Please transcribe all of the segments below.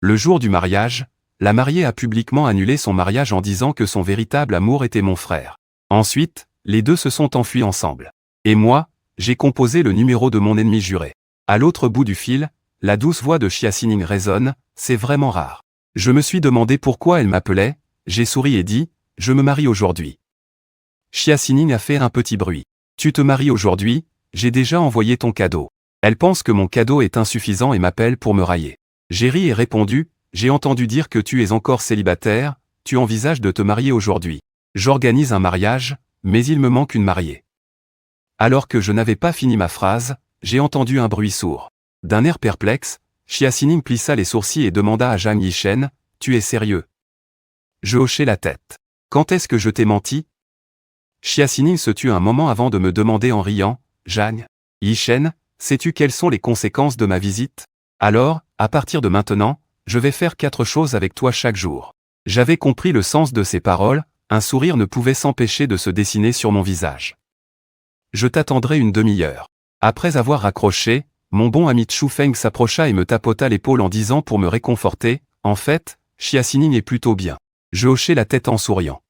Le jour du mariage, la mariée a publiquement annulé son mariage en disant que son véritable amour était mon frère. Ensuite, les deux se sont enfuis ensemble. Et moi, j'ai composé le numéro de mon ennemi juré. À l'autre bout du fil, la douce voix de Xia Xining résonne, c'est vraiment rare. Je me suis demandé pourquoi elle m'appelait, j'ai souri et dit, je me marie aujourd'hui. Xia Xining a fait un petit bruit. Tu te maries aujourd'hui, j'ai déjà envoyé ton cadeau. Elle pense que mon cadeau est insuffisant et m'appelle pour me railler. J'ai ri et répondu, j'ai entendu dire que tu es encore célibataire, tu envisages de te marier aujourd'hui. J'organise un mariage, mais il me manque une mariée. Alors que je n'avais pas fini ma phrase, j'ai entendu un bruit sourd. D'un air perplexe, Xia Xining plissa les sourcils et demanda à Zhang Yishen, tu es sérieux? Je hochai la tête. Quand est-ce que je t'ai menti? Xia Xining se tut un moment avant de me demander en riant, Zhang Yishen, sais-tu quelles sont les conséquences de ma visite? Alors, à partir de maintenant, je vais faire 4 choses avec toi chaque jour. J'avais compris le sens de ces paroles, un sourire ne pouvait s'empêcher de se dessiner sur mon visage. Je t'attendrai une demi-heure. Après avoir raccroché, mon bon ami Chu Feng s'approcha et me tapota l'épaule en disant pour me réconforter, en fait, Xia Xining est plutôt bien. Je hochai la tête en souriant.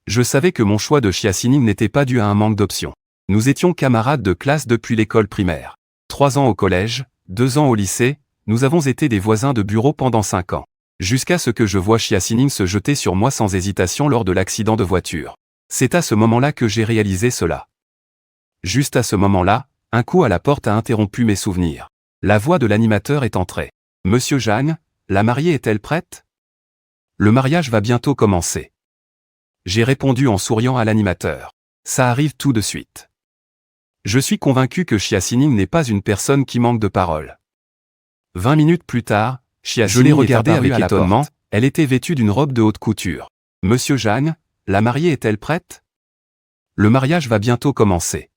Je savais que mon choix de Xia Xining n'était pas dû à un manque d'options. Nous étions camarades de classe depuis l'école primaire. 3 ans au collège, 2 ans au lycée, nous avons été des voisins de bureau pendant 5 ans. Jusqu'à ce que je voie Xia Xining se jeter sur moi sans hésitation lors de l'accident de voiture. C'est à ce moment-là que j'ai réalisé cela. Juste à ce moment-là, un coup à la porte a interrompu mes souvenirs. La voix de l'animateur est entrée. Monsieur Zhang, la mariée est-elle prête? Le mariage va bientôt commencer. J'ai répondu en souriant à l'animateur. Ça arrive tout de suite. Je suis convaincu que Xia Xining n'est pas une personne qui manque de parole. 20 minutes plus tard, Xia Xining est apparue avec étonnement, elle était vêtue d'une robe de haute couture. Monsieur Zhang, la mariée est-elle prête? Le mariage va bientôt commencer.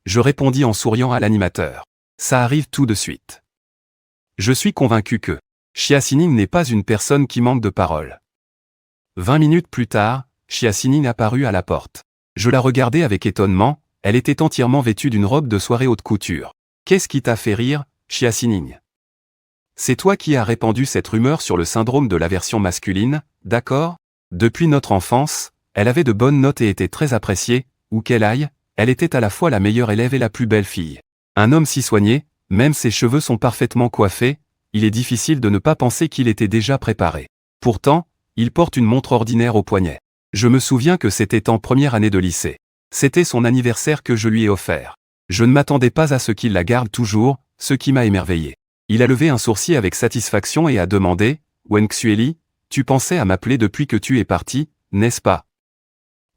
Je répondis en souriant à l'animateur. Ça arrive tout de suite. Je suis convaincu que Xia Xining n'est pas une personne qui manque de parole. 20 minutes plus tard, Xia Xining apparut à la porte. Je la regardais avec étonnement, elle était entièrement vêtue d'une robe de soirée haute couture. Qu'est-ce qui t'a fait rire, Xia Xining? C'est toi qui as répandu cette rumeur sur le syndrome de l'aversion masculine, d'accord? Depuis notre enfance, elle avait de bonnes notes et était très appréciée, où qu'elle aille, elle était à la fois la meilleure élève et la plus belle fille. Un homme si soigné, même ses cheveux sont parfaitement coiffés, il est difficile de ne pas penser qu'il était déjà préparé. Pourtant, il porte une montre ordinaire au poignet. Je me souviens que c'était en première année de lycée. C'était son anniversaire que je lui ai offert. Je ne m'attendais pas à ce qu'il la garde toujours, ce qui m'a émerveillé. Il a levé un sourcil avec satisfaction et a demandé, Wen Xueli, tu pensais à m'appeler depuis que tu es parti, n'est-ce pas?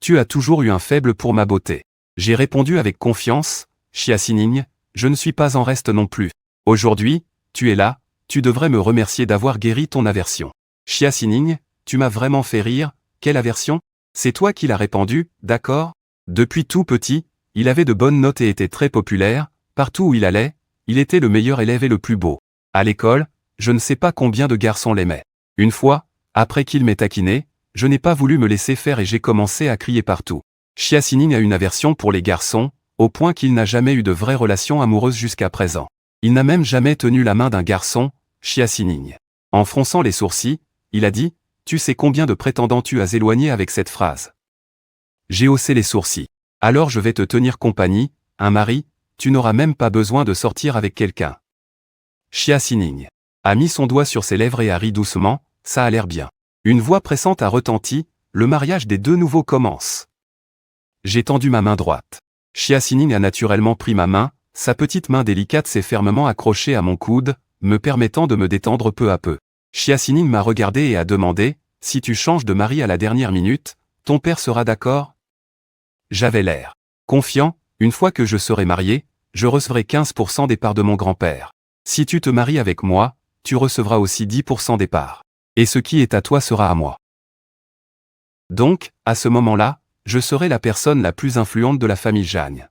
Tu as toujours eu un faible pour ma beauté. J'ai répondu avec confiance, Xia Xining, je ne suis pas en reste non plus. Aujourd'hui, tu es là, tu devrais me remercier d'avoir guéri ton aversion. Xia Xining, tu m'as vraiment fait rire, quelle aversion? C'est toi qui l'as répandu, d'accord? Depuis tout petit, il avait de bonnes notes et était très populaire, partout où il allait, il était le meilleur élève et le plus beau. À l'école, je ne sais pas combien de garçons l'aimaient. Une fois, après qu'il m'ait taquiné, je n'ai pas voulu me laisser faire et j'ai commencé à crier partout. Xia Xining a une aversion pour les garçons, au point qu'il n'a jamais eu de vraie relation amoureuse jusqu'à présent. Il n'a même jamais tenu la main d'un garçon, Xia Xining. En fronçant les sourcils, il a dit, tu sais combien de prétendants tu as éloigné avec cette phrase. J'ai haussé les sourcils. Alors je vais te tenir compagnie, un mari, tu n'auras même pas besoin de sortir avec quelqu'un. Xia Xining a mis son doigt sur ses lèvres et a ri doucement, ça a l'air bien. Une voix pressante a retenti, le mariage des deux nouveaux commence. J'ai tendu ma main droite. Xia Xining a naturellement pris ma main, sa petite main délicate s'est fermement accrochée à mon coude, me permettant de me détendre peu à peu. Xia Xining m'a regardé et a demandé, si tu changes de mari à la dernière minute, ton père sera d'accord? J'avais l'air confiant, une fois que je serai marié, je recevrai 15% des parts de mon grand-père. Si tu te maries avec moi, tu recevras aussi 10% des parts. Et ce qui est à toi sera à moi. Donc, à ce moment-là, je serai la personne la plus influente de la famille Zhang.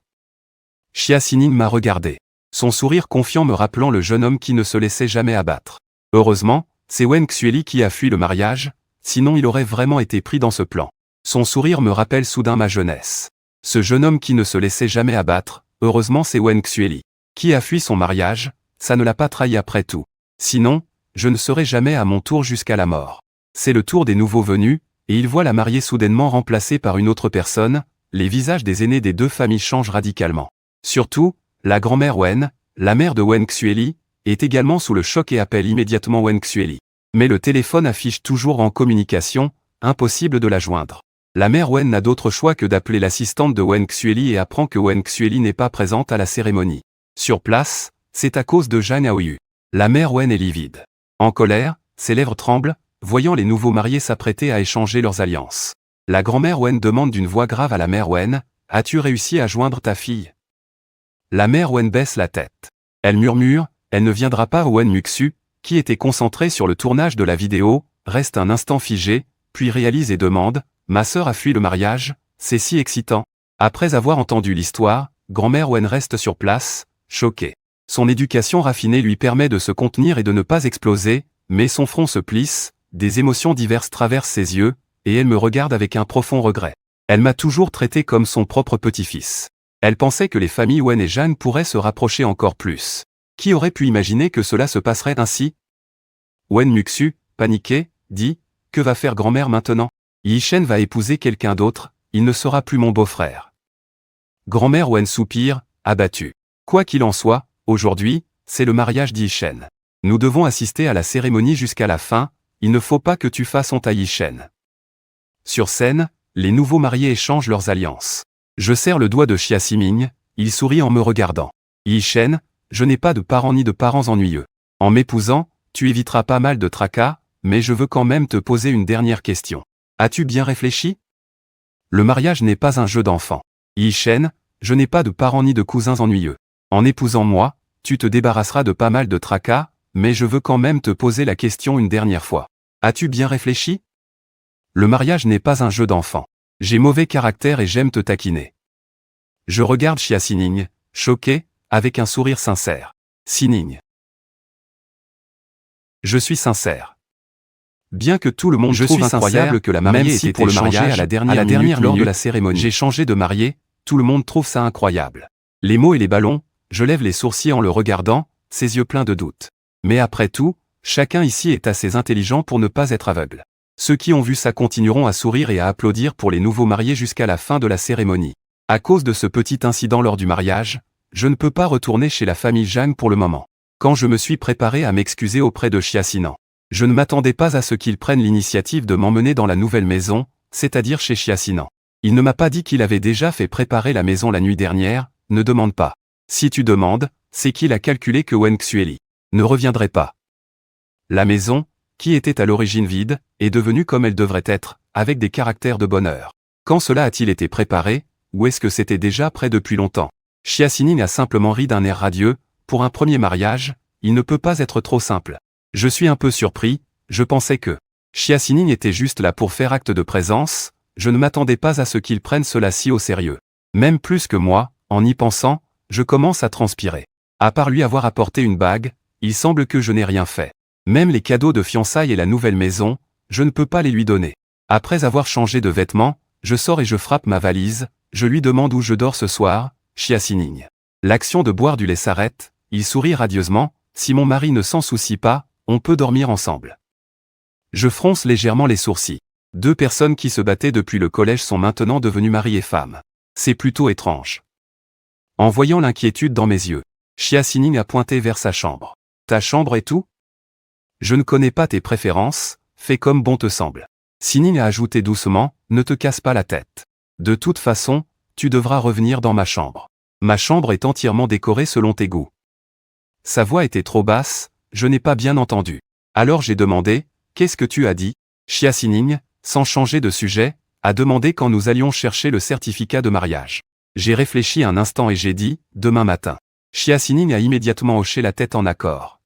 Xia Xining m'a regardé. Son sourire confiant me rappelant le jeune homme qui ne se laissait jamais abattre. Heureusement, c'est Wen Xueli qui a fui le mariage, sinon il aurait vraiment été pris dans ce plan. Son sourire me rappelle soudain ma jeunesse. Ce jeune homme qui ne se laissait jamais abattre, heureusement c'est Wen Xueli. Qui a fui son mariage, ça ne l'a pas trahi après tout. Sinon, je ne serai jamais à mon tour jusqu'à la mort. C'est le tour des nouveaux venus, et il voit la mariée soudainement remplacée par une autre personne, les visages des aînés des deux familles changent radicalement. Surtout, la grand-mère Wen, la mère de Wen Xueli, est également sous le choc et appelle immédiatement Wen Xueli. Mais le téléphone affiche toujours en communication, impossible de la joindre. La mère Wen n'a d'autre choix que d'appeler l'assistante de Wen Xueli et apprend que Wen Xueli n'est pas présente à la cérémonie. Sur place, c'est à cause de Zhang Aoyu. La mère Wen est livide. En colère, ses lèvres tremblent, voyant les nouveaux mariés s'apprêter à échanger leurs alliances. La grand-mère Wen demande d'une voix grave à la mère Wen, « As-tu réussi à joindre ta fille ?» La mère Wen baisse la tête. Elle murmure, elle ne viendra pas. Wen Muxu, qui était concentré sur le tournage de la vidéo, reste un instant figé, puis réalise et demande, « Ma sœur a fui le mariage, c'est si excitant. » Après avoir entendu l'histoire, grand-mère Wen reste sur place, choquée. Son éducation raffinée lui permet de se contenir et de ne pas exploser, mais son front se plisse, des émotions diverses traversent ses yeux, et elle me regarde avec un profond regret. Elle m'a toujours traité comme son propre petit-fils. Elle pensait que les familles Wen et Zhang pourraient se rapprocher encore plus. Qui aurait pu imaginer que cela se passerait ainsi? Wen Muxu, paniqué, dit, « Que va faire grand-mère maintenant? Yishen va épouser quelqu'un d'autre, il ne sera plus mon beau-frère. » Grand-mère Wen soupire, abattue. Quoi qu'il en soit, aujourd'hui, c'est le mariage d'Yishen. Nous devons assister à la cérémonie jusqu'à la fin, il ne faut pas que tu fasses honte à Yishen. Sur scène, les nouveaux mariés échangent leurs alliances. Je serre le doigt de Xia Ximing, il sourit en me regardant. Yishen, je n'ai pas de parents ni de parents ennuyeux. En m'épousant, tu éviteras pas mal de tracas, mais je veux quand même te poser une dernière question. As-tu bien réfléchi? Le mariage n'est pas un jeu d'enfant. Yishen, je n'ai pas de parents ni de cousins ennuyeux. En épousant moi, tu te débarrasseras de pas mal de tracas, mais je veux quand même te poser la question une dernière fois. As-tu bien réfléchi? Le mariage n'est pas un jeu d'enfant. J'ai mauvais caractère et j'aime te taquiner. Je regarde Xia Ximing, choqué, avec un sourire sincère. Ximing. Je suis sincère. Bien que tout le monde trouve incroyable que la mariée ait été changée à la dernière lors de la cérémonie, j'ai changé de mariée, tout le monde trouve ça incroyable. Les mots et les ballons, je lève les sourcils en le regardant, ses yeux pleins de doute. Mais après tout, chacun ici est assez intelligent pour ne pas être aveugle. Ceux qui ont vu ça continueront à sourire et à applaudir pour les nouveaux mariés jusqu'à la fin de la cérémonie. À cause de ce petit incident lors du mariage, je ne peux pas retourner chez la famille Zhang pour le moment. Quand je me suis préparé à m'excuser auprès de Xia Ximing, je ne m'attendais pas à ce qu'il prenne l'initiative de m'emmener dans la nouvelle maison, c'est-à-dire chez Xia Ximing. Il ne m'a pas dit qu'il avait déjà fait préparer la maison la nuit dernière, ne demande pas. Si tu demandes, c'est qu'il a calculé que Wen Xueli ne reviendrait pas. La maison, qui était à l'origine vide, est devenue comme elle devrait être, avec des caractères de bonheur. Quand cela a-t-il été préparé, ou est-ce que c'était déjà prêt depuis longtemps? Xia Ximing a simplement ri d'un air radieux, pour un premier mariage, il ne peut pas être trop simple. Je suis un peu surpris, je pensais que Xia Ximing était juste là pour faire acte de présence, je ne m'attendais pas à ce qu'il prenne cela si au sérieux. Même plus que moi, en y pensant, je commence à transpirer. À part lui avoir apporté une bague, il semble que je n'ai rien fait. Même les cadeaux de fiançailles et la nouvelle maison, je ne peux pas les lui donner. Après avoir changé de vêtements, je sors et je frappe ma valise, je lui demande où je dors ce soir, Xia Ximing. L'action de boire du lait s'arrête, il sourit radieusement, si mon mari ne s'en soucie pas, on peut dormir ensemble. Je fronce légèrement les sourcils. Deux personnes qui se battaient depuis le collège sont maintenant devenues mari et femme. C'est plutôt étrange. En voyant l'inquiétude dans mes yeux, Xia Ximing a pointé vers sa chambre. Ta chambre et tout? Je ne connais pas tes préférences, fais comme bon te semble. Ximing a ajouté doucement, ne te casse pas la tête. De toute façon, tu devras revenir dans ma chambre. Ma chambre est entièrement décorée selon tes goûts. Sa voix était trop basse, je n'ai pas bien entendu. Alors j'ai demandé, qu'est-ce que tu as dit? Xia Ximing, sans changer de sujet, a demandé quand nous allions chercher le certificat de mariage. J'ai réfléchi un instant et j'ai dit, demain matin. Xia Ximing a immédiatement hoché la tête en accord.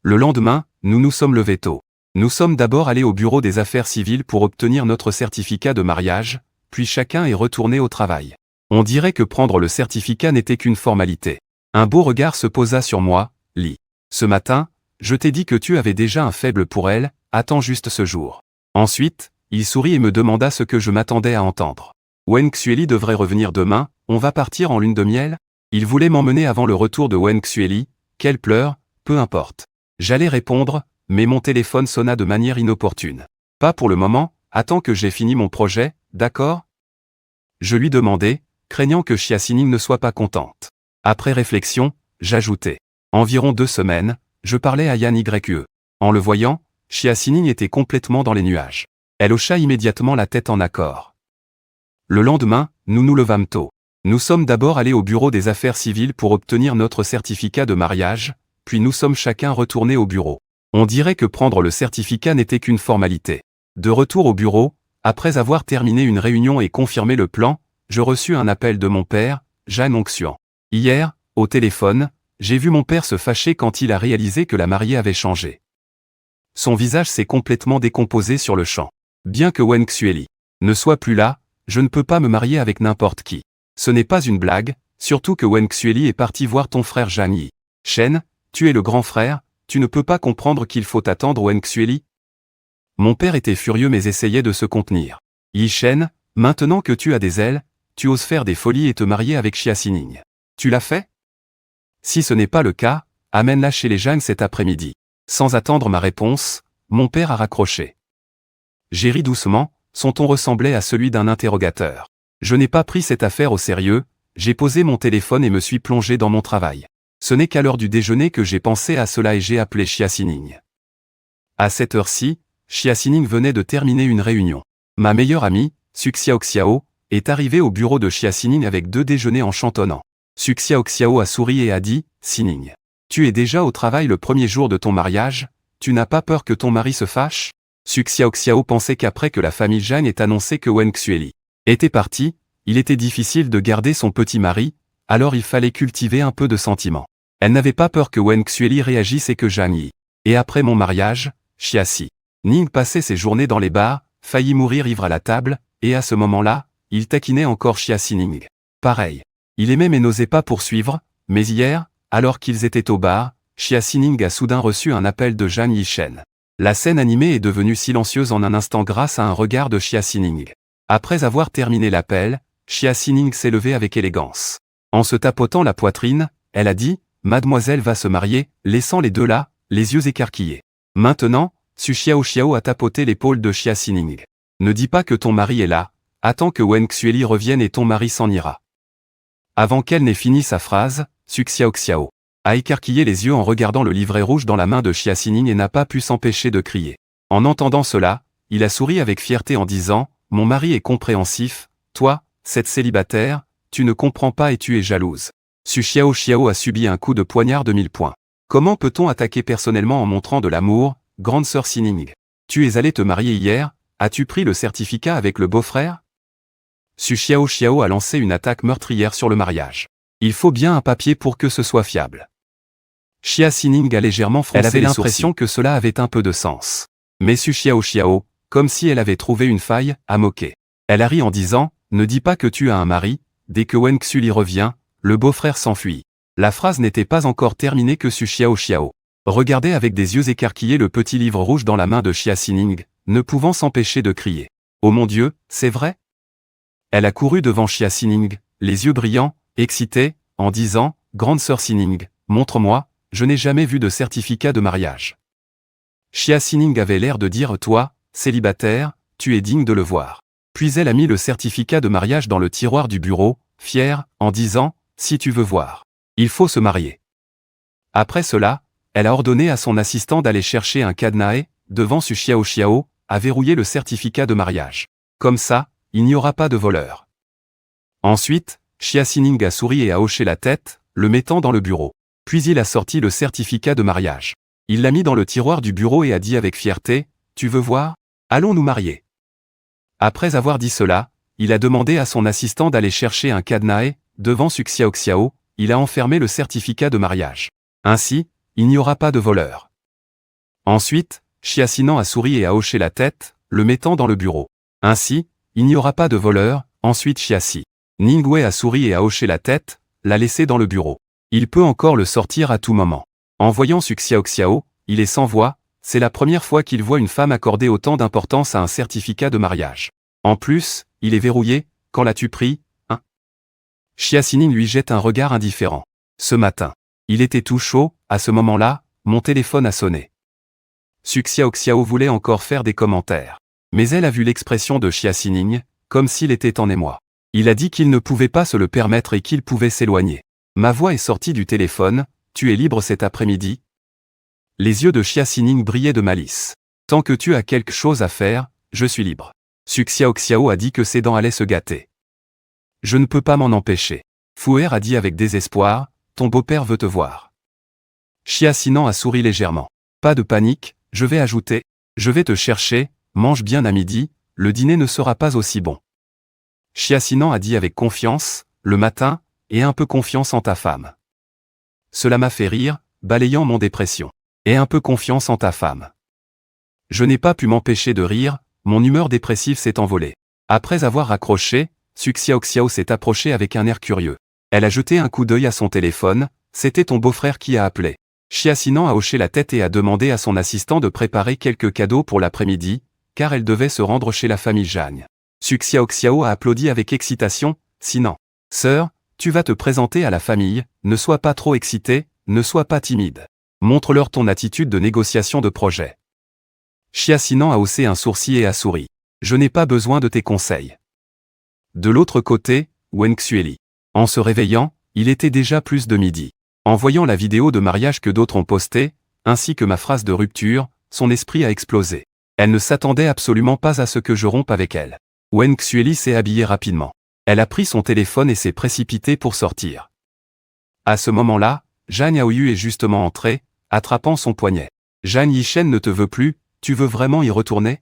Le lendemain, nous nous sommes levés tôt. Nous sommes d'abord allés au bureau des affaires civiles pour obtenir notre certificat de mariage, puis chacun est retourné au travail. On dirait que prendre le certificat n'était qu'une formalité. Un beau regard se posa sur moi, Li. Ce matin, je t'ai dit que tu avais déjà un faible pour elle, attends juste ce jour. Ensuite, il sourit et me demanda ce que je m'attendais à entendre. Wen Xueli devrait revenir demain, on va partir en lune de miel? Il voulait m'emmener avant le retour de Wen Xueli, qu'elle pleure, peu importe. J'allais répondre, mais mon téléphone sonna de manière inopportune. Pas pour le moment, attends que j'ai fini mon projet, d'accord? Je lui demandai, craignant que Xia Xining ne soit pas contente. Après réflexion, j'ajoutai. Environ 2 semaines, je parlais à Yan Yue. En le voyant, Xia Xining était complètement dans les nuages. Elle hocha immédiatement la tête en accord. Le lendemain, nous nous levâmes tôt. Nous sommes d'abord allés au bureau des affaires civiles pour obtenir notre certificat de mariage, puis nous sommes chacun retournés au bureau. On dirait que prendre le certificat n'était qu'une formalité. De retour au bureau, après avoir terminé une réunion et confirmé le plan, je reçus un appel de mon père, Jeanne Onxian. Hier, au téléphone, j'ai vu mon père se fâcher quand il a réalisé que la mariée avait changé. Son visage s'est complètement décomposé sur le champ. Bien que Wen Xueli ne soit plus là, je ne peux pas me marier avec n'importe qui. Ce n'est pas une blague, surtout que Wen Xueli est parti voir ton frère Zhang Yi. Shen, tu es le grand frère, tu ne peux pas comprendre qu'il faut attendre Wen Xueli? Mon père était furieux mais essayait de se contenir. Yi Shen, maintenant que tu as des ailes, tu oses faire des folies et te marier avec Xia Xining. Tu l'as fait? Si ce n'est pas le cas, amène-la chez les Zhang cet après-midi. Sans attendre ma réponse, mon père a raccroché. J'ai ri doucement, son ton ressemblait à celui d'un interrogateur. Je n'ai pas pris cette affaire au sérieux, j'ai posé mon téléphone et me suis plongé dans mon travail. Ce n'est qu'à l'heure du déjeuner que j'ai pensé à cela et j'ai appelé Xia Xining. À cette heure-ci, Xia Xining venait de terminer une réunion. Ma meilleure amie, Su Xiaoxiao, est arrivée au bureau de Xia Xining avec 2 déjeuners en chantonnant. Su Xiaoxiao a souri et a dit, « Xining, tu es déjà au travail le premier jour de ton mariage, tu n'as pas peur que ton mari se fâche ?» Su Xiaoxiao pensait qu'après que la famille Zhang ait annoncé que Wen Xueli était parti, il était difficile de garder son petit mari, alors il fallait cultiver un peu de sentiment. Elle n'avait pas peur que Wen Xueli réagisse et que Zhang Yi. Et après mon mariage, Xia Xining passait ses journées dans les bars, faillit mourir ivre à la table, et à ce moment-là, il taquinait encore Xia Xining. Pareil. Il aimait mais n'osait pas poursuivre, mais hier, alors qu'ils étaient au bar, Xia Xining a soudain reçu un appel de Zhang Yishen. La scène animée est devenue silencieuse en un instant grâce à un regard de Xia Xining. Après avoir terminé l'appel, Xia Xining s'est levée avec élégance. En se tapotant la poitrine, elle a dit, « Mademoiselle va se marier », laissant les deux là, les yeux écarquillés. Maintenant, Su Xiaoxiao a tapoté l'épaule de Xia Xining. « Ne dis pas que ton mari est là, attends que Wen Xueli revienne et ton mari s'en ira. » Avant qu'elle n'ait fini sa phrase, Su Xiaoxiao a écarquillé les yeux en regardant le livret rouge dans la main de Xia Xining et n'a pas pu s'empêcher de crier. En entendant cela, il a souri avec fierté en disant, « Mon mari est compréhensif, toi, cette célibataire, tu ne comprends pas et tu es jalouse. » Su Xiaoxiao a subi un coup de poignard de 1000 points. Comment peut-on attaquer personnellement en montrant de l'amour, grande sœur Xining? Tu es allé te marier hier, as-tu pris le certificat avec le beau-frère? Su Xiaoxiao a lancé une attaque meurtrière sur le mariage. Il faut bien un papier pour que ce soit fiable. Xia Xining a légèrement froncé les sourcils. Elle avait l'impression que cela avait un peu de sens. Mais Su Xiaoxiao, comme si elle avait trouvé une faille, a moqué. Elle a ri en disant, « Ne dis pas que tu as un mari, dès que Wen Xueli revient, le beau-frère s'enfuit. » La phrase n'était pas encore terminée que Su Xiaoxiao regardait avec des yeux écarquillés le petit livre rouge dans la main de Xia Xining, ne pouvant s'empêcher de crier. « Oh mon Dieu, c'est vrai ?» Elle a couru devant Xia Xining, les yeux brillants, excitée, en disant, « Grande sœur Xining, montre-moi, je n'ai jamais vu de certificat de mariage. » Xia Xining avait l'air de dire, « Toi, célibataire, tu es digne de le voir. » Puis elle a mis le certificat de mariage dans le tiroir du bureau, fière, en disant, « Si tu veux voir, il faut se marier. » Après cela, elle a ordonné à son assistant d'aller chercher un cadenas et, devant Su Xiaoxiao, a verrouillé le certificat de mariage. Comme ça, il n'y aura pas de voleur. Ensuite, Xia Xining a souri et a hoché la tête, le mettant dans le bureau. Puis il a sorti le certificat de mariage. Il l'a mis dans le tiroir du bureau et a dit avec fierté, « Tu veux voir? Allons nous marier. » Après avoir dit cela, il a demandé à son assistant d'aller chercher un cadenas et, devant Su Xiaoxiao, il a enfermé le certificat de mariage. Ainsi, il n'y aura pas de voleur. Ensuite, Xia Xining a souri et a hoché la tête, le mettant dans le bureau. Ainsi, il n'y aura pas de voleur. Ensuite Xia Xining a souri et a hoché la tête, l'a laissé dans le bureau. Il peut encore le sortir à tout moment. En voyant Su Xiaoxiao, il est sans voix, c'est la première fois qu'il voit une femme accorder autant d'importance à un certificat de mariage. En plus, il est verrouillé, quand l'as-tu pris, hein? Xia Xining lui jette un regard indifférent. Ce matin. Il était tout chaud, à ce moment-là, mon téléphone a sonné. Su Xiaoxiao voulait encore faire des commentaires. Mais elle a vu l'expression de Xia Xining, comme s'il était en émoi. Il a dit qu'il ne pouvait pas se le permettre et qu'il pouvait s'éloigner. Ma voix est sortie du téléphone, tu es libre cet après-midi? Les yeux de Xia Xining brillaient de malice. Tant que tu as quelque chose à faire, je suis libre. Su Xiaoxiao a dit que ses dents allaient se gâter. Je ne peux pas m'en empêcher. Fouer a dit avec désespoir, ton beau-père veut te voir. Xia Xining a souri légèrement. Pas de panique, je vais ajouter, je vais te chercher, mange bien à midi, le dîner ne sera pas aussi bon. Xia Xining a dit avec confiance, le matin, et un peu confiance en ta femme. Cela m'a fait rire, balayant mon dépression. Et un peu confiance en ta femme. Je n'ai pas pu m'empêcher de rire, mon humeur dépressive s'est envolée. Après avoir raccroché, Su Xiaoxiao s'est approchée avec un air curieux. Elle a jeté un coup d'œil à son téléphone, c'était ton beau-frère qui a appelé. Xia Xining a hoché la tête et a demandé à son assistant de préparer quelques cadeaux pour l'après-midi, car elle devait se rendre chez la famille Zhang. Su Xiaoxiao a applaudi avec excitation, Sinan. Sœur, tu vas te présenter à la famille, ne sois pas trop excitée, ne sois pas timide. Montre-leur ton attitude de négociation de projet. Xia Xining a haussé un sourcil et a souri. Je n'ai pas besoin de tes conseils. De l'autre côté, Wen Xueli. En se réveillant, il était déjà plus de midi. En voyant la vidéo de mariage que d'autres ont postée, ainsi que ma phrase de rupture, son esprit a explosé. Elle ne s'attendait absolument pas à ce que je rompe avec elle. Wen Xueli s'est habillée rapidement. Elle a pris son téléphone et s'est précipitée pour sortir. À ce moment-là, Zhang Yaoyu est justement entré, attrapant son poignet. Zhang Yishen ne te veut plus, tu veux vraiment y retourner?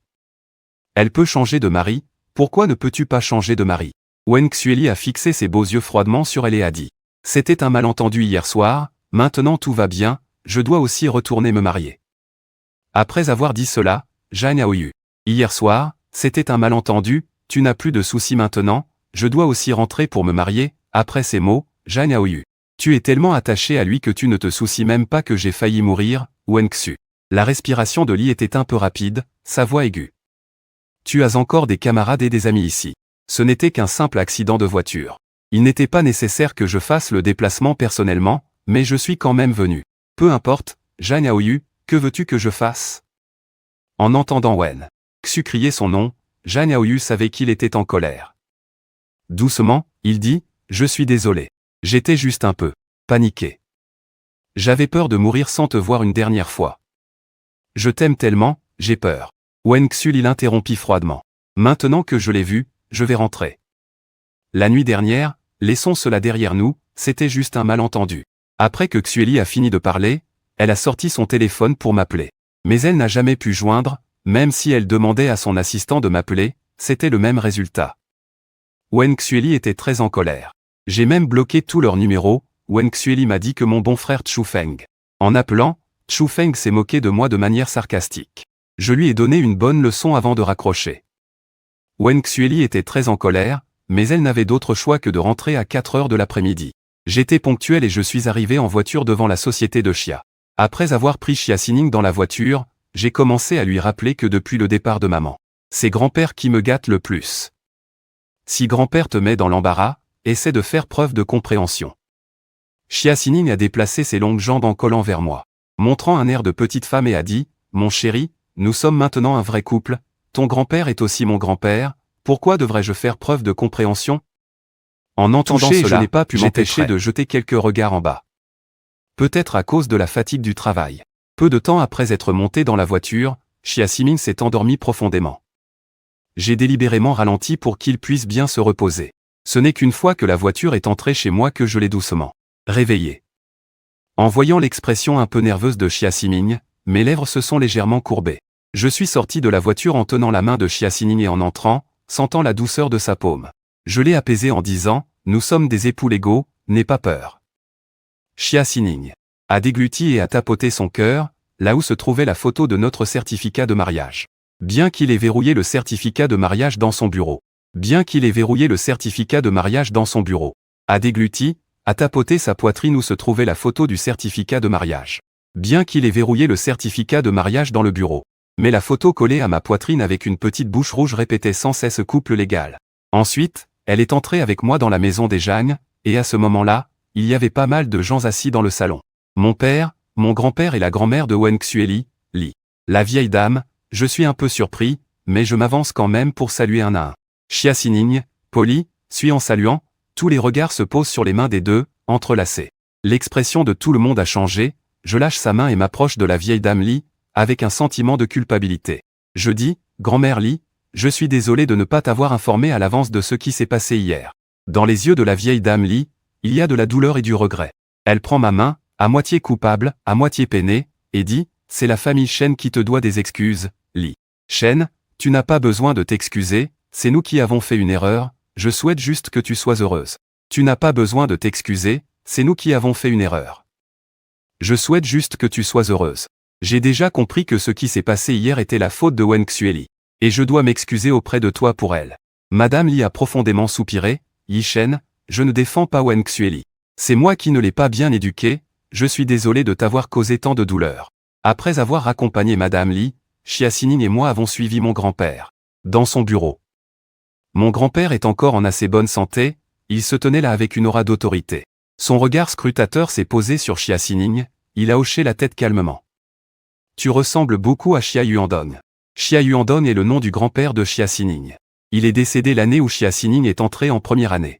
Elle peut changer de mari, pourquoi ne peux-tu pas changer de mari? Wen Xueli a fixé ses beaux yeux froidement sur elle et a dit. C'était un malentendu hier soir, maintenant tout va bien, je dois aussi retourner me marier. Après avoir dit cela, Zhang Yaoyu. Hier soir, c'était un malentendu, tu n'as plus de soucis maintenant, je dois aussi rentrer pour me marier, après ces mots, Zhang Yaoyu. Tu es tellement attaché à lui que tu ne te soucies même pas que j'ai failli mourir, Wen Xu. La respiration de Li était un peu rapide, sa voix aiguë. Tu as encore des camarades et des amis ici. Ce n'était qu'un simple accident de voiture. Il n'était pas nécessaire que je fasse le déplacement personnellement, mais je suis quand même venu. Peu importe, Zhang Yaoyu, que veux-tu que je fasse? En entendant Wen Xu crier son nom, Zhang Yaoyu savait qu'il était en colère. Doucement, il dit, je suis désolé. J'étais juste un peu paniqué. J'avais peur de mourir sans te voir une dernière fois. Je t'aime tellement, j'ai peur. Wen Xu l'interrompit froidement. Maintenant que je l'ai vu, je vais rentrer. La nuit dernière, laissons cela derrière nous, c'était juste un malentendu. Après que Xueli a fini de parler, elle a sorti son téléphone pour m'appeler. Mais elle n'a jamais pu joindre, même si elle demandait à son assistant de m'appeler, c'était le même résultat. Wen Xueli était très en colère. J'ai même bloqué tous leurs numéros, Wen Xueli m'a dit que mon bon frère Chu Feng. En appelant, Chu Feng s'est moqué de moi de manière sarcastique. Je lui ai donné une bonne leçon avant de raccrocher. Wen Xueli était très en colère, mais elle n'avait d'autre choix que de rentrer à 4 heures de l'après-midi. J'étais ponctuel et je suis arrivé en voiture devant la société de Xia. Après avoir pris Xia Xining dans la voiture, j'ai commencé à lui rappeler que depuis le départ de maman, c'est grand-père qui me gâte le plus. Si grand-père te met dans l'embarras, essaie de faire preuve de compréhension. Xia Xining a déplacé ses longues jambes en collant vers moi, montrant un air de petite femme et a dit, mon chéri, nous sommes maintenant un vrai couple, ton grand-père est aussi mon grand-père, pourquoi devrais-je faire preuve de compréhension? En entendant cela, je n'ai pas pu m'empêcher de jeter quelques regards en bas. Peut-être à cause de la fatigue du travail. Peu de temps après être monté dans la voiture, Xia Xining s'est endormi profondément. J'ai délibérément ralenti pour qu'il puisse bien se reposer. Ce n'est qu'une fois que la voiture est entrée chez moi que je l'ai doucement réveillé. En voyant l'expression un peu nerveuse de Xia Xining, mes lèvres se sont légèrement courbées. Je suis sorti de la voiture en tenant la main de Xia Xining et en entrant, sentant la douceur de sa paume. Je l'ai apaisé en disant, nous sommes des époux légaux, n'aie pas peur. Xia Xining a dégluti et a tapoté son cœur, là où se trouvait la photo de notre certificat de mariage. Bien qu'il ait verrouillé le certificat de mariage dans son bureau. A dégluti, a tapoté sa poitrine où se trouvait la photo du certificat de mariage. Bien qu'il ait verrouillé le certificat de mariage dans le bureau. Mais la photo collée à ma poitrine avec une petite bouche rouge répétait sans cesse couple légal. Ensuite, elle est entrée avec moi dans la maison des Zhang, et à ce moment-là, il y avait pas mal de gens assis dans le salon. Mon père, mon grand-père et la grand-mère de Wen Xueli, Li. La vieille dame, je suis un peu surpris, mais je m'avance quand même pour saluer un à un. Chia Sining, poli, suit en saluant, tous les regards se posent sur les mains des deux, entrelacées. L'expression de tout le monde a changé, je lâche sa main et m'approche de la vieille dame Li, avec un sentiment de culpabilité. Je dis, grand-mère Li, je suis désolé de ne pas t'avoir informé à l'avance de ce qui s'est passé hier. Dans les yeux de la vieille dame Li, il y a de la douleur et du regret. Elle prend ma main, à moitié coupable, à moitié peinée, et dit, c'est la famille Shen qui te doit des excuses, Li. Shen, tu n'as pas besoin de t'excuser, c'est nous qui avons fait une erreur, je souhaite juste que tu sois heureuse. Tu n'as pas besoin de t'excuser, c'est nous qui avons fait une erreur. Je souhaite juste que tu sois heureuse. J'ai déjà compris que ce qui s'est passé hier était la faute de Wen Xueli. Et je dois m'excuser auprès de toi pour elle. Madame Li a profondément soupiré, Yi Shen, je ne défends pas Wen Xueli. C'est moi qui ne l'ai pas bien éduqué, je suis désolé de t'avoir causé tant de douleur. Après avoir accompagné Madame Li, Chia Sining et moi avons suivi mon grand-père. Dans son bureau. Mon grand-père est encore en assez bonne santé, il se tenait là avec une aura d'autorité. Son regard scrutateur s'est posé sur Chia Sining, il a hoché la tête calmement. Tu ressembles beaucoup à Xia Yuandong. Xia Yuandong est le nom du grand-père de Chia Sining. Il est décédé l'année où Chia Sining est entré en première année.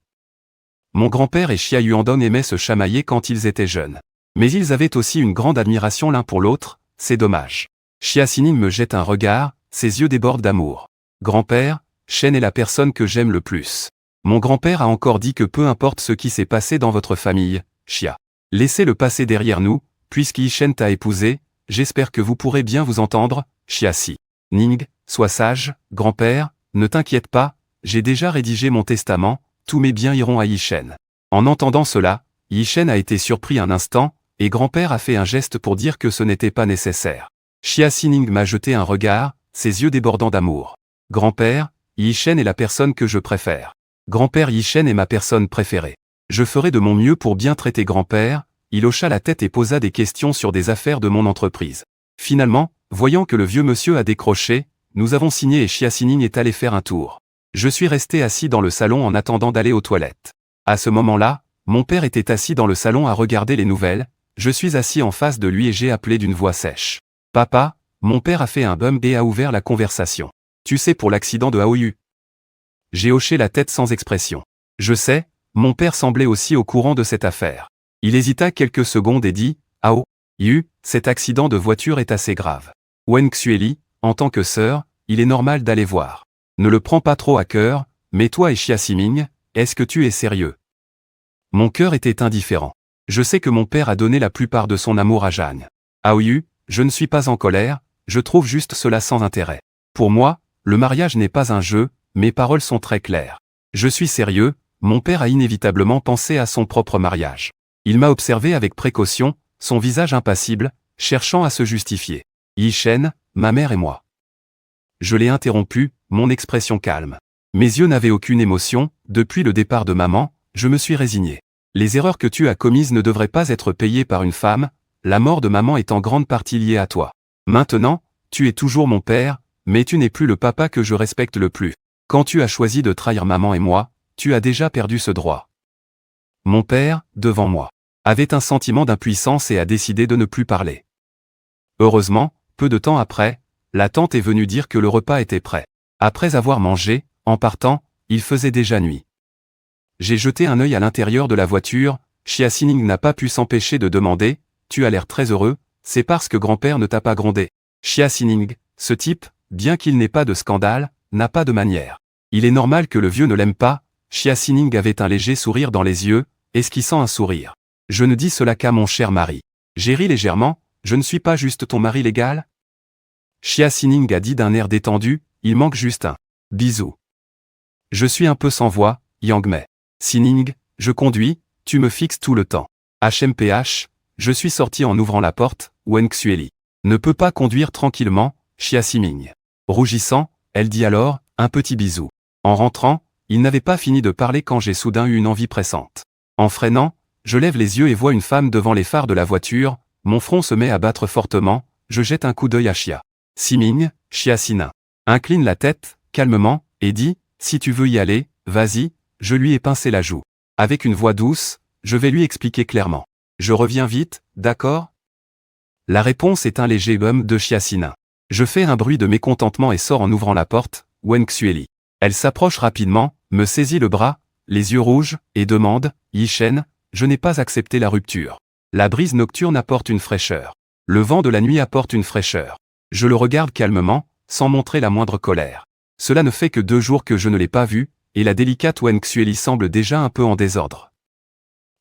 Mon grand-père et Xia Yuandong aimaient se chamailler quand ils étaient jeunes. Mais ils avaient aussi une grande admiration l'un pour l'autre, c'est dommage. Chia Sining me jette un regard, ses yeux débordent d'amour. Grand-père, Shen est la personne que j'aime le plus. Mon grand-père a encore dit que peu importe ce qui s'est passé dans votre famille, Xia. Laissez le passé derrière nous, puisqu'Yi Shen t'a épousé, j'espère que vous pourrez bien vous entendre, Xia Si. Ning, sois sage, grand-père, ne t'inquiète pas, j'ai déjà rédigé mon testament, tous mes biens iront à Yi Shen. En entendant cela, Yi Shen a été surpris un instant, et grand-père a fait un geste pour dire que ce n'était pas nécessaire. Xia Sining m'a jeté un regard, ses yeux débordant d'amour. Grand-père, Yi Shen est la personne que je préfère. Grand-père Yi Shen est ma personne préférée. Je ferai de mon mieux pour bien traiter grand-père, il hocha la tête et posa des questions sur des affaires de mon entreprise. Finalement, voyant que le vieux monsieur a décroché, nous avons signé et Chia Sining est allé faire un tour. Je suis resté assis dans le salon en attendant d'aller aux toilettes. À ce moment-là, mon père était assis dans le salon à regarder les nouvelles, je suis assis en face de lui et j'ai appelé d'une voix sèche. Papa, mon père a fait un bum et a ouvert la conversation. Tu sais pour l'accident de Aoyu. J'ai hoché la tête sans expression. Je sais, mon père semblait aussi au courant de cette affaire. Il hésita quelques secondes et dit, Ao, Yu, cet accident de voiture est assez grave. Wen Xueli, en tant que sœur, il est normal d'aller voir. Ne le prends pas trop à cœur, mais toi et Chia Siming, est-ce que tu es sérieux? Mon cœur était indifférent. Je sais que mon père a donné la plupart de son amour à Jeanne. Ao Yu, je ne suis pas en colère, je trouve juste cela sans intérêt. Pour moi, le mariage n'est pas un jeu, mes paroles sont très claires. Je suis sérieux, mon père a inévitablement pensé à son propre mariage. Il m'a observé avec précaution, son visage impassible, cherchant à se justifier. Yi Shen, ma mère et moi. Je l'ai interrompu, mon expression calme. Mes yeux n'avaient aucune émotion, depuis le départ de maman, je me suis résigné. Les erreurs que tu as commises ne devraient pas être payées par une femme, la mort de maman est en grande partie liée à toi. Maintenant, tu es toujours mon père, mais tu n'es plus le papa que je respecte le plus. Quand tu as choisi de trahir maman et moi, tu as déjà perdu ce droit. Mon père, devant moi, avait un sentiment d'impuissance et a décidé de ne plus parler. Heureusement, peu de temps après, la tante est venue dire que le repas était prêt. Après avoir mangé, en partant, il faisait déjà nuit. J'ai jeté un œil à l'intérieur de la voiture, Chia Sining n'a pas pu s'empêcher de demander, tu as l'air très heureux, c'est parce que grand-père ne t'a pas grondé. Chia Sining, ce type, bien qu'il n'ait pas de scandale, n'a pas de manière. Il est normal que le vieux ne l'aime pas, Chia Sining avait un léger sourire dans les yeux, esquissant un sourire. Je ne dis cela qu'à mon cher mari. J'ai ri légèrement, je ne suis pas juste ton mari légal? Chia Sining a dit d'un air détendu, il manque juste un bisou. Je suis un peu sans voix, Yang Mei. Sining, je conduis, tu me fixes tout le temps. HMPH, je suis sorti en ouvrant la porte, Wen Xueli. Ne peut pas conduire tranquillement, Chia Siming. Rougissant, elle dit alors, un petit bisou. En rentrant, il n'avait pas fini de parler quand j'ai soudain eu une envie pressante. En freinant, je lève les yeux et vois une femme devant les phares de la voiture, mon front se met à battre fortement, je jette un coup d'œil à Chia Siming, Chia Sina. Incline la tête, calmement, et dit, si tu veux y aller, vas-y, je lui ai pincé la joue. Avec une voix douce, je vais lui expliquer clairement. Je reviens vite, d'accord? La réponse est un léger hum de Chia Sina. Je fais un bruit de mécontentement et sors en ouvrant la porte, Wen Xueli. Elle s'approche rapidement, me saisit le bras, les yeux rouges, et demande, Yishen, je n'ai pas accepté la rupture. La brise nocturne apporte une fraîcheur. Le vent de la nuit apporte une fraîcheur. Je le regarde calmement, sans montrer la moindre colère. Cela ne fait que 2 jours que je ne l'ai pas vue, et la délicate Wen Xueli semble déjà un peu en désordre.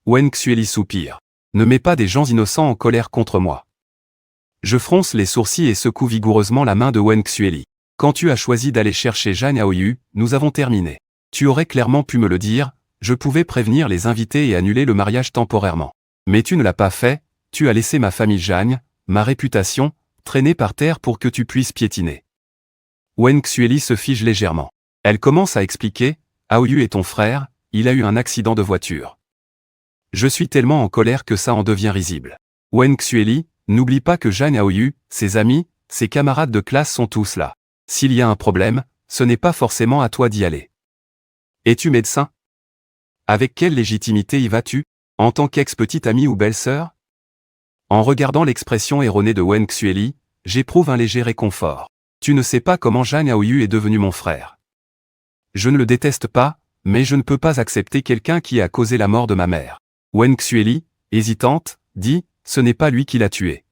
Wen Xueli soupire. Ne mets pas des gens innocents en colère contre moi. Je fronce les sourcils et secoue vigoureusement la main de Wen Xueli. Quand tu as choisi d'aller chercher Zhang Aoyu, nous avons terminé. Tu aurais clairement pu me le dire, je pouvais prévenir les invités et annuler le mariage temporairement. Mais tu ne l'as pas fait, tu as laissé ma famille Zhang, ma réputation, traîner par terre pour que tu puisses piétiner. Wen Xueli se fige légèrement. Elle commence à expliquer, Aoyu est ton frère, il a eu un accident de voiture. Je suis tellement en colère que ça en devient risible. Wen Xueli, n'oublie pas que Zhang Aoyu, ses amis, ses camarades de classe sont tous là. S'il y a un problème, ce n'est pas forcément à toi d'y aller. Es-tu médecin? Avec quelle légitimité y vas-tu, en tant qu'ex-petite amie ou belle-sœur? En regardant l'expression erronée de Wen Xueli, j'éprouve un léger réconfort. Tu ne sais pas comment Zhang Aoyu est devenu mon frère. Je ne le déteste pas, mais je ne peux pas accepter quelqu'un qui a causé la mort de ma mère. Wen Xueli, hésitante, dit, ce n'est pas lui qui l'a tué.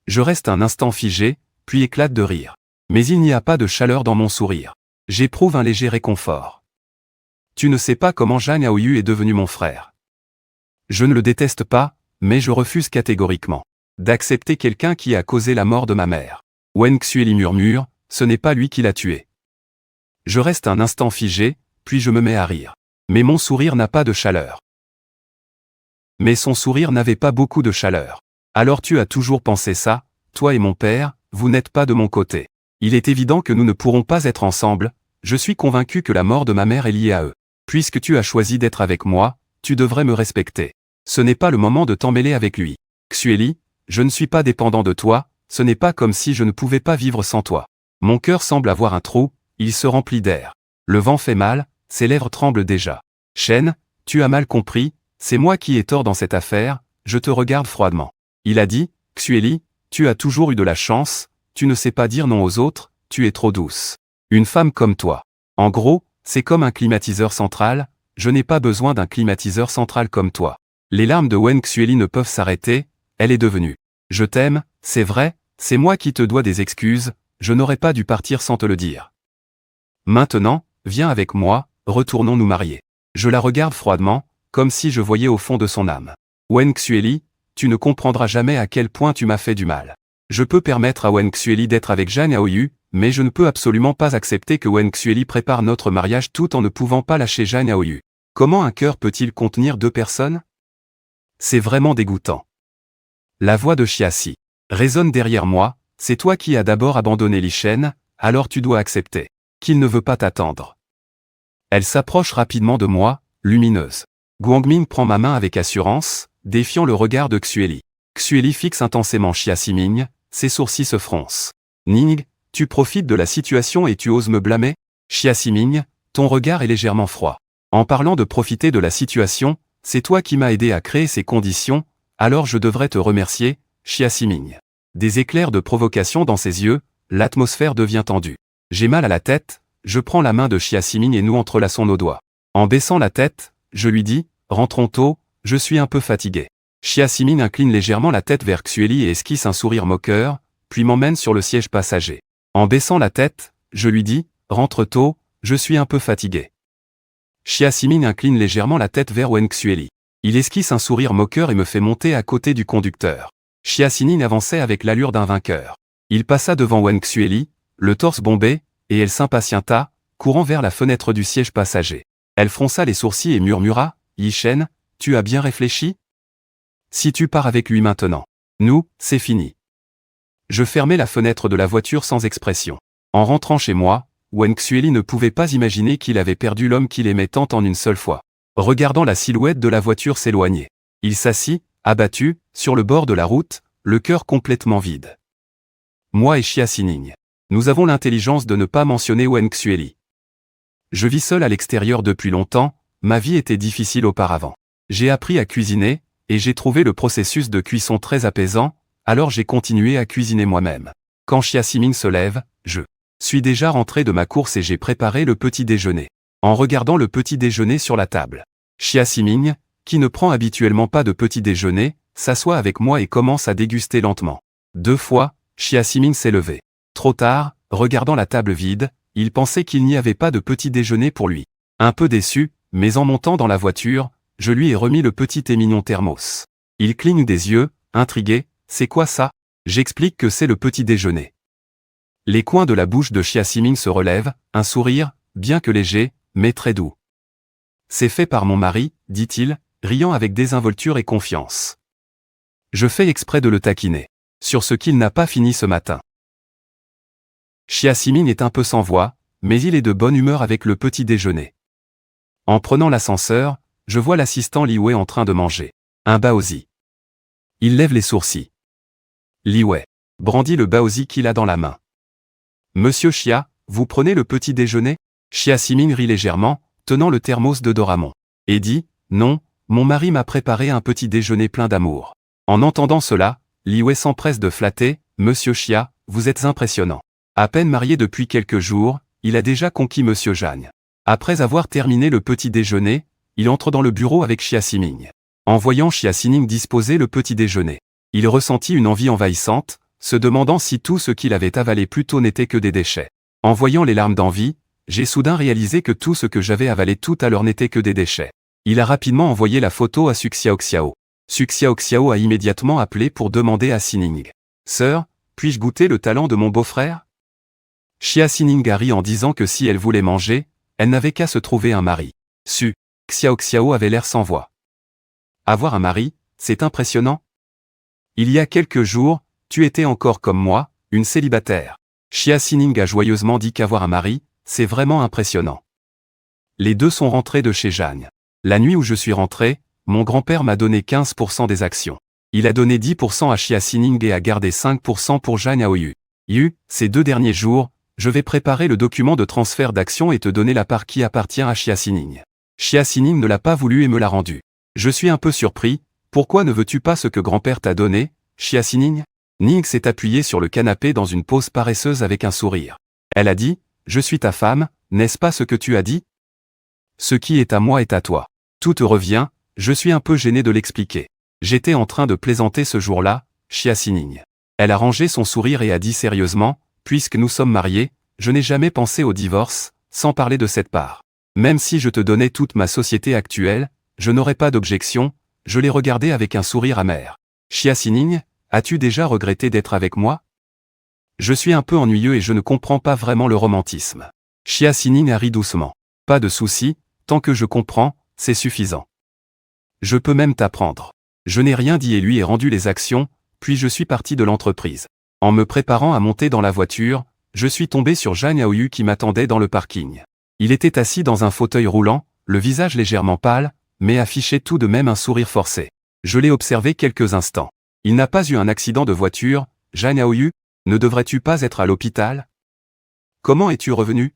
Je reste un instant figé, puis éclate de rire. Mais il n'y a pas de chaleur dans mon sourire. J'éprouve un léger réconfort. Tu ne sais pas comment Zhang Aoyu est devenu mon frère. Je ne le déteste pas, mais je refuse catégoriquement d'accepter quelqu'un qui a causé la mort de ma mère. Wen Xueli murmure, ce n'est pas lui qui l'a tué. Je reste un instant figé, puis je me mets à rire. Mais mon sourire n'a pas de chaleur. Mais son sourire n'avait pas beaucoup de chaleur. Alors tu as toujours pensé ça, toi et mon père, vous n'êtes pas de mon côté. Il est évident que nous ne pourrons pas être ensemble, je suis convaincu que la mort de ma mère est liée à eux. Puisque tu as choisi d'être avec moi, tu devrais me respecter. Ce n'est pas le moment de t'emmêler avec lui. Xueli, je ne suis pas dépendant de toi, ce n'est pas comme si je ne pouvais pas vivre sans toi. Mon cœur semble avoir un trou, il se remplit d'air. Le vent fait mal, ses lèvres tremblent déjà. Shen, tu as mal compris, c'est moi qui ai tort dans cette affaire, je te regarde froidement. Il a dit, Xueli, tu as toujours eu de la chance, tu ne sais pas dire non aux autres, tu es trop douce. Une femme comme toi. En gros, c'est comme un climatiseur central, je n'ai pas besoin d'un climatiseur central comme toi. Les larmes de Wen Xueli ne peuvent s'arrêter, elle est devenue. Je t'aime, c'est vrai, c'est moi qui te dois des excuses, je n'aurais pas dû partir sans te le dire. Maintenant, viens avec moi, retournons nous marier. Je la regarde froidement, comme si je voyais au fond de son âme. Wen Xueli, tu ne comprendras jamais à quel point tu m'as fait du mal. Je peux permettre à Wen Xueli d'être avec Zhang Aoyu, mais je ne peux absolument pas accepter que Wen Xueli prépare notre mariage tout en ne pouvant pas lâcher Zhang Aoyu. Comment un cœur peut-il contenir 2 personnes? C'est vraiment dégoûtant. La voix de Chiasi résonne derrière moi, c'est toi qui as d'abord abandonné Li Shen, alors tu dois accepter qu'il ne veut pas t'attendre. Elle s'approche rapidement de moi, lumineuse. Guangming prend ma main avec assurance, défiant le regard de Xueli. Xueli fixe intensément Chiasi Ming, ses sourcils se froncent. Ning, tu profites de la situation et tu oses me blâmer? Chiasi Ming, ton regard est légèrement froid. En parlant de profiter de la situation, c'est toi qui m'as aidé à créer ces conditions, alors je devrais te remercier, Chiasi Ming. Des éclairs de provocation dans ses yeux, l'atmosphère devient tendue. J'ai mal à la tête, je prends la main de Chiasi Ming et nous entrelaçons nos doigts. En baissant la tête, je lui dis, rentrons tôt, je suis un peu fatigué. Chiasi Ming incline légèrement la tête vers Xueli et esquisse un sourire moqueur, puis m'emmène sur le siège passager. En baissant la tête, je lui dis, rentre tôt, je suis un peu fatigué. Chiasi Ming incline légèrement la tête vers Wen Xueli. Il esquisse un sourire moqueur et me fait monter à côté du conducteur. Chiasi Ming avançait avec l'allure d'un vainqueur. Il passa devant Wen Xueli, le torse bombé, et elle s'impatienta, courant vers la fenêtre du siège passager. Elle fronça les sourcils et murmura, Yishen, tu as bien réfléchi? Si tu pars avec lui maintenant. Nous, c'est fini. Je fermai la fenêtre de la voiture sans expression. En rentrant chez moi, Wen Xueli ne pouvait pas imaginer qu'il avait perdu l'homme qu'il aimait tant en une seule fois. Regardant la silhouette de la voiture s'éloigner, il s'assit, abattu, sur le bord de la route, le cœur complètement vide. Moi et Chiasi Ming, nous avons l'intelligence de ne pas mentionner Wen Xueli. Je vis seul à l'extérieur depuis longtemps, ma vie était difficile auparavant. J'ai appris à cuisiner, et j'ai trouvé le processus de cuisson très apaisant, alors j'ai continué à cuisiner moi-même. Quand Xia Ximing se lève, je suis déjà rentré de ma course et j'ai préparé le petit déjeuner. En regardant le petit déjeuner sur la table, Xia Ximing, qui ne prend habituellement pas de petit déjeuner, s'assoit avec moi et commence à déguster lentement. 2 fois, Xia Ximing s'est levé. Trop tard, regardant la table vide, il pensait qu'il n'y avait pas de petit déjeuner pour lui. Un peu déçu, mais en montant dans la voiture, je lui ai remis le petit et mignon thermos. Il cligne des yeux, intrigué. C'est quoi ça? J'explique que c'est le petit déjeuner. Les coins de la bouche de Xia Ximing se relèvent, un sourire, bien que léger, mais très doux. C'est fait par mon mari, dit-il, riant avec désinvolture et confiance. Je fais exprès de le taquiner sur ce qu'il n'a pas fini ce matin. Xia Ximing est un peu sans voix, mais il est de bonne humeur avec le petit déjeuner. En prenant l'ascenseur, je vois l'assistant Li Wei en train de manger un baozi. Il lève les sourcils. Li Wei brandit le baozi qu'il a dans la main. Monsieur Xia, vous prenez le petit déjeuner? Xia Ximing rit légèrement, tenant le thermos de Doramon. Et dit, non, mon mari m'a préparé un petit déjeuner plein d'amour. En entendant cela, Li Wei s'empresse de flatter, Monsieur Xia, vous êtes impressionnant. À peine marié depuis quelques jours, il a déjà conquis Monsieur Zhang. Après avoir terminé le petit déjeuner, il entre dans le bureau avec Xia Ximing. En voyant Xia Ximing disposer le petit déjeuner, il ressentit une envie envahissante, se demandant si tout ce qu'il avait avalé plus tôt n'était que des déchets. En voyant les larmes d'envie, j'ai soudain réalisé que tout ce que j'avais avalé tout à l'heure n'était que des déchets. Il a rapidement envoyé la photo à Su Xiaoxiao. Su Xiaoxiao a immédiatement appelé pour demander à Ximing. Sœur, puis-je goûter le talent de mon beau-frère? Xia Ximing a ri en disant que si elle voulait manger, elle n'avait qu'à se trouver un mari. Su Xiaoxiao avait l'air sans voix. Avoir un mari, c'est impressionnant. Il y a quelques jours, tu étais encore comme moi, une célibataire. Xia Ximing a joyeusement dit qu'avoir un mari, c'est vraiment impressionnant. Les deux sont rentrés de chez Jeanne. La nuit où je suis rentré, mon grand-père m'a donné 15% des actions. Il a donné 10% à Xia Ximing et a gardé 5% pour Zhang Aoyu. Ces 2 derniers jours, je vais préparer le document de transfert d'actions et te donner la part qui appartient à Xia Ximing. Xia Ximing ne l'a pas voulu et me l'a rendu. Je suis un peu surpris, pourquoi ne veux-tu pas ce que grand-père t'a donné, Xia Ximing? Ning s'est appuyée sur le canapé dans une pose paresseuse avec un sourire. Elle a dit, je suis ta femme, n'est-ce pas ce que tu as dit? Ce qui est à moi est à toi. Tout te revient, je suis un peu gêné de l'expliquer. J'étais en train de plaisanter ce jour-là, Xia Ximing. Elle a rangé son sourire et a dit sérieusement, puisque nous sommes mariés, je n'ai jamais pensé au divorce, sans parler de cette part. Même si je te donnais toute ma société actuelle, je n'aurais pas d'objection, je l'ai regardé avec un sourire amer. Xia Ximing, as-tu déjà regretté d'être avec moi? Je suis un peu ennuyeux et je ne comprends pas vraiment le romantisme. Xia Ximing a ri doucement. Pas de souci, tant que je comprends, c'est suffisant. Je peux même t'apprendre. Je n'ai rien dit et lui ai rendu les actions, puis je suis parti de l'entreprise. En me préparant à monter dans la voiture, je suis tombé sur Zhang Aoyu qui m'attendait dans le parking. Il était assis dans un fauteuil roulant, le visage légèrement pâle, mais affichait tout de même un sourire forcé. Je l'ai observé quelques instants. Il n'a pas eu un accident de voiture, Zhang Aoyu, ne devrais-tu pas être à l'hôpital? Comment es-tu revenu?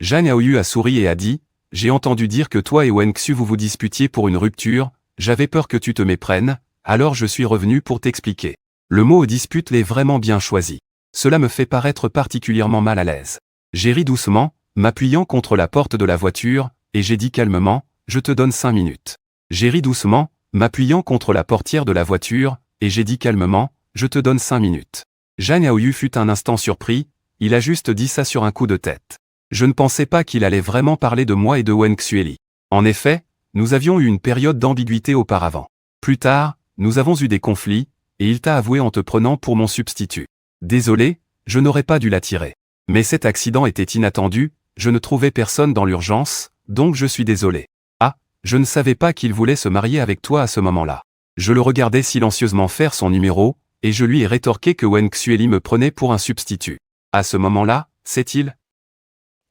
Zhang Aoyu a souri et a dit, j'ai entendu dire que toi et Wen Xu vous disputiez pour une rupture, j'avais peur que tu te méprennes, alors je suis revenu pour t'expliquer. Le mot dispute l'est vraiment bien choisi. Cela me fait paraître particulièrement mal à l'aise. J'ai ri doucement, m'appuyant contre la porte de la voiture, et j'ai dit calmement, je te donne 5 minutes. J'ai ri doucement, m'appuyant contre la portière de la voiture, et j'ai dit calmement, je te donne 5 minutes. Zhang Aoyu fut un instant surpris, il a juste dit ça sur un coup de tête. Je ne pensais pas qu'il allait vraiment parler de moi et de Wen Xueli. En effet, nous avions eu une période d'ambiguïté auparavant. Plus tard, nous avons eu des conflits, et il t'a avoué en te prenant pour mon substitut. Désolé, je n'aurais pas dû l'attirer. Mais cet accident était inattendu, je ne trouvais personne dans l'urgence, donc je suis désolé. Ah, je ne savais pas qu'il voulait se marier avec toi à ce moment-là. Je le regardais silencieusement faire son numéro, et je lui ai rétorqué que Wen Xueli me prenait pour un substitut. À ce moment-là, c'est-il?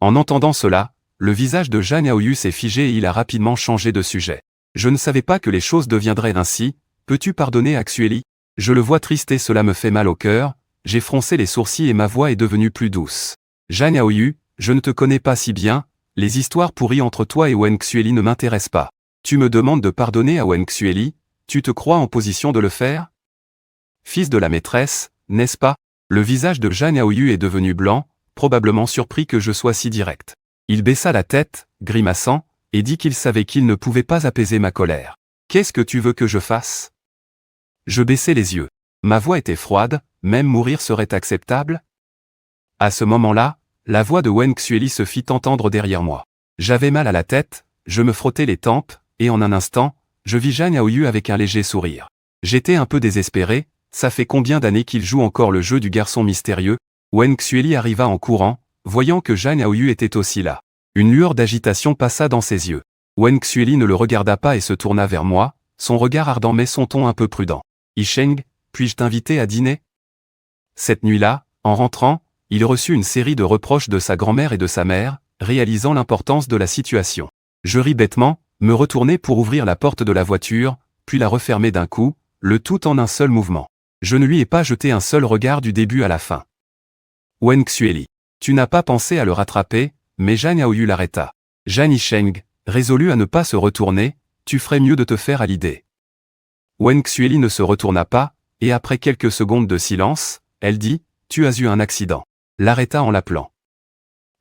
En entendant cela, le visage de Zhang Aoyu s'est figé et il a rapidement changé de sujet. Je ne savais pas que les choses deviendraient ainsi, peux-tu pardonner à Xueli? Je le vois triste et cela me fait mal au cœur, j'ai froncé les sourcils et ma voix est devenue plus douce. Zhang Aoyu, je ne te connais pas si bien, les histoires pourries entre toi et Wen Xueli ne m'intéressent pas. Tu me demandes de pardonner à Wen Xueli, tu te crois en position de le faire? Fils de la maîtresse, n'est-ce pas? Le visage de Zhang Yaoyu est devenu blanc, probablement surpris que je sois si direct. Il baissa la tête, grimaçant, et dit qu'il savait qu'il ne pouvait pas apaiser ma colère. « Qu'est-ce que tu veux que je fasse ?» Je baissai les yeux. Ma voix était froide, même mourir serait acceptable? À ce moment-là, la voix de Wen Xueli se fit entendre derrière moi. J'avais mal à la tête, je me frottais les tempes, et en un instant, je vis Zhang Yaoyu avec un léger sourire. J'étais un peu désespéré, ça fait combien d'années qu'il joue encore le jeu du garçon mystérieux? Wen Xueli arriva en courant, voyant que Zhang Yaoyu était aussi là. Une lueur d'agitation passa dans ses yeux. Wen Xueli ne le regarda pas et se tourna vers moi, son regard ardent mais son ton un peu prudent. « Yisheng, puis-je t'inviter à dîner ?» Cette nuit-là, en rentrant, il reçut une série de reproches de sa grand-mère et de sa mère, réalisant l'importance de la situation. Je ris bêtement, me retournai pour ouvrir la porte de la voiture, puis la refermer d'un coup, le tout en un seul mouvement. Je ne lui ai pas jeté un seul regard du début à la fin. Wen Xueli. Tu n'as pas pensé à le rattraper, mais Zhang Yaoyu l'arrêta. Zhang Yisheng, résolu à ne pas se retourner, tu ferais mieux de te faire à l'idée. Wen Xueli ne se retourna pas, et après quelques secondes de silence, elle dit, tu as eu un accident. L'arrêta en l'appelant.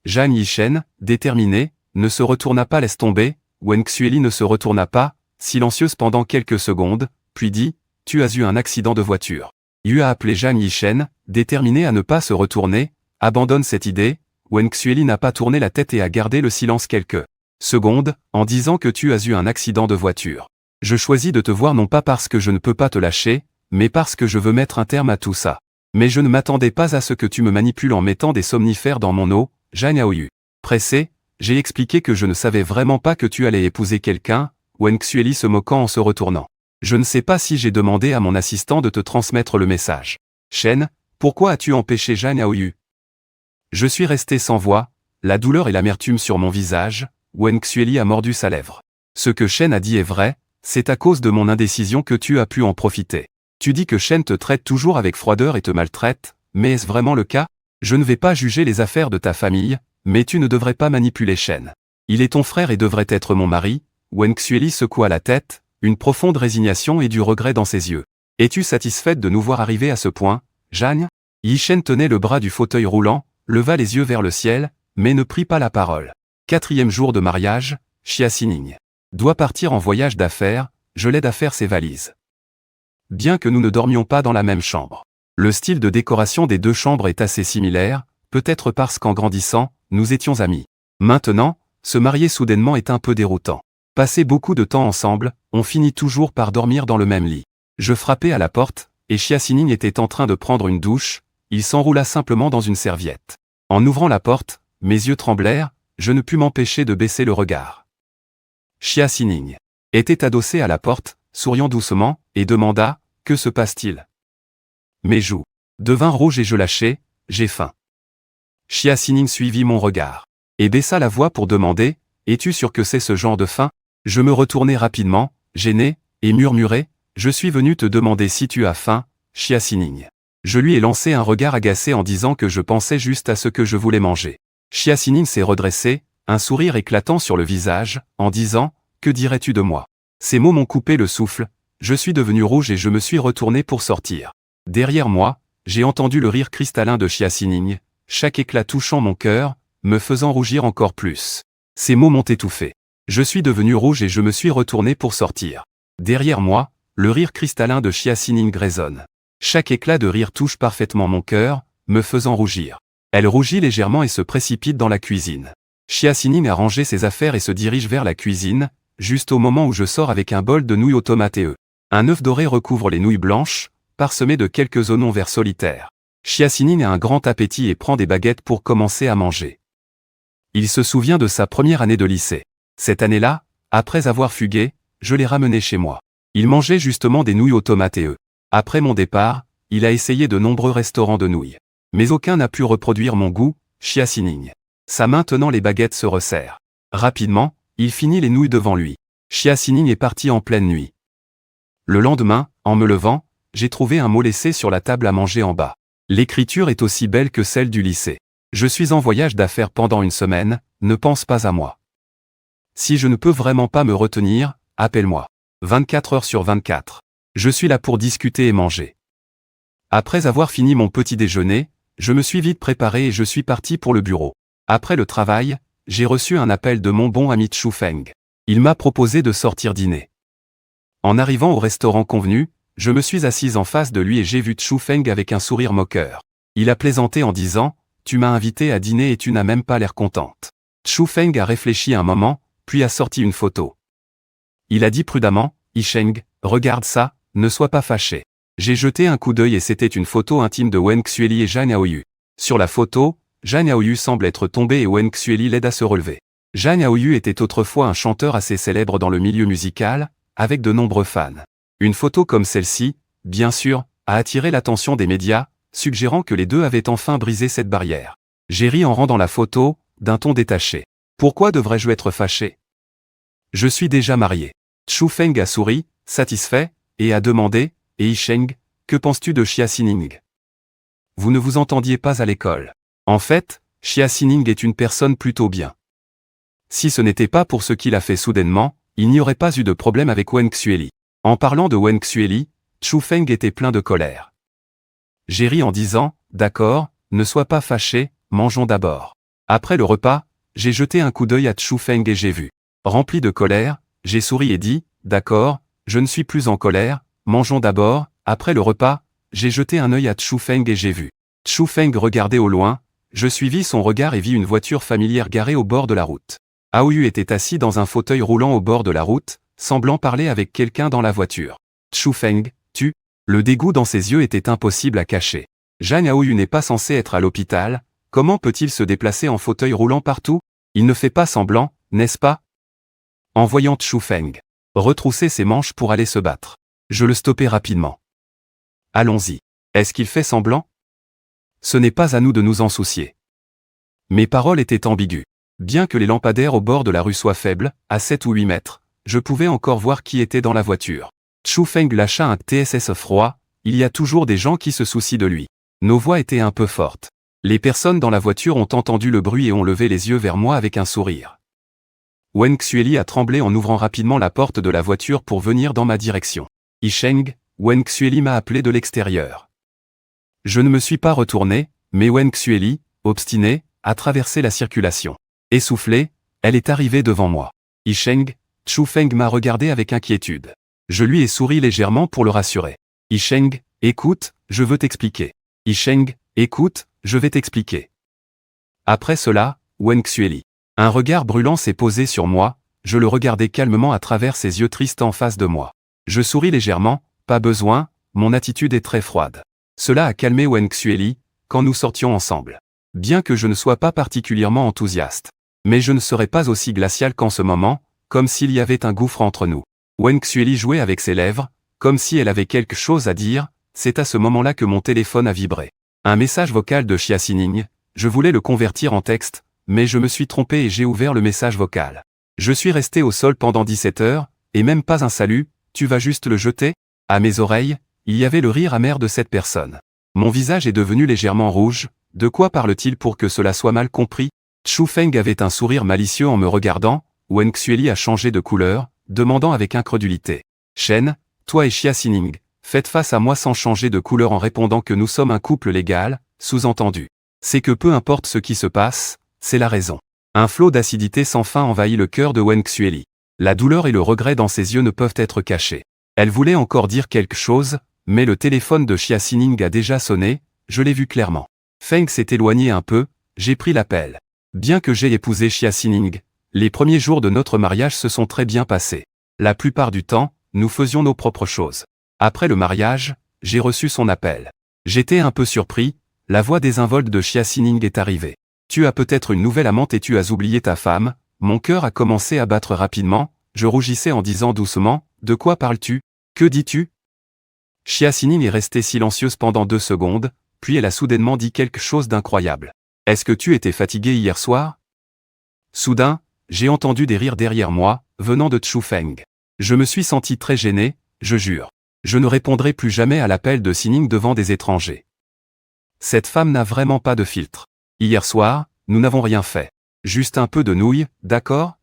Zhang Yisheng, déterminé, ne se retourna pas. Laisse tomber. Wen Xueli ne se retourna pas, silencieuse pendant quelques secondes, puis dit, tu as eu un accident de voiture. Yu a appelé Zhang Yisheng, déterminé à ne pas se retourner, abandonne cette idée. Wen Xueli n'a pas tourné la tête et a gardé le silence quelques secondes, en disant que tu as eu un accident de voiture. Je choisis de te voir non pas parce que je ne peux pas te lâcher, mais parce que je veux mettre un terme à tout ça. Mais je ne m'attendais pas à ce que tu me manipules en mettant des somnifères dans mon eau, Zhang Yaoyu. Pressé, j'ai expliqué que je ne savais vraiment pas que tu allais épouser quelqu'un, Wen Xueli se moquant en se retournant. Je ne sais pas si j'ai demandé à mon assistant de te transmettre le message. Shen, pourquoi as-tu empêché Zhang Yaoyu? Je suis resté sans voix, la douleur et l'amertume sur mon visage. Wen Xueli a mordu sa lèvre. Ce que Shen a dit est vrai, c'est à cause de mon indécision que tu as pu en profiter. Tu dis que Shen te traite toujours avec froideur et te maltraite, mais est-ce vraiment le cas? Je ne vais pas juger les affaires de ta famille, mais tu ne devrais pas manipuler Shen. Il est ton frère et devrait être mon mari. Wen Xueli secoua la tête, une profonde résignation et du regret dans ses yeux. Es-tu satisfaite de nous voir arriver à ce point, Zhang? Yisheng tenait le bras du fauteuil roulant, leva les yeux vers le ciel, mais ne prit pas la parole. 4e jour de mariage, Xia Xining doit partir en voyage d'affaires, je l'aide à faire ses valises. Bien que nous ne dormions pas dans la même chambre. Le style de décoration des deux chambres est assez similaire, peut-être parce qu'en grandissant, nous étions amis. Maintenant, se marier soudainement est un peu déroutant. Passer beaucoup de temps ensemble, on finit toujours par dormir dans le même lit. Je frappai à la porte, et Xia Xining était en train de prendre une douche, il s'enroula simplement dans une serviette. En ouvrant la porte, mes yeux tremblèrent, je ne pus m'empêcher de baisser le regard. Xia Xining était adossé à la porte, souriant doucement, et demanda, « Que se passe-t-il » Mes joues devinrent rouges et je lâchai, « J'ai faim ». Xia Xining suivit mon regard, et baissa la voix pour demander, « Es-tu sûr que c'est ce genre de faim ?» Je me retournai rapidement, gêné, et murmurai, « Je suis venu te demander si tu as faim, Xia Xining. » Je lui ai lancé un regard agacé en disant que je pensais juste à ce que je voulais manger. Xia Xining s'est redressé, un sourire éclatant sur le visage, en disant, « Que dirais-tu de moi ?» Ces mots m'ont coupé le souffle, je suis devenu rouge et je me suis retourné pour sortir. Derrière moi, j'ai entendu le rire cristallin de Xia Xining, chaque éclat touchant mon cœur, me faisant rougir encore plus. Ces mots m'ont étouffé. Je suis devenu rouge et je me suis retourné pour sortir. Derrière moi, le rire cristallin de Xia Xining résonne. Chaque éclat de rire touche parfaitement mon cœur, me faisant rougir. Elle rougit légèrement et se précipite dans la cuisine. Xia Xining a rangé ses affaires et se dirige vers la cuisine, juste au moment où je sors avec un bol de nouilles aux tomates et œufs. Un œuf doré recouvre les nouilles blanches, parsemées de quelques oignons verts solitaires. Xia Xining a un grand appétit et prend des baguettes pour commencer à manger. Il se souvient de sa première année de lycée. Cette année-là, après avoir fugué, je l'ai ramené chez moi. Il mangeait justement des nouilles aux tomates et œufs. Après mon départ, il a essayé de nombreux restaurants de nouilles. Mais aucun n'a pu reproduire mon goût, Xia Xining. Sa main tenant les baguettes se resserre. Rapidement, il finit les nouilles devant lui. Xia Xining est parti en pleine nuit. Le lendemain, en me levant, j'ai trouvé un mot laissé sur la table à manger en bas. L'écriture est aussi belle que celle du lycée. Je suis en voyage d'affaires pendant une semaine, ne pense pas à moi. Si je ne peux vraiment pas me retenir, appelle-moi. 24 heures sur 24. Je suis là pour discuter et manger. Après avoir fini mon petit déjeuner, je me suis vite préparé et je suis parti pour le bureau. Après le travail, j'ai reçu un appel de mon bon ami Chu Feng. Il m'a proposé de sortir dîner. En arrivant au restaurant convenu, je me suis assise en face de lui et j'ai vu Chu Feng avec un sourire moqueur. Il a plaisanté en disant « Tu m'as invité à dîner et tu n'as même pas l'air contente ». Chu Feng a réfléchi un moment, puis a sorti une photo. Il a dit prudemment « Yisheng, regarde ça, ne sois pas fâché ». J'ai jeté un coup d'œil et c'était une photo intime de Wen Xueli et Zhang Yaoyu. Sur la photo, Zhang Yaoyu semble être tombé et Wen Xueli l'aide à se relever. Zhang Yaoyu était autrefois un chanteur assez célèbre dans le milieu musical, avec de nombreux fans. Une photo comme celle-ci, bien sûr, a attiré l'attention des médias, suggérant que les deux avaient enfin brisé cette barrière. J'ai ri en rendant la photo, d'un ton détaché. Pourquoi devrais-je être fâché? Je suis déjà marié. Chu Feng a souri, satisfait, et a demandé « Et Yisheng, que penses-tu de Xia Xining? Vous ne vous entendiez pas à l'école. En fait, Xia Xining est une personne plutôt bien. Si ce n'était pas pour ce qu'il a fait soudainement, il n'y aurait pas eu de problème avec Wen Xueli. » En parlant de Wen Xueli, Chu Feng était plein de colère. J'ai ri en disant « D'accord, ne sois pas fâché, mangeons d'abord. » Après le repas, j'ai jeté un coup d'œil à Chu Feng et j'ai vu. Rempli de colère, j'ai souri et dit « D'accord, je ne suis plus en colère, mangeons d'abord. » Après le repas, j'ai jeté un œil à Chu Feng et j'ai vu. Chu Feng regardait au loin, je suivis son regard et vis une voiture familière garée au bord de la route. Aoyu était assis dans un fauteuil roulant au bord de la route, semblant parler avec quelqu'un dans la voiture. Chu Feng, le dégoût dans ses yeux était impossible à cacher. Zhang Yaoyu n'est pas censé être à l'hôpital, comment peut-il se déplacer en fauteuil roulant partout? Il ne fait pas semblant, n'est-ce pas? En voyant Chu Feng retrousser ses manches pour aller se battre, je le stoppai rapidement. Allons-y. Est-ce qu'il fait semblant? Ce n'est pas à nous de nous en soucier. Mes paroles étaient ambiguës. Bien que les lampadaires au bord de la rue soient faibles, à 7 ou 8 mètres, je pouvais encore voir qui était dans la voiture. Chu Feng lâcha un TSS froid, il y a toujours des gens qui se soucient de lui. Nos voix étaient un peu fortes. Les personnes dans la voiture ont entendu le bruit et ont levé les yeux vers moi avec un sourire. Wen Xueli a tremblé en ouvrant rapidement la porte de la voiture pour venir dans ma direction. Yisheng, Wen Xueli m'a appelé de l'extérieur. Je ne me suis pas retourné, mais Wen Xueli, obstinée, a traversé la circulation. Essoufflée, elle est arrivée devant moi. Yisheng, Chu Feng m'a regardé avec inquiétude. Je lui ai souri légèrement pour le rassurer. Yisheng, écoute, je veux t'expliquer. Yisheng, écoute, je vais t'expliquer. Après cela, Wen Xueli. Un regard brûlant s'est posé sur moi, je le regardais calmement à travers ses yeux tristes en face de moi. Je souris légèrement, pas besoin, mon attitude est très froide. Cela a calmé Wen Xueli, quand nous sortions ensemble. Bien que je ne sois pas particulièrement enthousiaste. Mais je ne serais pas aussi glacial qu'en ce moment, comme s'il y avait un gouffre entre nous. Wen Xueli jouait avec ses lèvres, comme si elle avait quelque chose à dire, c'est à ce moment-là que mon téléphone a vibré. Un message vocal de Xia Xining, je voulais le convertir en texte, mais je me suis trompé et j'ai ouvert le message vocal. Je suis resté au sol pendant 17 heures, et même pas un salut, tu vas juste le jeter? À mes oreilles, il y avait le rire amer de cette personne. Mon visage est devenu légèrement rouge, de quoi parle-t-il pour que cela soit mal compris? Chu Feng avait un sourire malicieux en me regardant, Wen Xueli a changé de couleur, demandant avec incrédulité. Shen, toi et Xia Xining, faites face à moi sans changer de couleur en répondant que nous sommes un couple légal, sous-entendu. C'est que peu importe ce qui se passe, c'est la raison. Un flot d'acidité sans fin envahit le cœur de Wen Xueli. La douleur et le regret dans ses yeux ne peuvent être cachés. Elle voulait encore dire quelque chose, mais le téléphone de Xia Xining a déjà sonné, je l'ai vu clairement. Feng s'est éloigné un peu, j'ai pris l'appel. Bien que j'aie épousé Xia Xining, les premiers jours de notre mariage se sont très bien passés. La plupart du temps, nous faisions nos propres choses. Après le mariage, j'ai reçu son appel. J'étais un peu surpris, la voix désinvolte de Xia Xining est arrivée. Tu as peut-être une nouvelle amante et tu as oublié ta femme, mon cœur a commencé à battre rapidement, je rougissais en disant doucement, de quoi parles-tu? Que dis-tu? Xia Xining est restée silencieuse pendant 2 secondes, puis elle a soudainement dit quelque chose d'incroyable. Est-ce que tu étais fatigué hier soir? Soudain, j'ai entendu des rires derrière moi, venant de Chu Feng. Je me suis senti très gêné, je jure. Je ne répondrai plus jamais à l'appel de Xining devant des étrangers. Cette femme n'a vraiment pas de filtre. Hier soir, nous n'avons rien fait. Juste un peu de nouilles, d'accord?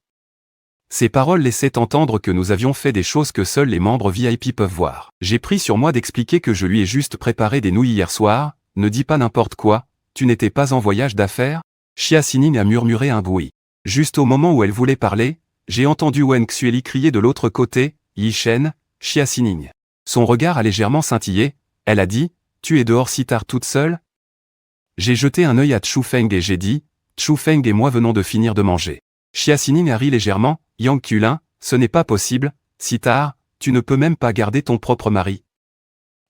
Ces paroles laissaient entendre que nous avions fait des choses que seuls les membres VIP peuvent voir. J'ai pris sur moi d'expliquer que je lui ai juste préparé des nouilles hier soir, ne dis pas n'importe quoi, tu n'étais pas en voyage d'affaires? Xia Xining a murmuré un bruit. Juste au moment où elle voulait parler, j'ai entendu Wen Xueli crier de l'autre côté, Yi Shen, Xia Xining. Son regard a légèrement scintillé, elle a dit, tu es dehors si tard toute seule? J'ai jeté un œil à Chu Feng et j'ai dit, Chu Feng et moi venons de finir de manger. Xia Xining a ri légèrement, Yang Qulin, ce n'est pas possible, si tard, tu ne peux même pas garder ton propre mari.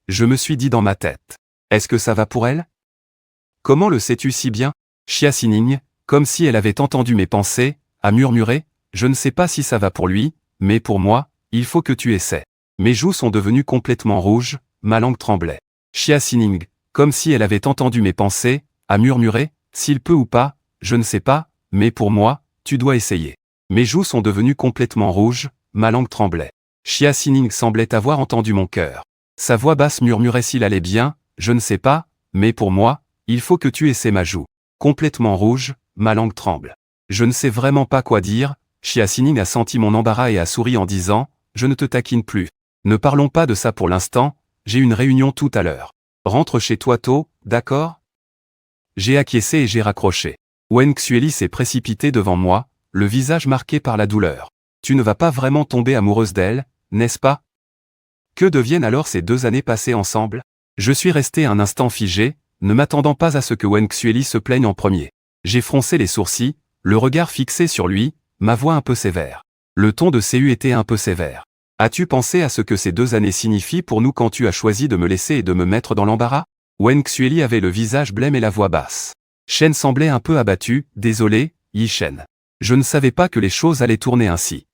Je me suis dit dans ma tête. Est-ce que ça va pour elle? Comment le sais-tu si bien? Xia Xining, comme si elle avait entendu mes pensées, a murmuré, je ne sais pas si ça va pour lui, mais pour moi, il faut que tu essaies. Mes joues sont devenues complètement rouges, ma langue tremblait. Xia Xining, comme si elle avait entendu mes pensées, a murmuré, s'il peut ou pas, je ne sais pas, mais pour moi, tu dois essayer. Mes joues sont devenues complètement rouges, ma langue tremblait. Xia Xining semblait avoir entendu mon cœur. Sa voix basse murmurait s'il allait bien, je ne sais pas, mais pour moi, il faut que tu essaies ma joue. Complètement rouge, ma langue tremble. Je ne sais vraiment pas quoi dire, Xia Xining a senti mon embarras et a souri en disant, je ne te taquine plus. Ne parlons pas de ça pour l'instant, j'ai une réunion tout à l'heure. Rentre chez toi tôt, d'accord? J'ai acquiescé et j'ai raccroché. Wen Xueli s'est précipité devant moi, le visage marqué par la douleur. Tu ne vas pas vraiment tomber amoureuse d'elle, n'est-ce pas? Que deviennent alors ces 2 années passées ensemble? Je suis resté un instant figé, ne m'attendant pas à ce que Wen Xueli se plaigne en premier. J'ai froncé les sourcils, le regard fixé sur lui, ma voix un peu sévère. Le ton de Cu était un peu sévère. As-tu pensé à ce que ces 2 années signifient pour nous quand tu as choisi de me laisser et de me mettre dans l'embarras? Wen Xueli avait le visage blême et la voix basse. Shen semblait un peu abattu, désolé, Yi Shen. Je ne savais pas que les choses allaient tourner ainsi.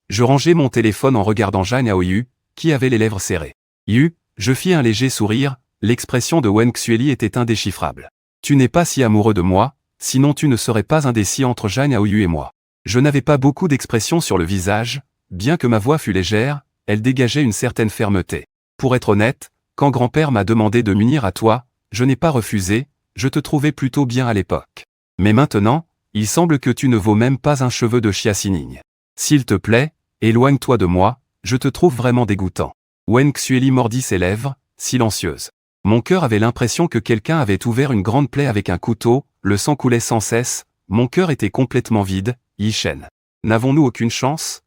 Je rangeai mon téléphone en regardant Zhang Yaoyu, qui avait les lèvres serrées. Yu, je fis un léger sourire, l'expression de Wen Xueli était indéchiffrable. Tu n'es pas si amoureux de moi, sinon tu ne serais pas indécis entre Zhang Yaoyu et moi. Je n'avais pas beaucoup d'expression sur le visage, bien que ma voix fût légère, elle dégageait une certaine fermeté. Pour être honnête, quand grand-père m'a demandé de m'unir à toi, je n'ai pas refusé, je te trouvais plutôt bien à l'époque. Mais maintenant, il semble que tu ne vaux même pas un cheveu de Xia Xining. S'il te plaît, éloigne-toi de moi, je te trouve vraiment dégoûtant. Wen Xueli mordit ses lèvres, silencieuse. Mon cœur avait l'impression que quelqu'un avait ouvert une grande plaie avec un couteau, le sang coulait sans cesse, mon cœur était complètement vide, Yi Shen. N'avons-nous aucune chance?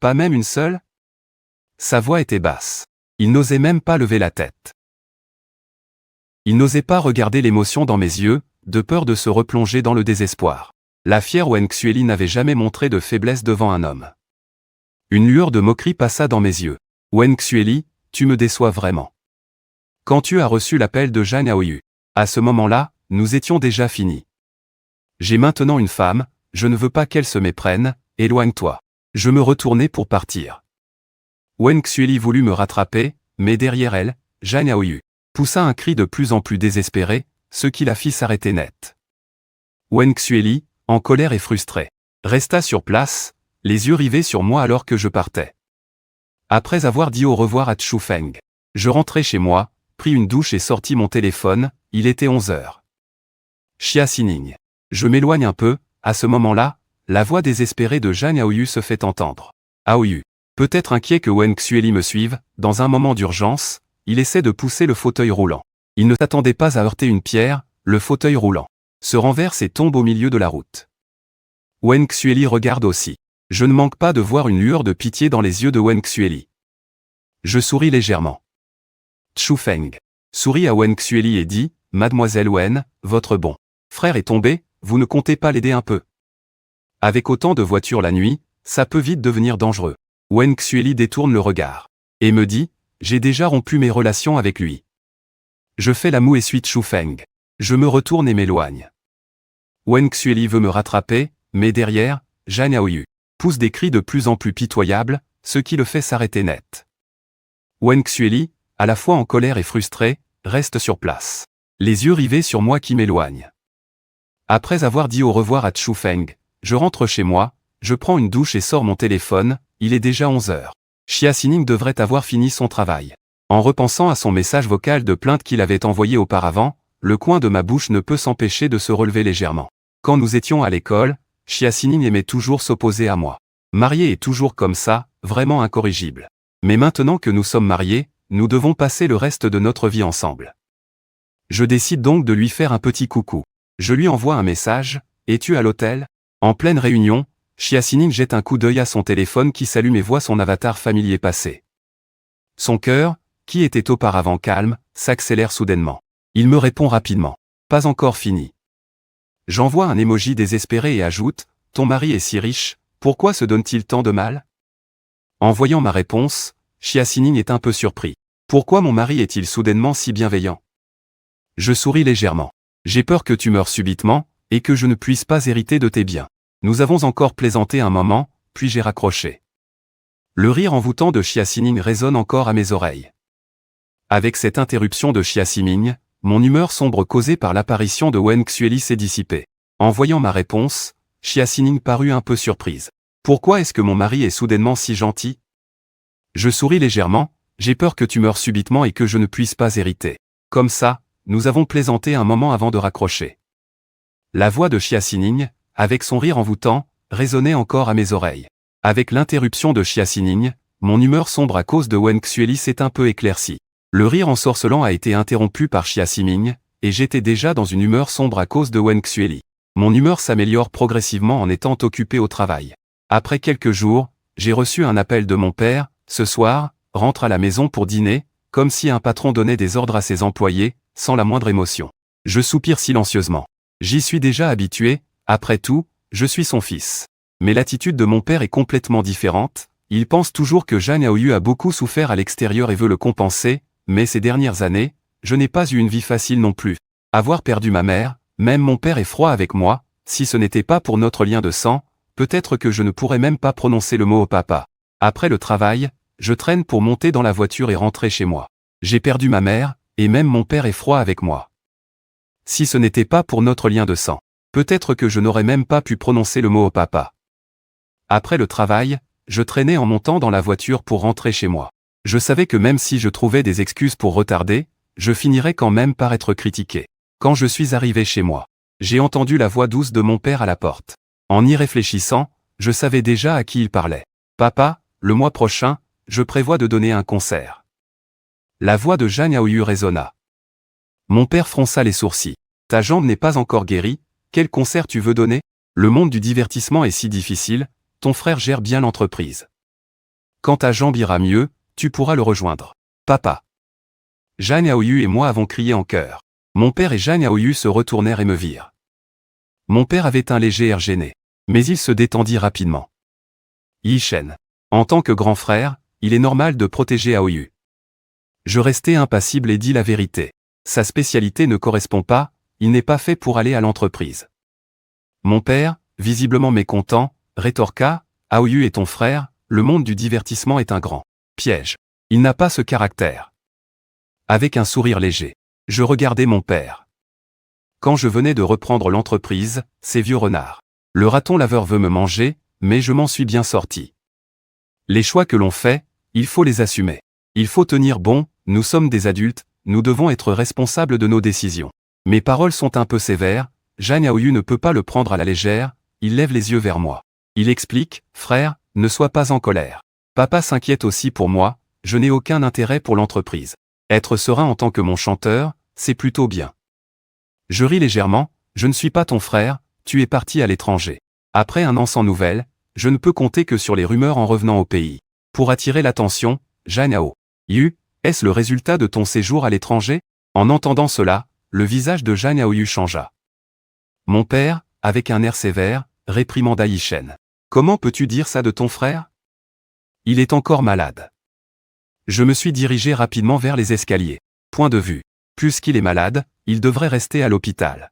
Pas même une seule? Sa voix était basse. Il n'osait même pas lever la tête. Il n'osait pas regarder l'émotion dans mes yeux, de peur de se replonger dans le désespoir. La fière Wen Xueli n'avait jamais montré de faiblesse devant un homme. Une lueur de moquerie passa dans mes yeux. Wen Xueli, tu me déçois vraiment. Quand tu as reçu l'appel de Zhang Yaoyu, à ce moment-là, nous étions déjà finis. J'ai maintenant une femme, je ne veux pas qu'elle se méprenne, éloigne-toi. Je me retournai pour partir. Wen Xueli voulut me rattraper, mais derrière elle, Zhang Yaoyu poussa un cri de plus en plus désespéré, ce qui la fit s'arrêter net. Wen Xueli, en colère et frustré, resta sur place, les yeux rivés sur moi alors que je partais. Après avoir dit au revoir à Chu Feng, je rentrai chez moi, pris une douche et sortis mon téléphone, il était 11 heures. Xia Xining. Je m'éloigne un peu, à ce moment-là, la voix désespérée de Zhang Yaoyu se fait entendre. Aoyu. Peut-être inquiet que Wen Xueli me suive, dans un moment d'urgence, il essaie de pousser le fauteuil roulant. Il ne s'attendait pas à heurter une pierre, le fauteuil roulant se renverse et tombe au milieu de la route. Wen Xueli regarde aussi. Je ne manque pas de voir une lueur de pitié dans les yeux de Wen Xueli. Je souris légèrement. Chu Feng sourit à Wen Xueli et dit, Mademoiselle Wen, votre bon frère est tombé, vous ne comptez pas l'aider un peu? Avec autant de voitures la nuit, ça peut vite devenir dangereux. Wen Xueli détourne le regard. Et me dit, j'ai déjà rompu mes relations avec lui. Je fais la moue et suis Chu Feng. Je me retourne et m'éloigne. Wen Xueli veut me rattraper, mais derrière, Zhang Yaoyu pousse des cris de plus en plus pitoyables, ce qui le fait s'arrêter net. Wen Xueli, à la fois en colère et frustré, reste sur place. Les yeux rivés sur moi qui m'éloignent. Après avoir dit au revoir à Chu Feng, je rentre chez moi, je prends une douche et sors mon téléphone, il est déjà 11 heures. Xia Xining devrait avoir fini son travail. En repensant à son message vocal de plainte qu'il avait envoyé auparavant, le coin de ma bouche ne peut s'empêcher de se relever légèrement. Quand nous étions à l'école, Xia Xining aimait toujours s'opposer à moi. Marié est toujours comme ça, vraiment incorrigible. Mais maintenant que nous sommes mariés, nous devons passer le reste de notre vie ensemble. Je décide donc de lui faire un petit coucou. Je lui envoie un message, « Es-tu à l'hôtel ?» En pleine réunion, Xia Xining jette un coup d'œil à son téléphone qui s'allume et voit son avatar familier passer. Son cœur, qui était auparavant calme, s'accélère soudainement. Il me répond rapidement. Pas encore fini. J'envoie un emoji désespéré et ajoute, « Ton mari est si riche, pourquoi se donne-t-il tant de mal ?» En voyant ma réponse, Xia Xining est un peu surpris. Pourquoi mon mari est-il soudainement si bienveillant? Je souris légèrement. J'ai peur que tu meures subitement, et que je ne puisse pas hériter de tes biens. Nous avons encore plaisanté un moment, puis j'ai raccroché. Le rire envoûtant de Xia Xining résonne encore à mes oreilles. Avec cette interruption de Xia Xining, mon humeur sombre causée par l'apparition de Wen Xueli s'est dissipée. En voyant ma réponse, Xia Xining parut un peu surprise. Pourquoi est-ce que mon mari est soudainement si gentil? Je souris légèrement, j'ai peur que tu meures subitement et que je ne puisse pas hériter. Comme ça, nous avons plaisanté un moment avant de raccrocher. La voix de Xia Xining, avec son rire envoûtant, résonnait encore à mes oreilles. Avec l'interruption de Xia Xining, mon humeur sombre à cause de Wen Xueli s'est un peu éclaircie. Le rire ensorcelant a été interrompu par Xia Xining, et j'étais déjà dans une humeur sombre à cause de Wen Xueli. Mon humeur s'améliore progressivement en étant occupé au travail. Après quelques jours, j'ai reçu un appel de mon père, « Ce soir, rentre à la maison pour dîner », comme si un patron donnait des ordres à ses employés, sans la moindre émotion. Je soupire silencieusement. J'y suis déjà habitué, après tout, je suis son fils. Mais l'attitude de mon père est complètement différente, il pense toujours que Zhang Yaoyu a beaucoup souffert à l'extérieur et veut le compenser, mais ces dernières années, je n'ai pas eu une vie facile non plus. Avoir perdu ma mère, même mon père est froid avec moi, si ce n'était pas pour notre lien de sang, peut-être que je ne pourrais même pas prononcer le mot au papa. Après le travail, je traîne pour monter dans la voiture et rentrer chez moi. J'ai perdu ma mère, et même mon père est froid avec moi. Si ce n'était pas pour notre lien de sang, peut-être que je n'aurais même pas pu prononcer le mot au papa. Après le travail, je traînais en montant dans la voiture pour rentrer chez moi. Je savais que même si je trouvais des excuses pour retarder, je finirais quand même par être critiqué. Quand je suis arrivé chez moi, j'ai entendu la voix douce de mon père à la porte. En y réfléchissant, je savais déjà à qui il parlait. « Papa, le mois prochain, je prévois de donner un concert. » La voix de Zhang Yaoyu résonna. Mon père fronça les sourcils. « Ta jambe n'est pas encore guérie, quel concert tu veux donner? Le monde du divertissement est si difficile, ton frère gère bien l'entreprise. Quand ta jambe ira mieux, tu pourras le rejoindre. Papa. » Zhang Yaoyu et moi avons crié en chœur. Mon père et Zhang Yaoyu se retournèrent et me virent. Mon père avait un léger air gêné, mais il se détendit rapidement. Yi Shen. En tant que grand frère, il est normal de protéger Yaoyu. Je restai impassible et dis la vérité. Sa spécialité ne correspond pas, il n'est pas fait pour aller à l'entreprise. Mon père, visiblement mécontent, rétorqua, « Yaoyu est ton frère, le monde du divertissement est un grand piège. Il n'a pas ce caractère. » Avec un sourire léger, je regardais mon père. Quand je venais de reprendre l'entreprise, ces vieux renards. Le raton laveur veut me manger, mais je m'en suis bien sorti. Les choix que l'on fait, il faut les assumer. Il faut tenir bon, nous sommes des adultes, nous devons être responsables de nos décisions. Mes paroles sont un peu sévères, Zhang Yaoyu ne peut pas le prendre à la légère, il lève les yeux vers moi. Il explique, « Frère, ne sois pas en colère. Papa s'inquiète aussi pour moi, je n'ai aucun intérêt pour l'entreprise. Être serein en tant que mon chanteur, c'est plutôt bien. » Je ris légèrement, « Je ne suis pas ton frère, tu es parti à l'étranger. Après un an sans nouvelles, je ne peux compter que sur les rumeurs en revenant au pays. Pour attirer l'attention, Zhang Yaoyu, est-ce le résultat de ton séjour à l'étranger ?» En entendant cela, le visage de Zhang Yaoyu changea. Mon père, avec un air sévère, réprimanda Yi Shen. « Comment peux-tu dire ça de ton frère? Il est encore malade. » Je me suis dirigé rapidement vers les escaliers. Point de vue. Puisqu'il est malade, il devrait rester à l'hôpital.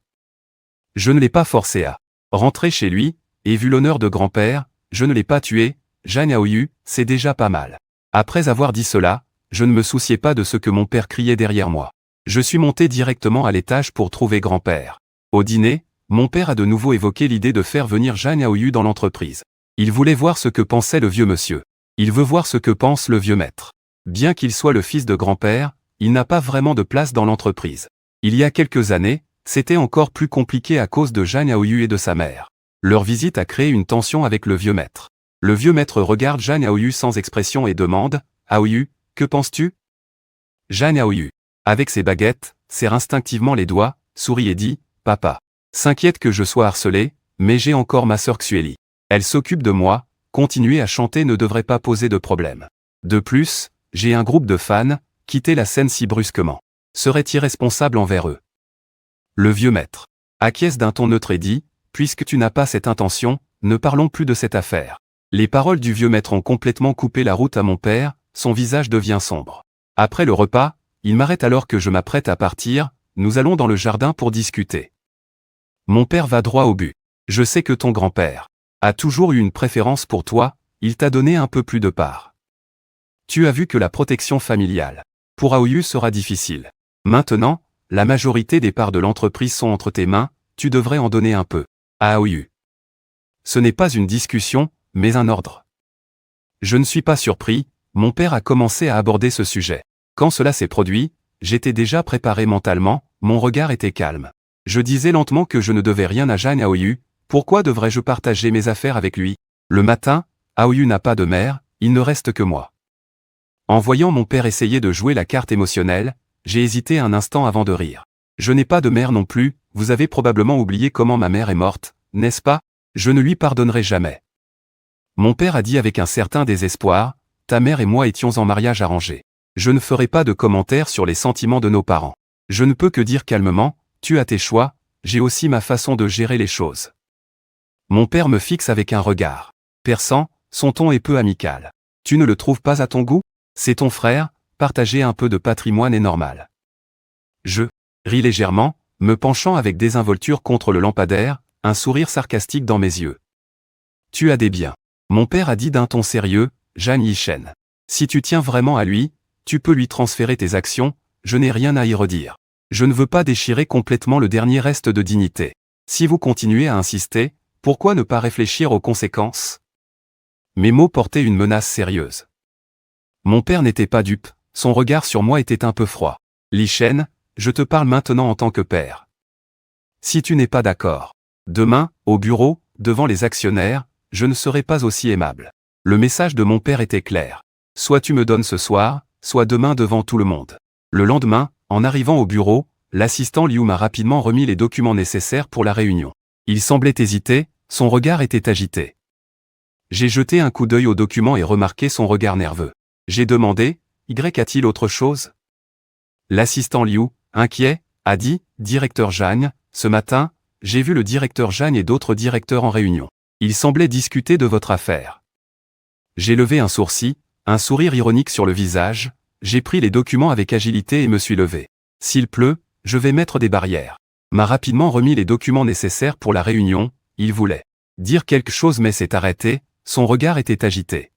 Je ne l'ai pas forcé à rentrer chez lui, et vu l'honneur de grand-père, je ne l'ai pas tué, Zhang Yaoyu, c'est déjà pas mal. Après avoir dit cela, je ne me souciais pas de ce que mon père criait derrière moi. Je suis monté directement à l'étage pour trouver grand-père. Au dîner, mon père a de nouveau évoqué l'idée de faire venir Zhang Yaoyu dans l'entreprise. Il voulait voir ce que pensait le vieux monsieur. Il veut voir ce que pense le vieux maître. Bien qu'il soit le fils de grand-père, il n'a pas vraiment de place dans l'entreprise. Il y a quelques années, c'était encore plus compliqué à cause de Zhang Yaoyu et de sa mère. Leur visite a créé une tension avec le vieux maître. Le vieux maître regarde Jeanne Aoyu sans expression et demande, Aoyu, que penses-tu? Jeanne Aoyu, avec ses baguettes, serre instinctivement les doigts, sourit et dit, papa. S'inquiète que je sois harcelé, mais j'ai encore ma sœur Xueli. Elle s'occupe de moi, continuer à chanter ne devrait pas poser de problème. De plus, j'ai un groupe de fans, quitter la scène si brusquement serait irresponsable envers eux. Le vieux maître acquiesce d'un ton neutre et dit, puisque tu n'as pas cette intention, ne parlons plus de cette affaire. Les paroles du vieux maître ont complètement coupé la route à mon père, son visage devient sombre. Après le repas, il m'arrête alors que je m'apprête à partir, nous allons dans le jardin pour discuter. Mon père va droit au but. Je sais que ton grand-père a toujours eu une préférence pour toi, il t'a donné un peu plus de part. Tu as vu que la protection familiale pour Aoyu sera difficile. Maintenant, la majorité des parts de l'entreprise sont entre tes mains, tu devrais en donner un peu à Aoyu. Ce n'est pas une discussion, mais un ordre. Je ne suis pas surpris, mon père a commencé à aborder ce sujet. Quand cela s'est produit, j'étais déjà préparé mentalement, mon regard était calme. Je disais lentement que je ne devais rien à Jeanne Aoyu, pourquoi devrais-je partager mes affaires avec lui? Le matin, Aoyu n'a pas de mère, il ne reste que moi. En voyant mon père essayer de jouer la carte émotionnelle, j'ai hésité un instant avant de rire. Je n'ai pas de mère non plus, vous avez probablement oublié comment ma mère est morte, n'est-ce pas? Je ne lui pardonnerai jamais. Mon père a dit avec un certain désespoir, ta mère et moi étions en mariage arrangé. Je ne ferai pas de commentaires sur les sentiments de nos parents. Je ne peux que dire calmement, tu as tes choix, j'ai aussi ma façon de gérer les choses. Mon père me fixe avec un regard perçant, son ton est peu amical. Tu ne le trouves pas à ton goût? C'est ton frère, partager un peu de patrimoine est normal. Je ris légèrement, me penchant avec désinvolture contre le lampadaire, un sourire sarcastique dans mes yeux. Tu as des biens. Mon père a dit d'un ton sérieux, Jeanne Yishen. Si tu tiens vraiment à lui, tu peux lui transférer tes actions, je n'ai rien à y redire. Je ne veux pas déchirer complètement le dernier reste de dignité. Si vous continuez à insister, pourquoi ne pas réfléchir aux conséquences? Mes mots portaient une menace sérieuse. Mon père n'était pas dupe, son regard sur moi était un peu froid. Yishen, je te parle maintenant en tant que père. Si tu n'es pas d'accord, demain, au bureau, devant les actionnaires, je ne serai pas aussi aimable. Le message de mon père était clair. Soit tu me donnes ce soir, soit demain devant tout le monde. Le lendemain, en arrivant au bureau, l'assistant Liu m'a rapidement remis les documents nécessaires pour la réunion. Il semblait hésiter, son regard était agité. J'ai jeté un coup d'œil aux documents et remarqué son regard nerveux. J'ai demandé, Y a-t-il autre chose? L'assistant Liu, inquiet, a dit, directeur Jeanne, ce matin, j'ai vu le directeur Jeanne et d'autres directeurs en réunion. Ils semblaient discuter de votre affaire. J'ai levé un sourcil, un sourire ironique sur le visage, j'ai pris les documents avec agilité et me suis levé. S'il pleut, je vais mettre des barrières. M'a rapidement remis les documents nécessaires pour la réunion, il voulait dire quelque chose mais s'est arrêté, son regard était agité.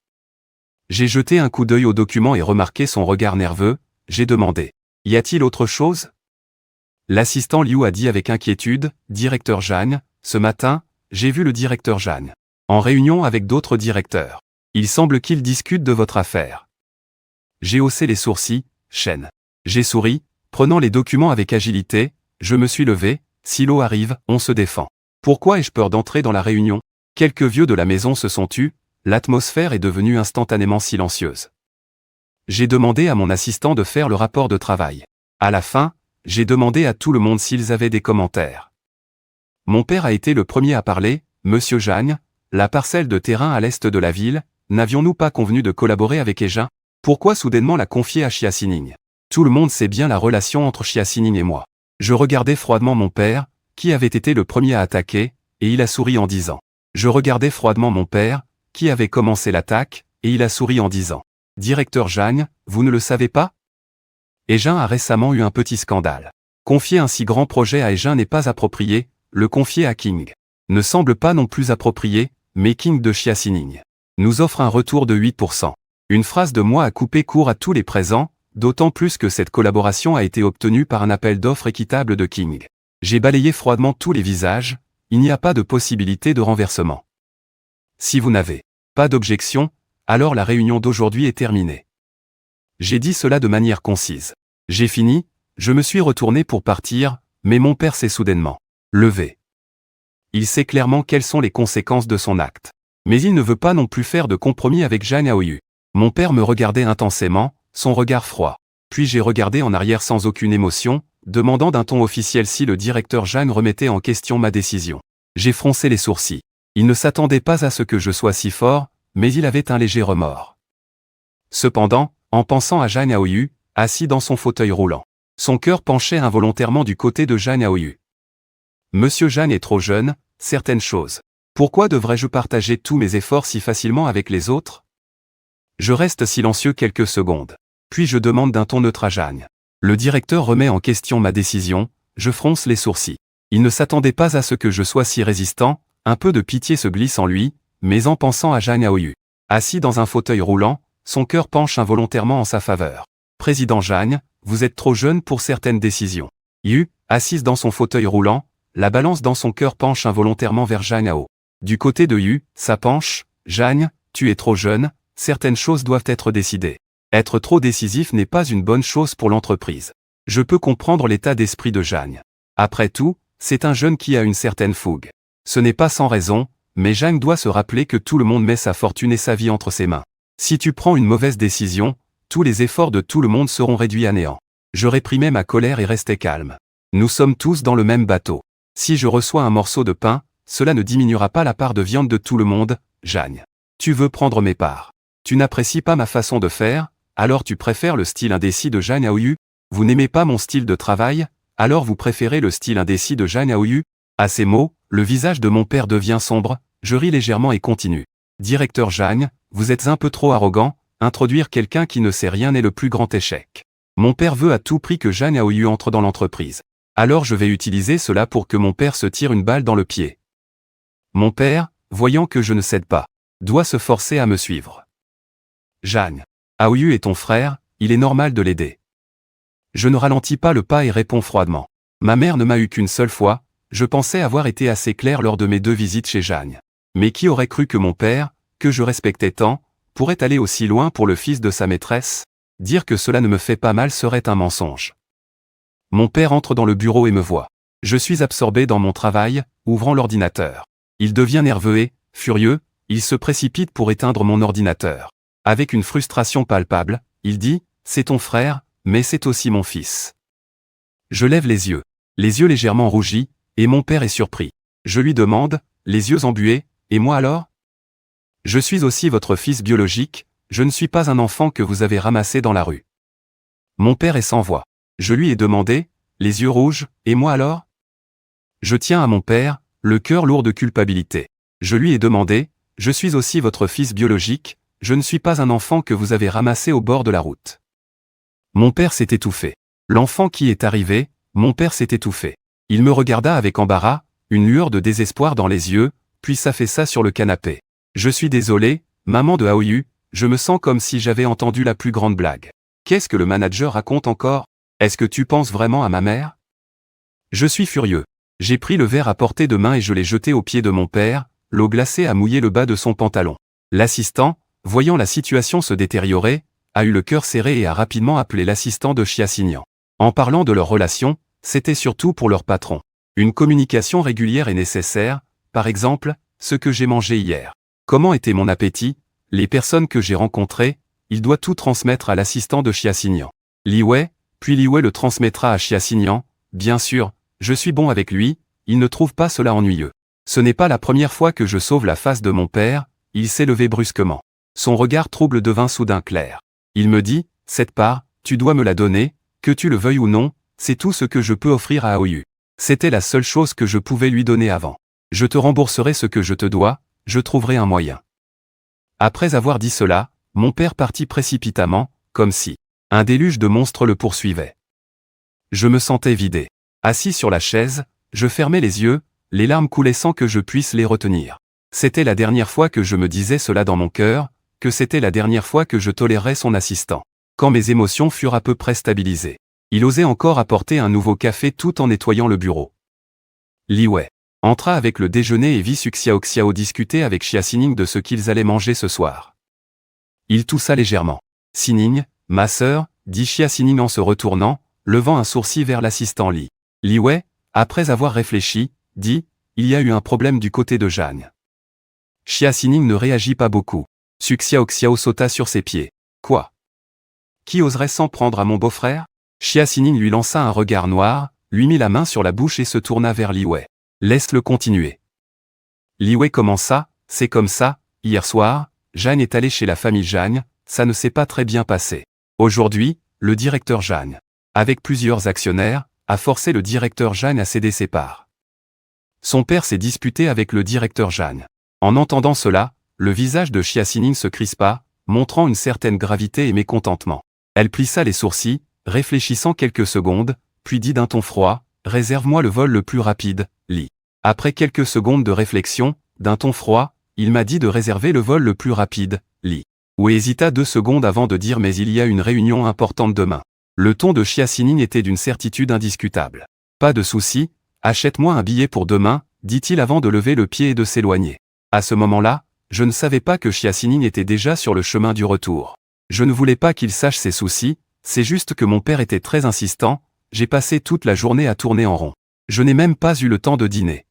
J'ai jeté un coup d'œil aux documents et remarqué son regard nerveux, j'ai demandé. Y a-t-il autre chose? L'assistant Liu a dit avec inquiétude, directeur Jeanne, ce matin, j'ai vu le directeur Jeanne en réunion avec d'autres directeurs. Il semble qu'il discute de votre affaire. J'ai haussé les sourcils, Chen. J'ai souri, prenant les documents avec agilité, je me suis levé, si l'eau arrive, on se défend. Pourquoi ai-je peur d'entrer dans la réunion? Quelques vieux de la maison se sont tus, l'atmosphère est devenue instantanément silencieuse. J'ai demandé à mon assistant de faire le rapport de travail. À la fin, j'ai demandé à tout le monde s'ils avaient des commentaires. Mon père a été le premier à parler, Monsieur Jeanne, la parcelle de terrain à l'est de la ville, n'avions-nous pas convenu de collaborer avec Eja? Pourquoi soudainement la confier à Xia Xining? Tout le monde sait bien la relation entre Xia Xining et moi. Je regardais froidement mon père, qui avait été le premier à attaquer, et il a souri en disant. Je regardais froidement mon père, qui avait commencé l'attaque, et il a souri en disant. Directeur Jeanne, vous ne le savez pas? Eja a récemment eu un petit scandale. Confier un si grand projet à Eja n'est pas approprié, le confier à King ne semble pas non plus approprié, mais King de Xia Xining nous offre un retour de 8%. Une phrase de moi a coupé court à tous les présents, d'autant plus que cette collaboration a été obtenue par un appel d'offres équitable de King. J'ai balayé froidement tous les visages, il n'y a pas de possibilité de renversement. Si vous n'avez pas d'objection, alors la réunion d'aujourd'hui est terminée. J'ai dit cela de manière concise. J'ai fini, je me suis retourné pour partir, mais mon père s'est soudainement levé. Il sait clairement quelles sont les conséquences de son acte. Mais il ne veut pas non plus faire de compromis avec Zhang Aoyu. Mon père me regardait intensément, son regard froid. Puis j'ai regardé en arrière sans aucune émotion, demandant d'un ton officiel si le directeur Zhang remettait en question ma décision. J'ai froncé les sourcils. Il ne s'attendait pas à ce que je sois si fort, mais il avait un léger remords. Cependant, en pensant à Zhang Aoyu, assis dans son fauteuil roulant, son cœur penchait involontairement du côté de Zhang Aoyu. Monsieur Zhang est trop jeune, certaines choses. Pourquoi devrais-je partager tous mes efforts si facilement avec les autres? Je reste silencieux quelques secondes. Puis je demande d'un ton neutre à Zhang. Le directeur remet en question ma décision, je fronce les sourcils. Il ne s'attendait pas à ce que je sois si résistant, un peu de pitié se glisse en lui, mais en pensant à Zhang Aoyu, assis dans un fauteuil roulant, son cœur penche involontairement en sa faveur. Président Zhang, vous êtes trop jeune pour certaines décisions. Yu, assise dans son fauteuil roulant, la balance dans son cœur penche involontairement vers Zhang Ao. Du côté de Yu, ça penche, Zhang, tu es trop jeune, certaines choses doivent être décidées. Être trop décisif n'est pas une bonne chose pour l'entreprise. Je peux comprendre l'état d'esprit de Zhang. Après tout, c'est un jeune qui a une certaine fougue. Ce n'est pas sans raison, mais Zhang doit se rappeler que tout le monde met sa fortune et sa vie entre ses mains. Si tu prends une mauvaise décision, tous les efforts de tout le monde seront réduits à néant. Je réprimais ma colère et restais calme. Nous sommes tous dans le même bateau. Si je reçois un morceau de pain, cela ne diminuera pas la part de viande de tout le monde, Zhang. Tu veux prendre mes parts. Tu n'apprécies pas ma façon de faire, alors tu préfères le style indécis de Zhang Aoyu. Vous n'aimez pas mon style de travail, alors vous préférez le style indécis de Zhang Aoyu. À ces mots, le visage de mon père devient sombre, je ris légèrement et continue. Directeur Zhang, vous êtes un peu trop arrogant, introduire quelqu'un qui ne sait rien est le plus grand échec. Mon père veut à tout prix que Zhang Aoyu entre dans l'entreprise. Alors je vais utiliser cela pour que mon père se tire une balle dans le pied. Mon père, voyant que je ne cède pas, doit se forcer à me suivre. Zhang Aoyu est ton frère, il est normal de l'aider. Je ne ralentis pas le pas et réponds froidement. Ma mère ne m'a eu qu'une seule fois, je pensais avoir été assez clair lors de mes 2 visites chez Zhang. Mais qui aurait cru que mon père, que je respectais tant, pourrait aller aussi loin pour le fils de sa maîtresse? Dire que cela ne me fait pas mal serait un mensonge. Mon père entre dans le bureau et me voit. Je suis absorbé dans mon travail, ouvrant l'ordinateur. Il devient nerveux et, furieux, il se précipite pour éteindre mon ordinateur. Avec une frustration palpable, il dit, c'est ton frère, mais c'est aussi mon fils. Je lève les yeux légèrement rougis, et mon père est surpris. Je lui demande, les yeux embués, et moi alors? Je suis aussi votre fils biologique, je ne suis pas un enfant que vous avez ramassé dans la rue. Mon père est sans voix. Je lui ai demandé, les yeux rouges, et moi alors? Je tiens à mon père, le cœur lourd de culpabilité. Je lui ai demandé, je suis aussi votre fils biologique, je ne suis pas un enfant que vous avez ramassé au bord de la route. Mon père s'est étouffé. L'enfant qui est arrivé, mon père s'est étouffé. Il me regarda avec embarras, une lueur de désespoir dans les yeux, puis s'affaissa sur le canapé. Je suis désolé, maman de Aoyu, je me sens comme si j'avais entendu la plus grande blague. Qu'est-ce que le manager raconte encore? Est-ce que tu penses vraiment à ma mère? Je suis furieux. J'ai pris le verre à portée de main et je l'ai jeté aux pieds de mon père, l'eau glacée a mouillé le bas de son pantalon. L'assistant, voyant la situation se détériorer, a eu le cœur serré et a rapidement appelé l'assistant de Xia Xinyan. En parlant de leur relation, c'était surtout pour leur patron. Une communication régulière est nécessaire, par exemple, ce que j'ai mangé hier. Comment était mon appétit? Les personnes que j'ai rencontrées, il doit tout transmettre à l'assistant de Xia Xinyan. Li Wei, puis Li Wei le transmettra à Xia Xinyan. Bien sûr, je suis bon avec lui, il ne trouve pas cela ennuyeux. Ce n'est pas la première fois que je sauve la face de mon père, il s'est levé brusquement. Son regard trouble devint soudain clair. Il me dit, cette part, tu dois me la donner, que tu le veuilles ou non, c'est tout ce que je peux offrir à Aoyu. C'était la seule chose que je pouvais lui donner avant. Je te rembourserai ce que je te dois, je trouverai un moyen. Après avoir dit cela, mon père partit précipitamment, comme si un déluge de monstres le poursuivait. Je me sentais vidé. Assis sur la chaise, je fermais les yeux, les larmes coulaient sans que je puisse les retenir. C'était la dernière fois que je me disais cela dans mon cœur, que c'était la dernière fois que je tolérerais son assistant. Quand mes émotions furent à peu près stabilisées, il osait encore apporter un nouveau café tout en nettoyant le bureau. Li Wei entra avec le déjeuner et vit Su Xiao discuter avec Xia Xining de ce qu'ils allaient manger ce soir. Il toussa légèrement. Xining, ma sœur, dit Xia Xining en se retournant, levant un sourcil vers l'assistant Li. Li Wei, après avoir réfléchi, dit, il y a eu un problème du côté de Zhang. Xia Xining ne réagit pas beaucoup. Su Xiaoxiao sauta sur ses pieds. Quoi? Qui oserait s'en prendre à mon beau-frère? Xia Xining lui lança un regard noir, lui mit la main sur la bouche et se tourna vers Li Wei. Laisse-le continuer. Li Wei commença, c'est comme ça, hier soir, Jeanne est allée chez la famille Jeanne, ça ne s'est pas très bien passé. Aujourd'hui, le directeur Jeanne, avec plusieurs actionnaires, a forcé le directeur Jeanne à céder ses parts. Son père s'est disputé avec le directeur Jeanne. En entendant cela, le visage de Xia Xining se crispa, montrant une certaine gravité et mécontentement. Elle plissa les sourcils, réfléchissant quelques secondes, puis dit d'un ton froid, « Réserve-moi le vol le plus rapide, Li. » Après quelques secondes de réflexion, d'un ton froid, il m'a dit de réserver le vol le plus rapide, Li. Wei hésita 2 secondes avant de dire « Mais il y a une réunion importante demain. » Le ton de Xia Xining était d'une certitude indiscutable. « Pas de souci, achète-moi un billet pour demain, » dit-il avant de lever le pied et de s'éloigner. À ce moment-là, je ne savais pas que Xia Xining était déjà sur le chemin du retour. Je ne voulais pas qu'il sache ses soucis, c'est juste que mon père était très insistant, j'ai passé toute la journée à tourner en rond. Je n'ai même pas eu le temps de dîner.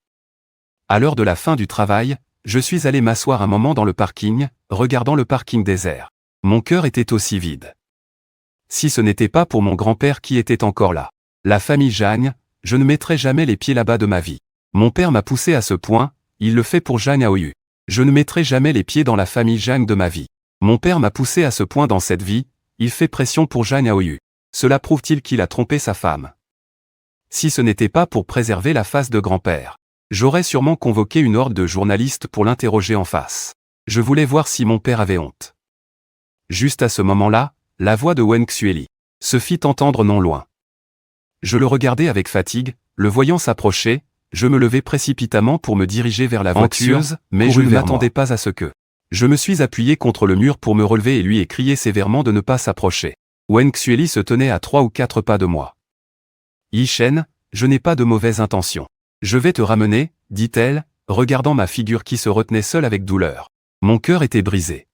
À l'heure de la fin du travail, je suis allé m'asseoir un moment dans le parking, regardant le parking désert. Mon cœur était aussi vide. Si ce n'était pas pour mon grand-père qui était encore là, la famille Jeanne, je ne mettrais jamais les pieds là-bas de ma vie. Mon père m'a poussé à ce point, il le fait pour Jeanne Aoyu. Je ne mettrai jamais les pieds dans la famille Jeanne de ma vie. Mon père m'a poussé à ce point dans cette vie, il fait pression pour Jeanne Aoyu. Cela prouve-t-il qu'il a trompé sa femme? Si ce n'était pas pour préserver la face de grand-père, j'aurais sûrement convoqué une horde de journalistes pour l'interroger en face. Je voulais voir si mon père avait honte. Juste à ce moment-là, la voix de Wen Xueli se fit entendre non loin. Je le regardais avec fatigue, le voyant s'approcher, je me levai précipitamment pour me diriger vers la voiture, mais je ne m'attendais pas à ce que. Je me suis appuyé contre le mur pour me relever et lui ai crié sévèrement de ne pas s'approcher. Wen Xueli se tenait à 3 ou 4 pas de moi. Yi Shen, je n'ai pas de mauvaise intention. Je vais te ramener, dit-elle, regardant ma figure qui se retenait seule avec douleur. Mon cœur était brisé.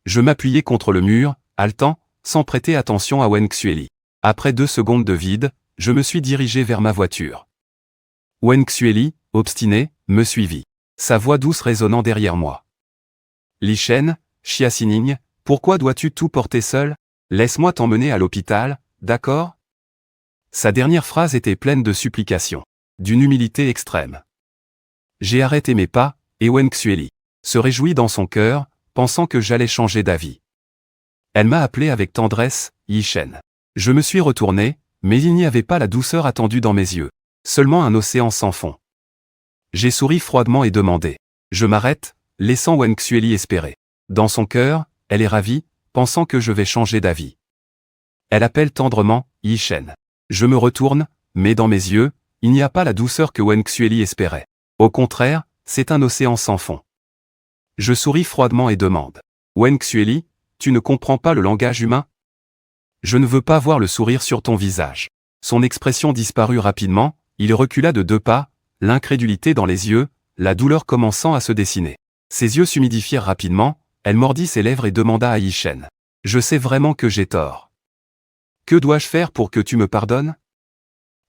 Je m'appuyai contre le mur, haletant, sans prêter attention à Wen Xueli. Après 2 secondes de vide, je me suis dirigé vers ma voiture. Wen Xueli, obstiné, me suivit. Sa voix douce résonnant derrière moi. Li Shen, Xia Xining, pourquoi dois-tu tout porter seul? Laisse-moi t'emmener à l'hôpital, d'accord? Sa dernière phrase était pleine de supplication, d'une humilité extrême. J'ai arrêté mes pas, et Wen Xueli se réjouit dans son cœur, pensant que j'allais changer d'avis. Elle m'a appelé avec tendresse, Yi Shen. Je me suis retourné, mais il n'y avait pas la douceur attendue dans mes yeux, seulement un océan sans fond. J'ai souri froidement et demandé. Je m'arrête, laissant Wen Xueli espérer. Dans son cœur, elle est ravie, pensant que je vais changer d'avis. Elle appelle tendrement, Yi Shen. Je me retourne, mais dans mes yeux, il n'y a pas la douceur que Wen Xueli espérait. Au contraire, c'est un océan sans fond. Je souris froidement et demande. Wen Xueli, tu ne comprends pas le langage humain? Je ne veux pas voir le sourire sur ton visage. Son expression disparut rapidement, il recula de 2 pas, l'incrédulité dans les yeux, la douleur commençant à se dessiner. Ses yeux s'humidifièrent rapidement, elle mordit ses lèvres et demanda à Yi Shen. Je sais vraiment que j'ai tort. Que dois-je faire pour que tu me pardonnes?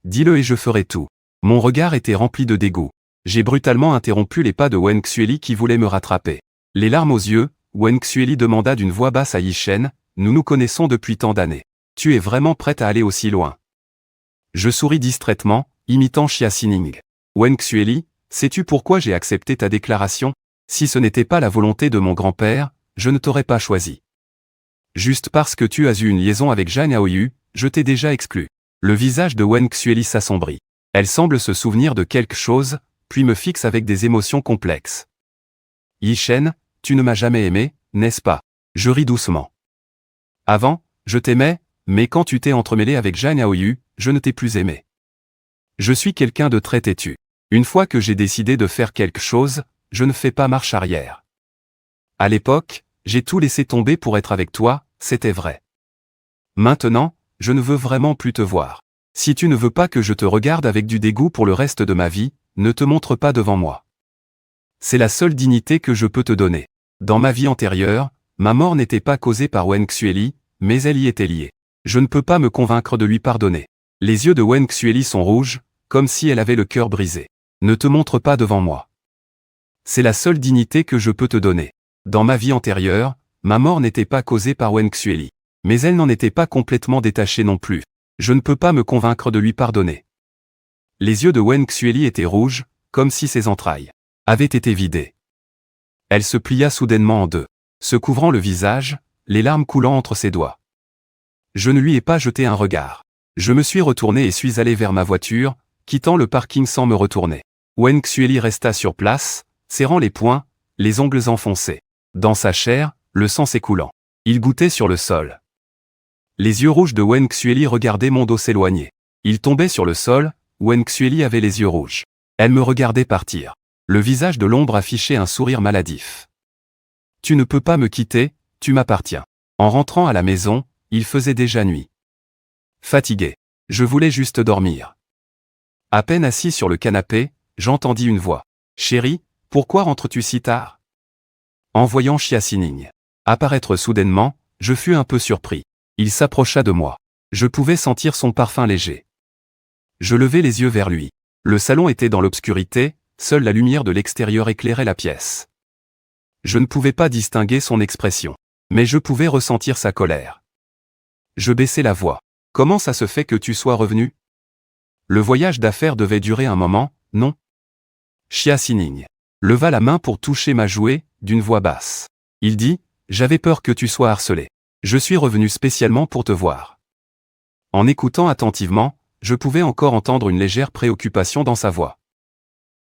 Dis-le et je ferai tout. Mon regard était rempli de dégoût. J'ai brutalement interrompu les pas de Wen Xueli qui voulait me rattraper. Les larmes aux yeux, Wen Xueli demanda d'une voix basse à Yi Shen, nous nous connaissons depuis tant d'années. Tu es vraiment prête à aller aussi loin? Je souris distraitement, imitant Xia Xining. Wen Xueli, sais-tu pourquoi j'ai accepté ta déclaration? Si ce n'était pas la volonté de mon grand-père, je ne t'aurais pas choisi. Juste parce que tu as eu une liaison avec Jeanne Aoyu, je t'ai déjà exclu. Le visage de Wen Xueli s'assombrit. Elle semble se souvenir de quelque chose, puis me fixe avec des émotions complexes. Yi Shen, tu ne m'as jamais aimé, n'est-ce pas? Je ris doucement. Avant, je t'aimais, mais quand tu t'es entremêlé avec Jeanne Aoyu, je ne t'ai plus aimé. Je suis quelqu'un de très têtu. Une fois que j'ai décidé de faire quelque chose, je ne fais pas marche arrière. À l'époque, j'ai tout laissé tomber pour être avec toi, c'était vrai. Maintenant, je ne veux vraiment plus te voir. Si tu ne veux pas que je te regarde avec du dégoût pour le reste de ma vie, ne te montre pas devant moi. C'est la seule dignité que je peux te donner. Dans ma vie antérieure, ma mort n'était pas causée par Wen Xueli, mais elle y était liée. Je ne peux pas me convaincre de lui pardonner. Les yeux de Wen Xueli sont rouges, comme si elle avait le cœur brisé. Ne te montre pas devant moi. C'est la seule dignité que je peux te donner. Dans ma vie antérieure, ma mort n'était pas causée par Wen Xueli. Mais elle n'en était pas complètement détachée non plus. Je ne peux pas me convaincre de lui pardonner. Les yeux de Wen Xueli étaient rouges, comme si ses entrailles avaient été vidées. Elle se plia soudainement en deux, se couvrant le visage, les larmes coulant entre ses doigts. Je ne lui ai pas jeté un regard. Je me suis retourné et suis allé vers ma voiture, quittant le parking sans me retourner. Wen Xueli resta sur place, serrant les poings, les ongles enfoncés. Dans sa chair, le sang s'écoulant. Il goûtait sur le sol. Les yeux rouges de Wen Xueli regardaient mon dos s'éloigner. Il tombait sur le sol, Wen Xueli avait les yeux rouges. Elle me regardait partir. Le visage de l'ombre affichait un sourire maladif. Tu ne peux pas me quitter, tu m'appartiens. En rentrant à la maison, il faisait déjà nuit. Fatigué. Je voulais juste dormir. À peine assis sur le canapé, j'entendis une voix. Chérie, pourquoi rentres-tu si tard? En voyant Xia Xining apparaître soudainement, je fus un peu surpris. Il s'approcha de moi. Je pouvais sentir son parfum léger. Je levai les yeux vers lui. Le salon était dans l'obscurité, seule la lumière de l'extérieur éclairait la pièce. Je ne pouvais pas distinguer son expression, mais je pouvais ressentir sa colère. Je baissai la voix. Comment ça se fait que tu sois revenu? Le voyage d'affaires devait durer un moment, non? Xia Xining leva la main pour toucher ma jouée, d'une voix basse. Il dit, j'avais peur que tu sois harcelé. Je suis revenu spécialement pour te voir. En écoutant attentivement, je pouvais encore entendre une légère préoccupation dans sa voix.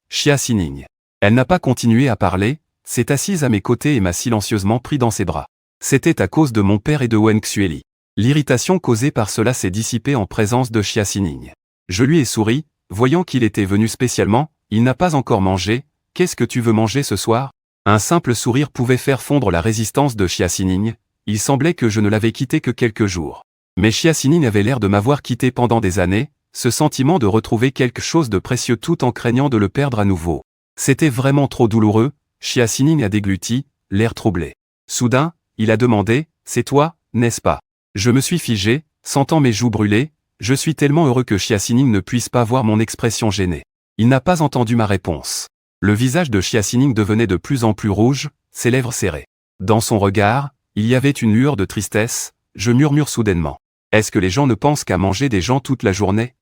Xia Xining. Elle n'a pas continué à parler, s'est assise à mes côtés et m'a silencieusement pris dans ses bras. C'était à cause de mon père et de Wen Xueli. L'irritation causée par cela s'est dissipée en présence de Xia Xining. Je lui ai souri, voyant qu'il était venu spécialement, il n'a pas encore mangé, qu'est-ce que tu veux manger ce soir? Un simple sourire pouvait faire fondre la résistance de Xia Xining, il semblait que je ne l'avais quitté que quelques jours. Mais Xia Xining avait l'air de m'avoir quitté pendant des années, ce sentiment de retrouver quelque chose de précieux tout en craignant de le perdre à nouveau. C'était vraiment trop douloureux, Xia Xining a dégluti, l'air troublé. Soudain, il a demandé, c'est toi, n'est-ce pas? Je me suis figé, sentant mes joues brûler, je suis tellement heureux que Xia Xining ne puisse pas voir mon expression gênée. Il n'a pas entendu ma réponse. Le visage de Xia Xining devenait de plus en plus rouge, ses lèvres serrées. Dans son regard, il y avait une lueur de tristesse, je murmure soudainement. Est-ce que les gens ne pensent qu'à manger des gens toute la journée?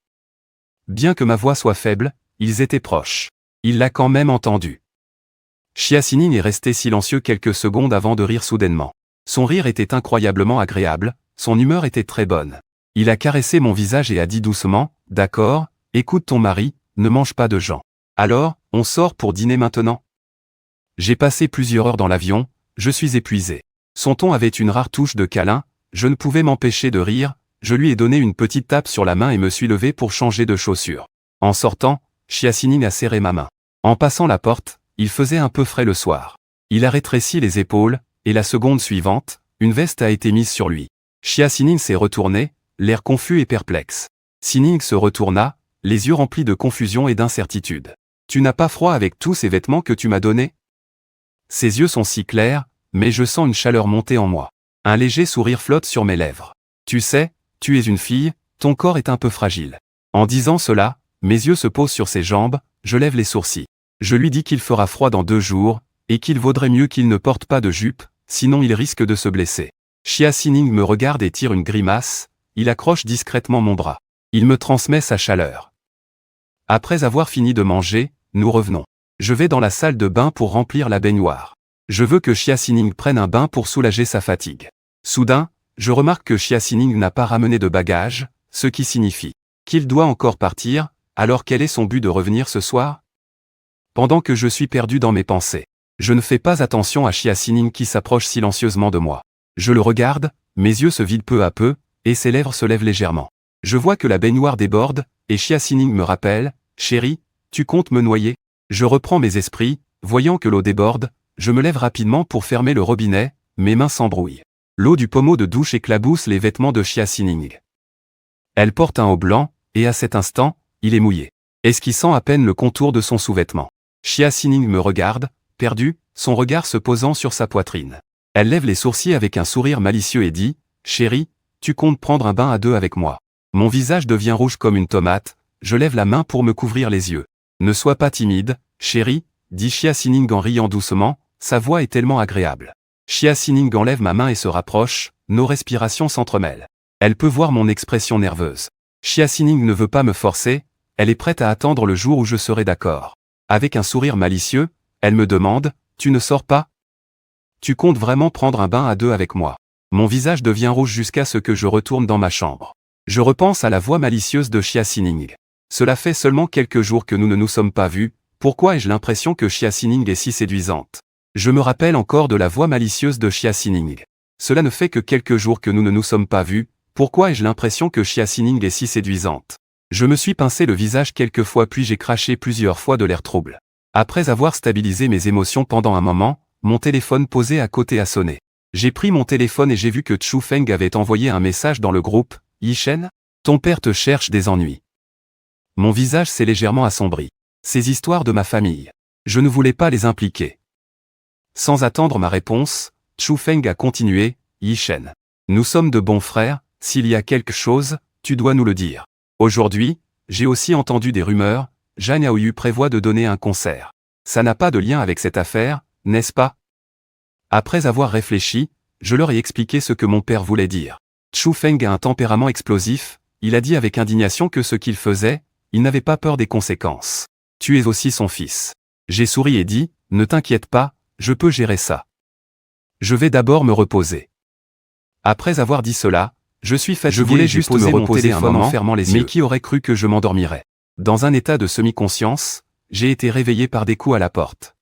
Bien que ma voix soit faible, ils étaient proches. Il l'a quand même entendu. Xia Xining est resté silencieux quelques secondes avant de rire soudainement. Son rire était incroyablement agréable, son humeur était très bonne. Il a caressé mon visage et a dit doucement, « D'accord, écoute ton mari, ne mange pas de gens. Alors, on sort pour dîner maintenant ?» J'ai passé plusieurs heures dans l'avion, je suis épuisé. Son ton avait une rare touche de câlin, je ne pouvais m'empêcher de rire, je lui ai donné une petite tape sur la main et me suis levé pour changer de chaussures. En sortant, Xia Xining a serré ma main. En passant la porte, il faisait un peu frais le soir. Il a rétréci les épaules, et la seconde suivante, une veste a été mise sur lui. Xia Xining s'est retourné, l'air confus et perplexe. Xining se retourna, les yeux remplis de confusion et d'incertitude. « Tu n'as pas froid avec tous ces vêtements que tu m'as donnés ?» Ses yeux sont si clairs, mais je sens une chaleur monter en moi. Un léger sourire flotte sur mes lèvres. « Tu sais, tu es une fille, ton corps est un peu fragile. » En disant cela, mes yeux se posent sur ses jambes, je lève les sourcils. Je lui dis qu'il fera froid dans 2 jours, et qu'il vaudrait mieux qu'il ne porte pas de jupe, sinon il risque de se blesser. Xia Xining me regarde et tire une grimace, il accroche discrètement mon bras. Il me transmet sa chaleur. Après avoir fini de manger, nous revenons. Je vais dans la salle de bain pour remplir la baignoire. Je veux que Xia Xining prenne un bain pour soulager sa fatigue. Soudain, je remarque que Xia Xining n'a pas ramené de bagages, ce qui signifie qu'il doit encore partir, alors quel est son but de revenir ce soir? Pendant que je suis perdu dans mes pensées, je ne fais pas attention à Xia Xining qui s'approche silencieusement de moi. Je le regarde, mes yeux se vident peu à peu, et ses lèvres se lèvent légèrement. Je vois que la baignoire déborde, et Xia Xining me rappelle, « Chérie, tu comptes me noyer ?» Je reprends mes esprits, voyant que l'eau déborde, je me lève rapidement pour fermer le robinet, mes mains s'embrouillent. L'eau du pommeau de douche éclabousse les vêtements de Xia Xining. Elle porte un haut blanc, et à cet instant, il est mouillé, esquissant à peine le contour de son sous-vêtement. Xia Xining me regarde, perdu, son regard se posant sur sa poitrine. Elle lève les sourcils avec un sourire malicieux et dit, « Chérie, tu comptes prendre un bain à 2 avec moi ?» Mon visage devient rouge comme une tomate, je lève la main pour me couvrir les yeux. « Ne sois pas timide, chérie, dit Xia Xining en riant doucement, sa voix est tellement agréable. Xia Xining enlève ma main et se rapproche, nos respirations s'entremêlent. Elle peut voir mon expression nerveuse. Xia Xining ne veut pas me forcer, elle est prête à attendre le jour où je serai d'accord. Avec un sourire malicieux, elle me demande, « Tu ne sors pas ? Tu comptes vraiment prendre un bain à deux avec moi ?» Mon visage devient rouge jusqu'à ce que je retourne dans ma chambre. Je repense à la voix malicieuse de Xia Xining. Cela fait seulement quelques jours que nous ne nous sommes pas vus, pourquoi ai-je l'impression que Xia Xining est si séduisante? Je me rappelle encore de la voix malicieuse de Xia Xining. Cela ne fait que quelques jours que nous ne nous sommes pas vus, pourquoi ai-je l'impression que Xia Xining est si séduisante? Je me suis pincé le visage quelques fois puis j'ai craché plusieurs fois de l'air trouble. Après avoir stabilisé mes émotions pendant un moment, mon téléphone posé à côté a sonné. J'ai pris mon téléphone et j'ai vu que Chu Feng avait envoyé un message dans le groupe, « Yishen, ton père te cherche des ennuis. » Mon visage s'est légèrement assombri. Ces histoires de ma famille. Je ne voulais pas les impliquer. Sans attendre ma réponse, Chu Feng a continué, « Yishen. Nous sommes de bons frères, s'il y a quelque chose, tu dois nous le dire. Aujourd'hui, j'ai aussi entendu des rumeurs, Zhang Yaoyu prévoit de donner un concert. Ça n'a pas de lien avec cette affaire, n'est-ce pas? Après avoir réfléchi, je leur ai expliqué ce que mon père voulait dire. Chu Feng a un tempérament explosif, il a dit avec indignation que ce qu'il faisait, il n'avait pas peur des conséquences. Tu es aussi son fils. J'ai souri et dit, ne t'inquiète pas, je peux gérer ça. Je vais d'abord me reposer. Après avoir dit cela, je suis fatigué. Je voulais juste me reposer un moment en fermant les yeux. Mais qui aurait cru que je m'endormirais? Dans un état de semi-conscience, j'ai été réveillé par des coups à la porte.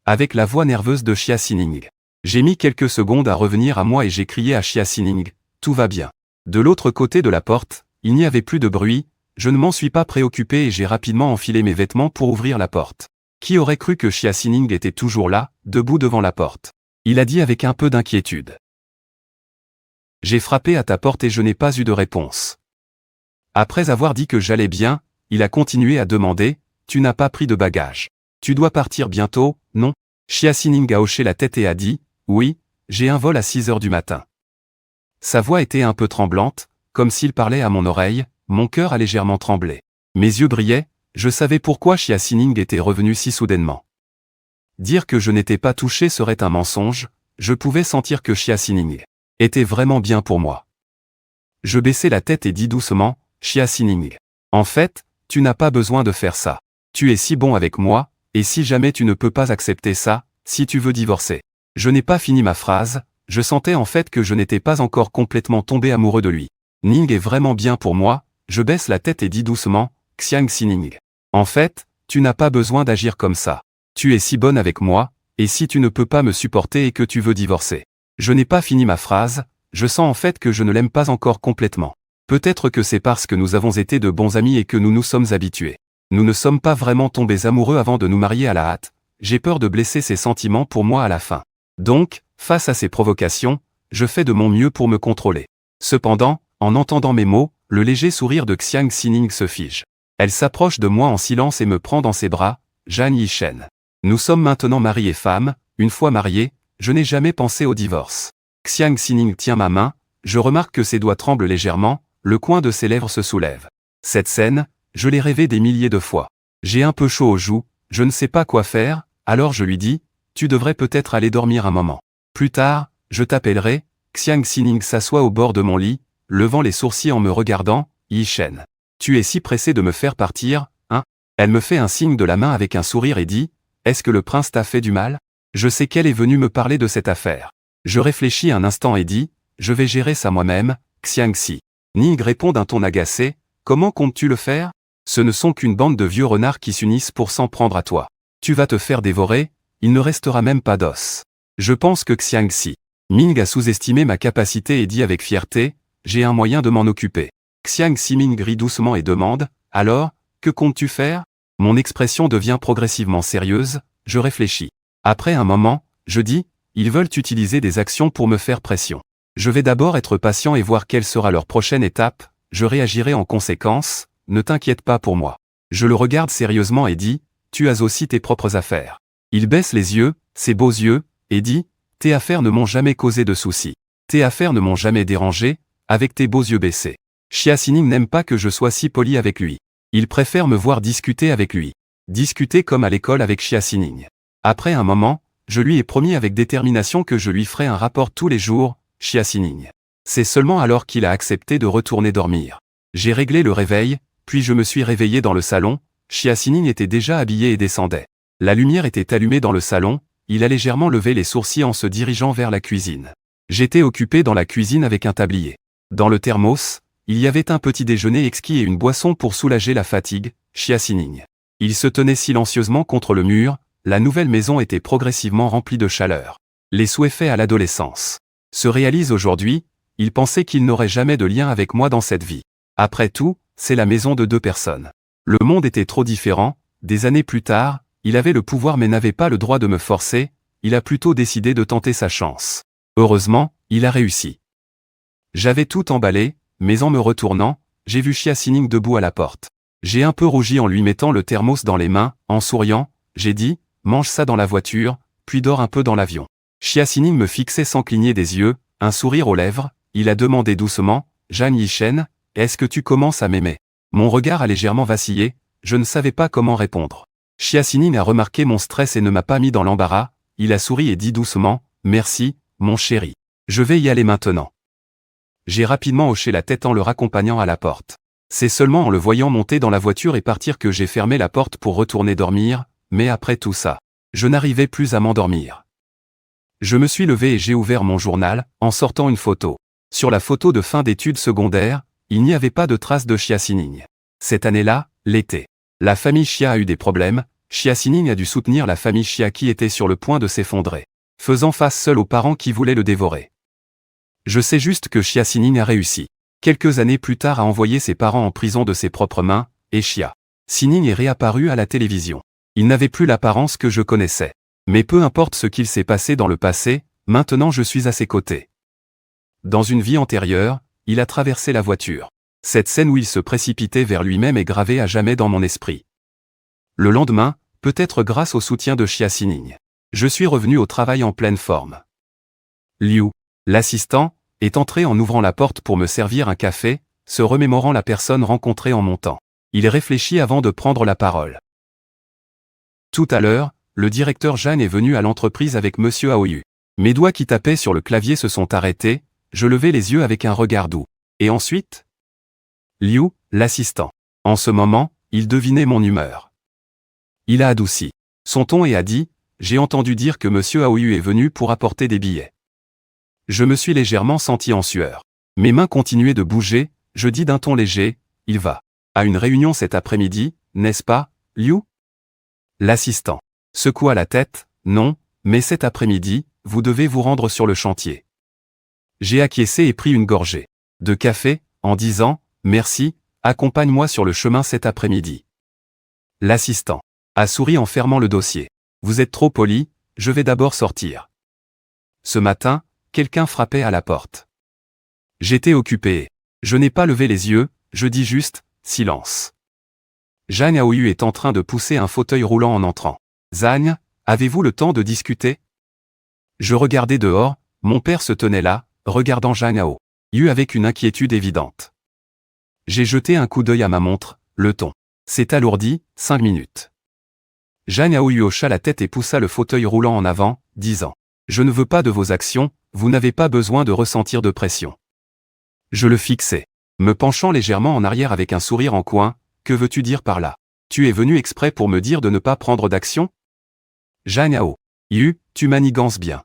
Avec la voix nerveuse de Xia Xining. J'ai mis quelques secondes à revenir à moi et j'ai crié à Xia Xining, tout va bien. De l'autre côté de la porte, il n'y avait plus de bruit, je ne m'en suis pas préoccupé et j'ai rapidement enfilé mes vêtements pour ouvrir la porte. Qui aurait cru que Xia Xining était toujours là, debout devant la porte? Il a dit avec un peu d'inquiétude. J'ai frappé à ta porte et je n'ai pas eu de réponse. Après avoir dit que j'allais bien, il a continué à demander, tu n'as pas pris de bagages. Tu dois partir bientôt, non? Xia Xining a hoché la tête et a dit, oui, j'ai un vol à 6 heures du matin. Sa voix était un peu tremblante, comme s'il parlait à mon oreille, mon cœur a légèrement tremblé. Mes yeux brillaient, je savais pourquoi Xia Xining était revenu si soudainement. Dire que je n'étais pas touché serait un mensonge, je pouvais sentir que Xia Xining était vraiment bien pour moi. Je baissai la tête et dis doucement, Xia Xining. En fait, tu n'as pas besoin de faire ça. Tu es si bon avec moi, et si jamais tu ne peux pas accepter ça, si tu veux divorcer. Je n'ai pas fini ma phrase, je sentais en fait que je n'étais pas encore complètement tombé amoureux de lui. Ning est vraiment bien pour moi, je baisse la tête et dis doucement, Xiang Xining. En fait, tu n'as pas besoin d'agir comme ça. Tu es si bonne avec moi, et si tu ne peux pas me supporter et que tu veux divorcer. Je n'ai pas fini ma phrase, je sens en fait que je ne l'aime pas encore complètement. Peut-être que c'est parce que nous avons été de bons amis et que nous nous sommes habitués. Nous ne sommes pas vraiment tombés amoureux avant de nous marier à la hâte, j'ai peur de blesser ses sentiments pour moi à la fin. Donc, face à ces provocations, je fais de mon mieux pour me contrôler. Cependant, en entendant mes mots, le léger sourire de Xiang Xining se fige. Elle s'approche de moi en silence et me prend dans ses bras, Zhang Yishen. Nous sommes maintenant mari et femme, une fois mariés, je n'ai jamais pensé au divorce. Xiang Xining tient ma main, je remarque que ses doigts tremblent légèrement, le coin de ses lèvres se soulève. Cette scène, je l'ai rêvée des milliers de fois. J'ai un peu chaud aux joues, je ne sais pas quoi faire, alors je lui dis, tu devrais peut-être aller dormir un moment. Plus tard, je t'appellerai. Xiang Xining s'assoit au bord de mon lit, levant les sourcils en me regardant, Yishen. Tu es si pressé de me faire partir, hein? Elle me fait un signe de la main avec un sourire et dit, est-ce que le prince t'a fait du mal? Je sais qu'elle est venue me parler de cette affaire. Je réfléchis un instant et dis, je vais gérer ça moi-même, Xiang Xi. Ning répond d'un ton agacé, comment comptes-tu le faire? Ce ne sont qu'une bande de vieux renards qui s'unissent pour s'en prendre à toi. Tu vas te faire dévorer, il ne restera même pas d'os. Je pense que Xiang Xi. Ming a sous-estimé ma capacité et dit avec fierté, j'ai un moyen de m'en occuper. Xiang Xi Ming rit doucement et demande, alors, que comptes-tu faire? Mon expression devient progressivement sérieuse, je réfléchis. Après un moment, je dis, ils veulent utiliser des actions pour me faire pression. Je vais d'abord être patient et voir quelle sera leur prochaine étape, je réagirai en conséquence, ne t'inquiète pas pour moi. Je le regarde sérieusement et dis, tu as aussi tes propres affaires. Il baisse les yeux, ses beaux yeux, et dit, tes affaires ne m'ont jamais causé de soucis. Tes affaires ne m'ont jamais dérangé, avec tes beaux yeux baissés. Xia Xining n'aime pas que je sois si poli avec lui. Il préfère me voir discuter avec lui. Discuter comme à l'école avec Xia Xining. Après un moment, je lui ai promis avec détermination que je lui ferais un rapport tous les jours, Xia Xining. C'est seulement alors qu'il a accepté de retourner dormir. J'ai réglé le réveil, puis je me suis réveillé dans le salon. Xia Xining était déjà habillé et descendait. La lumière était allumée dans le salon, il a légèrement levé les sourcils en se dirigeant vers la cuisine. J'étais occupé dans la cuisine avec un tablier. Dans le thermos, il y avait un petit déjeuner exquis et une boisson pour soulager la fatigue, Xia Xining. Il se tenait silencieusement contre le mur, la nouvelle maison était progressivement remplie de chaleur. Les souhaits faits à l'adolescence se réalisent aujourd'hui, il pensait qu'il n'aurait jamais de lien avec moi dans cette vie. Après tout, c'est la maison de 2 personnes. Le monde était trop différent, des années plus tard, il avait le pouvoir mais n'avait pas le droit de me forcer, il a plutôt décidé de tenter sa chance. Heureusement, il a réussi. J'avais tout emballé, mais en me retournant, j'ai vu Xia Xining debout à la porte. J'ai un peu rougi en lui mettant le thermos dans les mains, en souriant, j'ai dit, mange ça dans la voiture, puis dors un peu dans l'avion. Xia Xining me fixait sans cligner des yeux, un sourire aux lèvres, il a demandé doucement, Zhang Yishen, est-ce que tu commences à m'aimer? Mon regard a légèrement vacillé, je ne savais pas comment répondre. Xia Xining a remarqué mon stress et ne m'a pas mis dans l'embarras, il a souri et dit doucement, merci, mon chéri. Je vais y aller maintenant. J'ai rapidement hoché la tête en le raccompagnant à la porte. C'est seulement en le voyant monter dans la voiture et partir que j'ai fermé la porte pour retourner dormir, mais après tout ça, je n'arrivais plus à m'endormir. Je me suis levé et j'ai ouvert mon journal, en sortant une photo. Sur la photo de fin d'études secondaires, il n'y avait pas de trace de Xia Xining. Cette année-là, l'été, la famille Xia a eu des problèmes, Xia Xining a dû soutenir la famille Xia qui était sur le point de s'effondrer, faisant face seul aux parents qui voulaient le dévorer. Je sais juste que Xia Xining a réussi. Quelques années plus tard à envoyer ses parents en prison de ses propres mains, et Xia Xining est réapparu à la télévision. Il n'avait plus l'apparence que je connaissais. Mais peu importe ce qu'il s'est passé dans le passé, maintenant je suis à ses côtés. Dans une vie antérieure, il a traversé la voiture. Cette scène où il se précipitait vers lui-même est gravée à jamais dans mon esprit. Le lendemain, peut-être grâce au soutien de Xia Xining, je suis revenu au travail en pleine forme. Liu, l'assistant, est entré en ouvrant la porte pour me servir un café, se remémorant la personne rencontrée en montant. Il réfléchit avant de prendre la parole. Tout à l'heure, le directeur Zhang est venu à l'entreprise avec Monsieur Aoyu. Mes doigts qui tapaient sur le clavier se sont arrêtés, je levai les yeux avec un regard doux. Et ensuite? Liu, l'assistant. En ce moment, il devinait mon humeur. Il a adouci son ton et a dit, j'ai entendu dire que Monsieur Aoyu est venu pour apporter des billets. Je me suis légèrement senti en sueur. Mes mains continuaient de bouger, je dis d'un ton léger, il va à une réunion cet après-midi, n'est-ce pas, Liu? L'assistant secoua la tête, non, mais cet après-midi, vous devez vous rendre sur le chantier. J'ai acquiescé et pris une gorgée de café, en disant, merci, accompagne-moi sur le chemin cet après-midi. L'assistant a souri en fermant le dossier. Vous êtes trop poli, je vais d'abord sortir. Ce matin, quelqu'un frappait à la porte. J'étais occupé. Je n'ai pas levé les yeux, je dis juste, silence. Zhang Aoyu est en train de pousser un fauteuil roulant en entrant. Zhang, avez-vous le temps de discuter? Je regardais dehors, mon père se tenait là, regardant Zhang Aoyu avec une inquiétude évidente. J'ai jeté un coup d'œil à ma montre, le ton s'est alourdi, 5 minutes. Zhang Aoyu hocha la tête et poussa le fauteuil roulant en avant, disant, je ne veux pas de vos actions, vous n'avez pas besoin de ressentir de pression. Je le fixais, me penchant légèrement en arrière avec un sourire en coin, que veux-tu dire par là? Tu es venu exprès pour me dire de ne pas prendre d'action? Zhang Aoyu, tu manigances bien.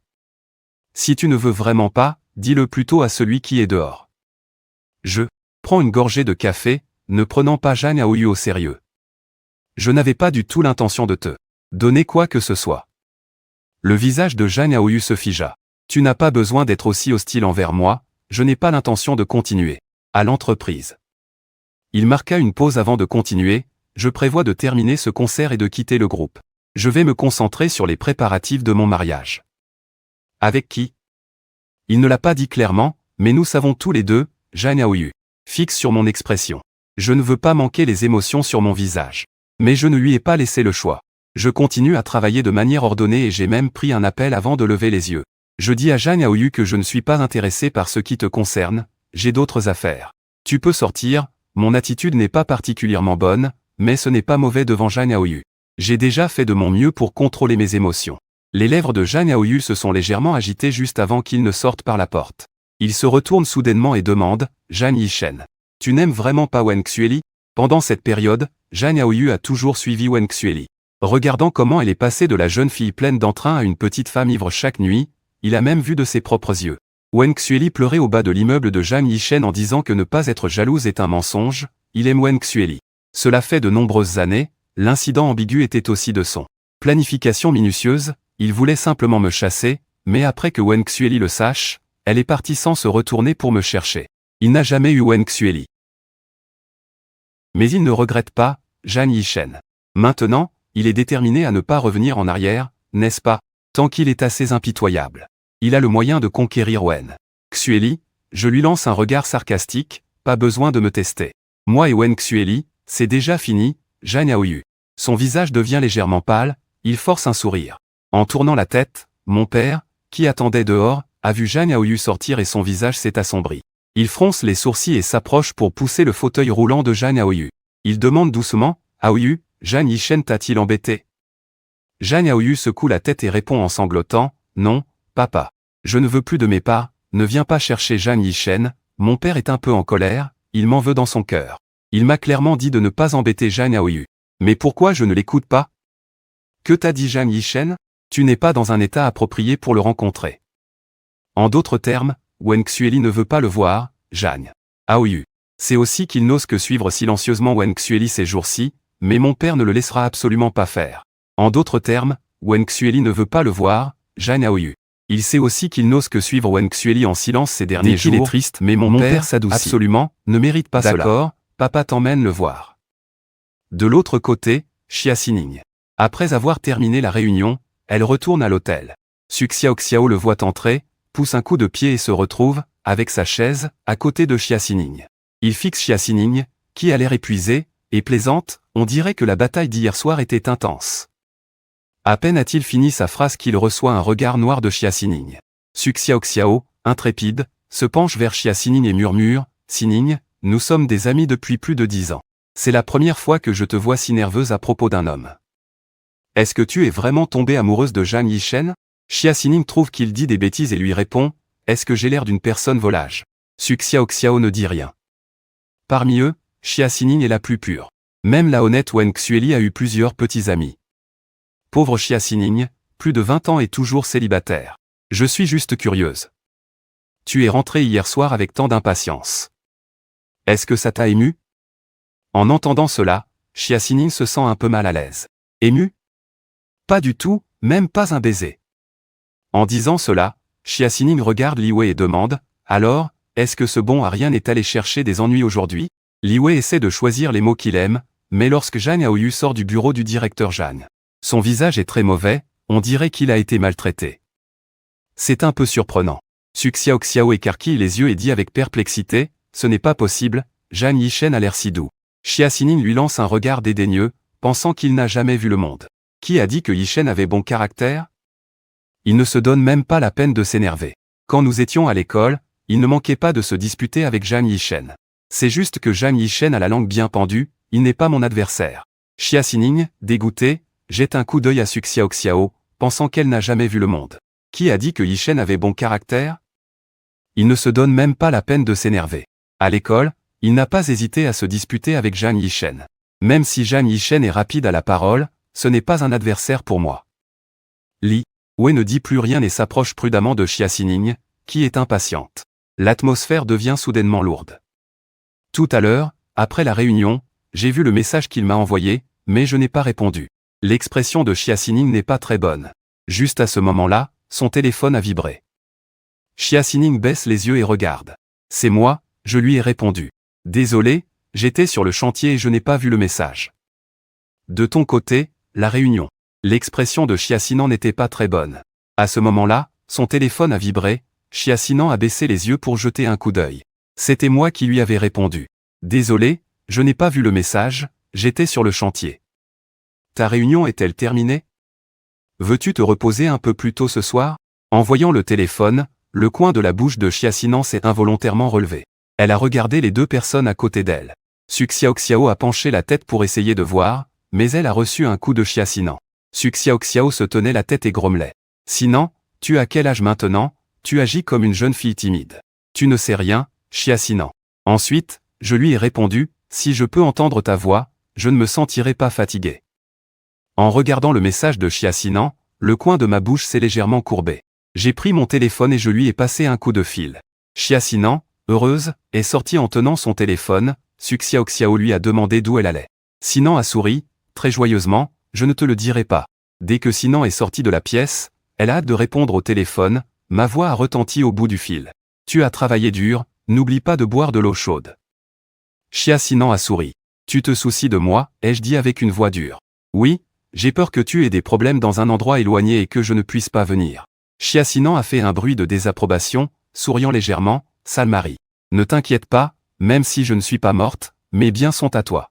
Si tu ne veux vraiment pas, dis-le plutôt à celui qui est dehors. Je prends une gorgée de café, ne prenant pas Zhang Aoyu au sérieux. Je n'avais pas du tout l'intention de te donner quoi que ce soit. Le visage de Zhang Aoyu se figea. Tu n'as pas besoin d'être aussi hostile envers moi, je n'ai pas l'intention de continuer à l'entreprise. Il marqua une pause avant de continuer, je prévois de terminer ce concert et de quitter le groupe. Je vais me concentrer sur les préparatifs de mon mariage. Avec qui? Il ne l'a pas dit clairement, mais nous savons tous les deux, Zhang Aoyu fixe sur mon expression. Je ne veux pas manquer les émotions sur mon visage. Mais je ne lui ai pas laissé le choix. Je continue à travailler de manière ordonnée et j'ai même pris un appel avant de lever les yeux. Je dis à Zhang Aoyu que je ne suis pas intéressé par ce qui te concerne, j'ai d'autres affaires. Tu peux sortir, mon attitude n'est pas particulièrement bonne, mais ce n'est pas mauvais devant Zhang Aoyu. J'ai déjà fait de mon mieux pour contrôler mes émotions. Les lèvres de Zhang Yaoyu se sont légèrement agitées juste avant qu'il ne sorte par la porte. Il se retourne soudainement et demande, Zhang Yishen. Tu n'aimes vraiment pas Wen Xueli? Pendant cette période, Zhang Yaoyu a toujours suivi Wen Xueli. Regardant comment elle est passée de la jeune fille pleine d'entrain à une petite femme ivre chaque nuit, il a même vu de ses propres yeux. Wen Xueli pleurait au bas de l'immeuble de Zhang Yishen en disant que ne pas être jalouse est un mensonge, il aime Wen Xueli. Cela fait de nombreuses années, l'incident ambigu était aussi de son planification minutieuse, il voulait simplement me chasser, mais après que Wen Xueli le sache, elle est partie sans se retourner pour me chercher. Il n'a jamais eu Wen Xueli. Mais il ne regrette pas, Zhang Yishen. Maintenant, il est déterminé à ne pas revenir en arrière, n'est-ce pas, tant qu'il est assez impitoyable. Il a le moyen de conquérir Wen Xueli, je lui lance un regard sarcastique, pas besoin de me tester. Moi et Wen Xueli, c'est déjà fini, Zhang Yaoyu. Son visage devient légèrement pâle, il force un sourire. En tournant la tête, mon père, qui attendait dehors, a vu Zhang Yaoyu sortir et son visage s'est assombri. Il fronce les sourcils et s'approche pour pousser le fauteuil roulant de Zhang Yaoyu. Il demande doucement, Yaoyu, Zhang Yishen t'a-t-il embêté? Zhang Yaoyu secoue la tête et répond en sanglotant, non, papa. Je ne veux plus de mes parts, ne viens pas chercher Zhang Yishen, mon père est un peu en colère, il m'en veut dans son cœur. Il m'a clairement dit de ne pas embêter Zhang Yaoyu. Mais pourquoi je ne l'écoute pas? Que t'a dit Zhang Yishen? Tu n'es pas dans un état approprié pour le rencontrer. En d'autres termes, Wen Xueli ne veut pas le voir, Zhang Yaoyu. C'est aussi qu'il n'ose que suivre silencieusement Wen Xueli ces jours-ci, mais mon père ne le laissera absolument pas faire. En d'autres termes, Wen Xueli ne veut pas le voir, Zhang Yaoyu. Il sait aussi qu'il n'ose que suivre Wen Xueli en silence ces derniers jours. Il est triste, mais mon père s'adoucit. Absolument, ne mérite pas cela. D'accord, papa t'emmène le voir. De l'autre côté, Xia Xining. Après avoir terminé la réunion, elle retourne à l'hôtel. Su Xiaoxiao le voit entrer, pousse un coup de pied et se retrouve, avec sa chaise, à côté de Xia Xining. Il fixe Xia Xining, qui a l'air épuisée, et plaisante, on dirait que la bataille d'hier soir était intense. À peine a-t-il fini sa phrase qu'il reçoit un regard noir de Xia Xining. Su Xiaoxiao, intrépide, se penche vers Xia Xining et murmure, Xining, nous sommes des amis depuis plus de 10 ans. C'est la première fois que je te vois si nerveuse à propos d'un homme. Est-ce que tu es vraiment tombée amoureuse de Zhang Yishen? Xia Xining trouve qu'il dit des bêtises et lui répond, est-ce que j'ai l'air d'une personne volage? Su Xiaoxiao ne dit rien. Parmi eux, Xia Xining est la plus pure. Même la honnête Wen Xueli a eu plusieurs petits amis. Pauvre Xia Xining, plus de 20 ans et toujours célibataire. Je suis juste curieuse. Tu es rentrée hier soir avec tant d'impatience. Est-ce que ça t'a ému? En entendant cela, Xia Xining se sent un peu mal à l'aise. Ému? Pas du tout, même pas un baiser. En disant cela, Xia Xining regarde Li Wei et demande, alors, est-ce que ce bon à rien est allé chercher des ennuis aujourd'hui? Li Wei essaie de choisir les mots qu'il aime, mais lorsque Zhang Yaoyu sort du bureau du directeur Zhang, son visage est très mauvais, on dirait qu'il a été maltraité. C'est un peu surprenant. Su Xiaoxiao écarquille les yeux et dit avec perplexité, ce n'est pas possible, Zhang Yishen a l'air si doux. Xia Xining lui lance un regard dédaigneux, pensant qu'il n'a jamais vu le monde. Qui a dit que Yishen avait bon caractère? Il ne se donne même pas la peine de s'énerver. Quand nous étions à l'école, il ne manquait pas de se disputer avec Zhang Yishen. C'est juste que Zhang Yishen a la langue bien pendue, il n'est pas mon adversaire. Xia Xining, dégoûté, jette un coup d'œil à Su Xiaoxiao, pensant qu'elle n'a jamais vu le monde. Qui a dit que Yishen avait bon caractère? Il ne se donne même pas la peine de s'énerver. À l'école, il n'a pas hésité à se disputer avec Zhang Yishen. Même si Zhang Yishen est rapide à la parole, ce n'est pas un adversaire pour moi. Li Wei ne dit plus rien et s'approche prudemment de Xia Xining, qui est impatiente. L'atmosphère devient soudainement lourde. Tout à l'heure, après la réunion, j'ai vu le message qu'il m'a envoyé, mais je n'ai pas répondu. L'expression de Xia Xining n'est pas très bonne. Juste à ce moment-là, son téléphone a vibré. Xia Xining baisse les yeux et regarde. C'est moi, je lui ai répondu. Désolé, j'étais sur le chantier et je n'ai pas vu le message. De ton côté, la réunion. L'expression de Xia Xining n'était pas très bonne. À ce moment-là, son téléphone a vibré, Xia Xining a baissé les yeux pour jeter un coup d'œil. C'était moi qui lui avais répondu. Désolé, je n'ai pas vu le message, j'étais sur le chantier. Ta réunion est-elle terminée? Veux-tu te reposer un peu plus tôt ce soir? En voyant le téléphone, le coin de la bouche de Xia Xining s'est involontairement relevé. Elle a regardé les deux personnes à côté d'elle. Su Xiaoxiao a penché la tête pour essayer de voir, mais elle a reçu un coup de Chia-Sinan. Su Xiao se tenait la tête et grommelait. Sinan, tu as quel âge maintenant? Tu agis comme une jeune fille timide. Tu ne sais rien, Chia-Sinan. Ensuite, je lui ai répondu, si je peux entendre ta voix, je ne me sentirai pas fatigué. En regardant le message de Chia-Sinan, le coin de ma bouche s'est légèrement courbé. J'ai pris mon téléphone et je lui ai passé un coup de fil. Chia-Sinan, heureuse, est sortie en tenant son téléphone. Su Xiao lui a demandé d'où elle allait. Sinan a souri, très joyeusement, je ne te le dirai pas. Dès que Sinan est sorti de la pièce, elle a hâte de répondre au téléphone, ma voix a retenti au bout du fil. Tu as travaillé dur, n'oublie pas de boire de l'eau chaude. Chia-Sinan a souri. Tu te soucies de moi, ai-je dit avec une voix dure. Oui, j'ai peur que tu aies des problèmes dans un endroit éloigné et que je ne puisse pas venir. Chia-Sinan a fait un bruit de désapprobation, souriant légèrement, Salmarie. Ne t'inquiète pas, même si je ne suis pas morte, mes biens sont à toi.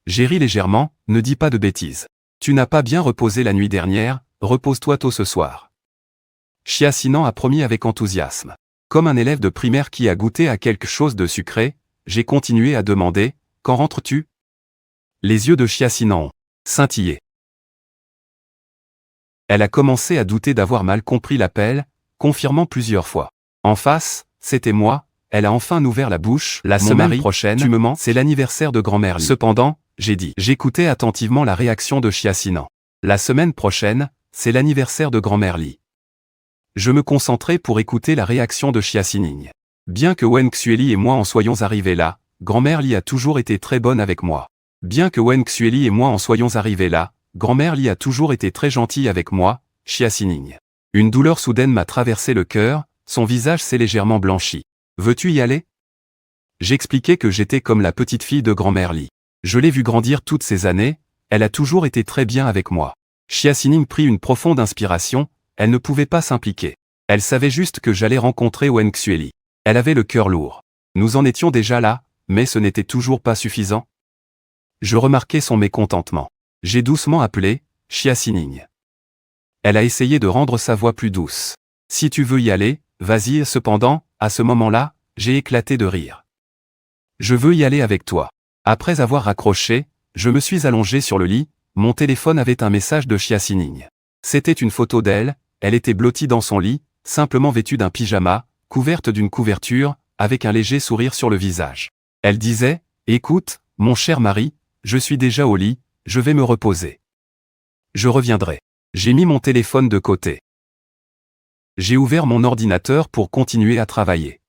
J'ai ri légèrement, ne dis pas de bêtises. Tu n'as pas bien reposé la nuit dernière, repose-toi tôt ce soir. Chia-Sinan a promis avec enthousiasme. Comme un élève de primaire qui a goûté à quelque chose de sucré, j'ai continué à demander, quand rentres-tu? Les yeux de Chia-Sinan ont scintillé. Elle a commencé à douter d'avoir mal compris l'appel, confirmant plusieurs fois. En face, c'était moi, elle a enfin ouvert la bouche. La semaine prochaine, tu me mens, c'est l'anniversaire de grand-mère Li. Cependant, j'ai dit. J'écoutais attentivement la réaction de Chia-Sinan. La semaine prochaine, c'est l'anniversaire de grand-mère Li. Je me concentrais pour écouter la réaction de Chia-Sining. Bien que Wen Xueli et moi en soyons arrivés là, grand-mère Li a toujours été très bonne avec moi. Bien que Wen Xueli et moi en soyons arrivés là, grand-mère Li a toujours été très gentille avec moi, Chia-Sining. Une douleur soudaine m'a traversé le cœur, son visage s'est légèrement blanchi. Veux-tu y aller? J'expliquais que j'étais comme la petite fille de grand-mère Li. Je l'ai vue grandir toutes ces années, elle a toujours été très bien avec moi. Chia-Sining prit une profonde inspiration, elle ne pouvait pas s'impliquer. Elle savait juste que j'allais rencontrer Wen Xueli. Elle avait le cœur lourd. Nous en étions déjà là, mais ce n'était toujours pas suffisant. Je remarquais son mécontentement. J'ai doucement appelé, Chia-Sining. Elle a essayé de rendre sa voix plus douce. Si tu veux y aller, vas-y. Cependant, à ce moment-là, j'ai éclaté de rire. Je veux y aller avec toi. Après avoir raccroché, je me suis allongé sur le lit, mon téléphone avait un message de Chia-Sining. C'était une photo d'elle, elle était blottie dans son lit, simplement vêtue d'un pyjama, couverte d'une couverture, avec un léger sourire sur le visage. Elle disait, « Écoute, mon cher mari, je suis déjà au lit, je vais me reposer. Je reviendrai. » J'ai mis mon téléphone de côté. J'ai ouvert mon ordinateur pour continuer à travailler.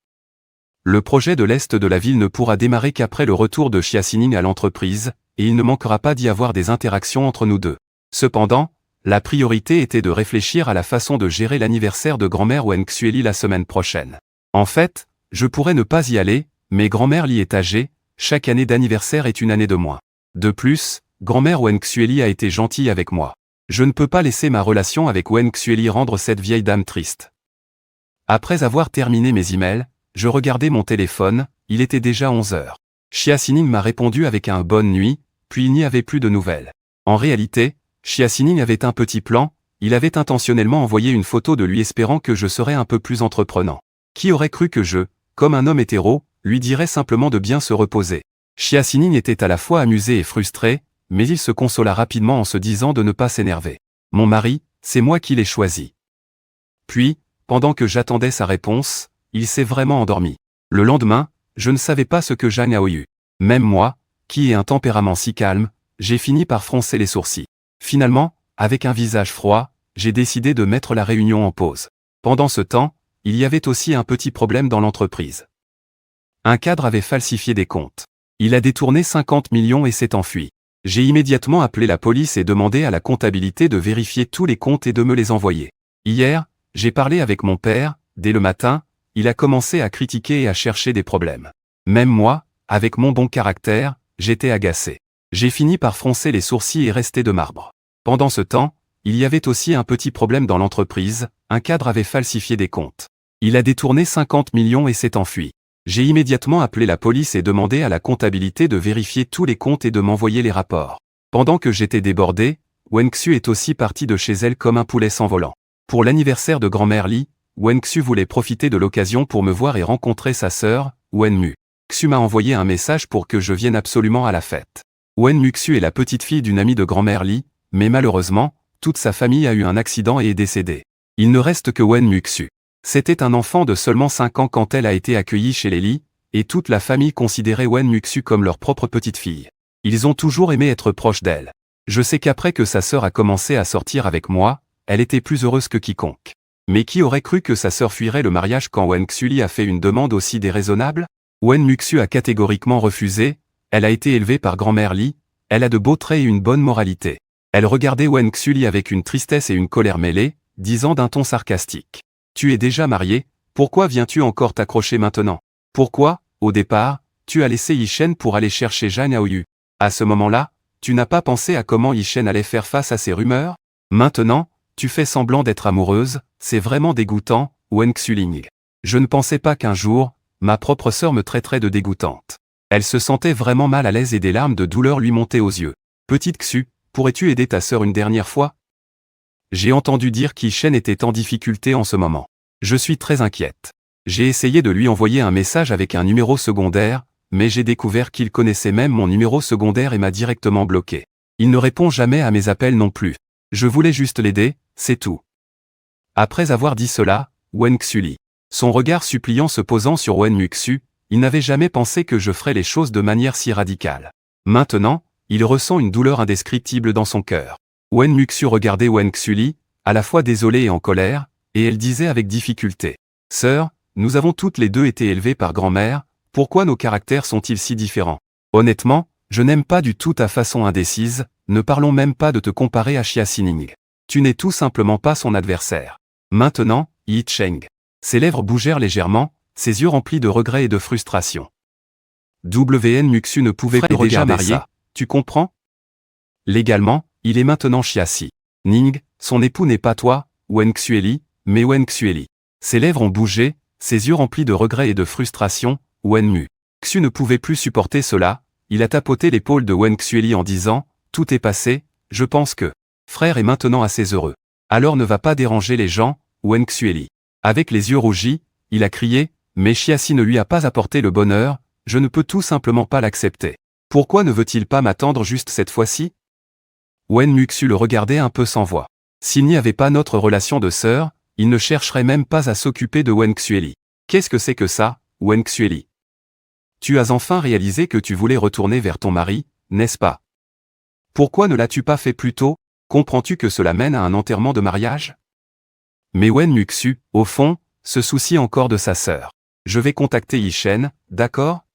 Le projet de l'Est de la ville ne pourra démarrer qu'après le retour de Chia-Sining à l'entreprise, et il ne manquera pas d'y avoir des interactions entre nous deux. Cependant, la priorité était de réfléchir à la façon de gérer l'anniversaire de grand-mère Wen Xueli la semaine prochaine. En fait, je pourrais ne pas y aller, mais grand-mère Li est âgée, chaque année d'anniversaire est une année de moins. De plus, grand-mère Wen Xueli a été gentille avec moi. Je ne peux pas laisser ma relation avec Wen Xueli rendre cette vieille dame triste. Après avoir terminé mes emails, je regardais mon téléphone, il était déjà 11 heures. Chia-Sining m'a répondu avec un « bonne nuit », puis il n'y avait plus de nouvelles. En réalité, Chia-Sining avait un petit plan, il avait intentionnellement envoyé une photo de lui espérant que je serais un peu plus entreprenant. Qui aurait cru que je, comme un homme hétéro, lui dirais simplement de bien se reposer. Chia-Sining était à la fois amusé et frustré, mais il se consola rapidement en se disant de ne pas s'énerver. Mon mari, c'est moi qui l'ai choisi. Puis, pendant que j'attendais sa réponse, il s'est vraiment endormi. Le lendemain, je ne savais pas ce que Zhang Hao eut. Même moi, qui ai un tempérament si calme, j'ai fini par froncer les sourcils. Finalement, avec un visage froid, j'ai décidé de mettre la réunion en pause. Pendant ce temps, il y avait aussi un petit problème dans l'entreprise. Un cadre avait falsifié des comptes. Il a détourné 50 millions et s'est enfui. J'ai immédiatement appelé la police et demandé à la comptabilité de vérifier tous les comptes et de me les envoyer. Hier, j'ai parlé avec mon père, dès le matin, il a commencé à critiquer et à chercher des problèmes. Même moi, avec mon bon caractère, j'étais agacé. J'ai fini par froncer les sourcils et rester de marbre. Pendant ce temps, il y avait aussi un petit problème dans l'entreprise, un cadre avait falsifié des comptes. Il a détourné 50 millions et s'est enfui. J'ai immédiatement appelé la police et demandé à la comptabilité de vérifier tous les comptes et de m'envoyer les rapports. Pendant que j'étais débordé, Wen Xu est aussi partie de chez elle comme un poulet s'envolant. Pour l'anniversaire de grand-mère Li, Wen Xu voulait profiter de l'occasion pour me voir et rencontrer sa sœur, Wen Mu. Xu m'a envoyé un message pour que je vienne absolument à la fête. Wen Muxu est la petite fille d'une amie de grand-mère Li, mais malheureusement, toute sa famille a eu un accident et est décédée. Il ne reste que Wen Muxu. C'était un enfant de seulement 5 ans quand elle a été accueillie chez les Li, et toute la famille considérait Wen Muxu comme leur propre petite fille. Ils ont toujours aimé être proches d'elle. Je sais qu'après que sa sœur a commencé à sortir avec moi, elle était plus heureuse que quiconque. Mais qui aurait cru que sa sœur fuirait le mariage quand Wen Xuli a fait une demande aussi déraisonnable? Wen Muxu a catégoriquement refusé. Elle a été élevée par grand-mère Li, elle a de beaux traits et une bonne moralité. Elle regardait Wen Xuli avec une tristesse et une colère mêlées, disant d'un ton sarcastique. Tu es déjà marié, pourquoi viens-tu encore t'accrocher maintenant? Pourquoi, au départ, tu as laissé Yishen pour aller chercher Zhang Aoyu? À ce moment-là, tu n'as pas pensé à comment Yishen allait faire face à ces rumeurs? Maintenant, tu fais semblant d'être amoureuse, c'est vraiment dégoûtant, Wen Xuling. Je ne pensais pas qu'un jour, ma propre sœur me traiterait de dégoûtante. Elle se sentait vraiment mal à l'aise et des larmes de douleur lui montaient aux yeux. Petite Xu, pourrais-tu aider ta sœur une dernière fois? J'ai entendu dire qu'Yishen était en difficulté en ce moment. Je suis très inquiète. J'ai essayé de lui envoyer un message avec un numéro secondaire, mais j'ai découvert qu'il connaissait même mon numéro secondaire et m'a directement bloqué. Il ne répond jamais à mes appels non plus. Je voulais juste l'aider, c'est tout. Après avoir dit cela, Wen Xuli, son regard suppliant se posant sur Wen Muxu, il n'avait jamais pensé que je ferais les choses de manière si radicale. Maintenant, il ressent une douleur indescriptible dans son cœur. Wen Muxu regardait Wen Xuli, à la fois désolée et en colère, et elle disait avec difficulté. « Sœur, nous avons toutes les deux été élevées par grand-mère, pourquoi nos caractères sont-ils si différents? Honnêtement, je n'aime pas du tout ta façon indécise, ne parlons même pas de te comparer à Xia Xining. Tu n'es tout simplement pas son adversaire. » Maintenant, Yi Cheng. Ses lèvres bougèrent légèrement, ses yeux remplis de regret et de frustration. Wen Muxu ne pouvait plus regarder ça. Tu comprends? Légalement, il est maintenant Xia Xining, son époux n'est pas toi, Wen Xueli, mais Wen Xueli. Ses lèvres ont bougé, ses yeux remplis de regret et de frustration, Wen Muxu ne pouvait plus supporter cela, il a tapoté l'épaule de Wen Xueli en disant, tout est passé, je pense que frère est maintenant assez heureux. Alors ne va pas déranger les gens, Wen Xueli. Avec les yeux rougis, il a crié, mais Xia Xi ne lui a pas apporté le bonheur, je ne peux tout simplement pas l'accepter. Pourquoi ne veut-il pas m'attendre juste cette fois-ci? Wen Muxu le regardait un peu sans voix. S'il n'y avait pas notre relation de sœur, il ne chercherait même pas à s'occuper de Wen Xueli. Qu'est-ce que c'est que ça, Wen Xueli? Tu as enfin réalisé que tu voulais retourner vers ton mari, n'est-ce pas? Pourquoi ne l'as-tu pas fait plus tôt? Comprends-tu que cela mène à un enterrement de mariage? Mais Wen Muxu, au fond, se soucie encore de sa sœur. Je vais contacter Yishen, d'accord?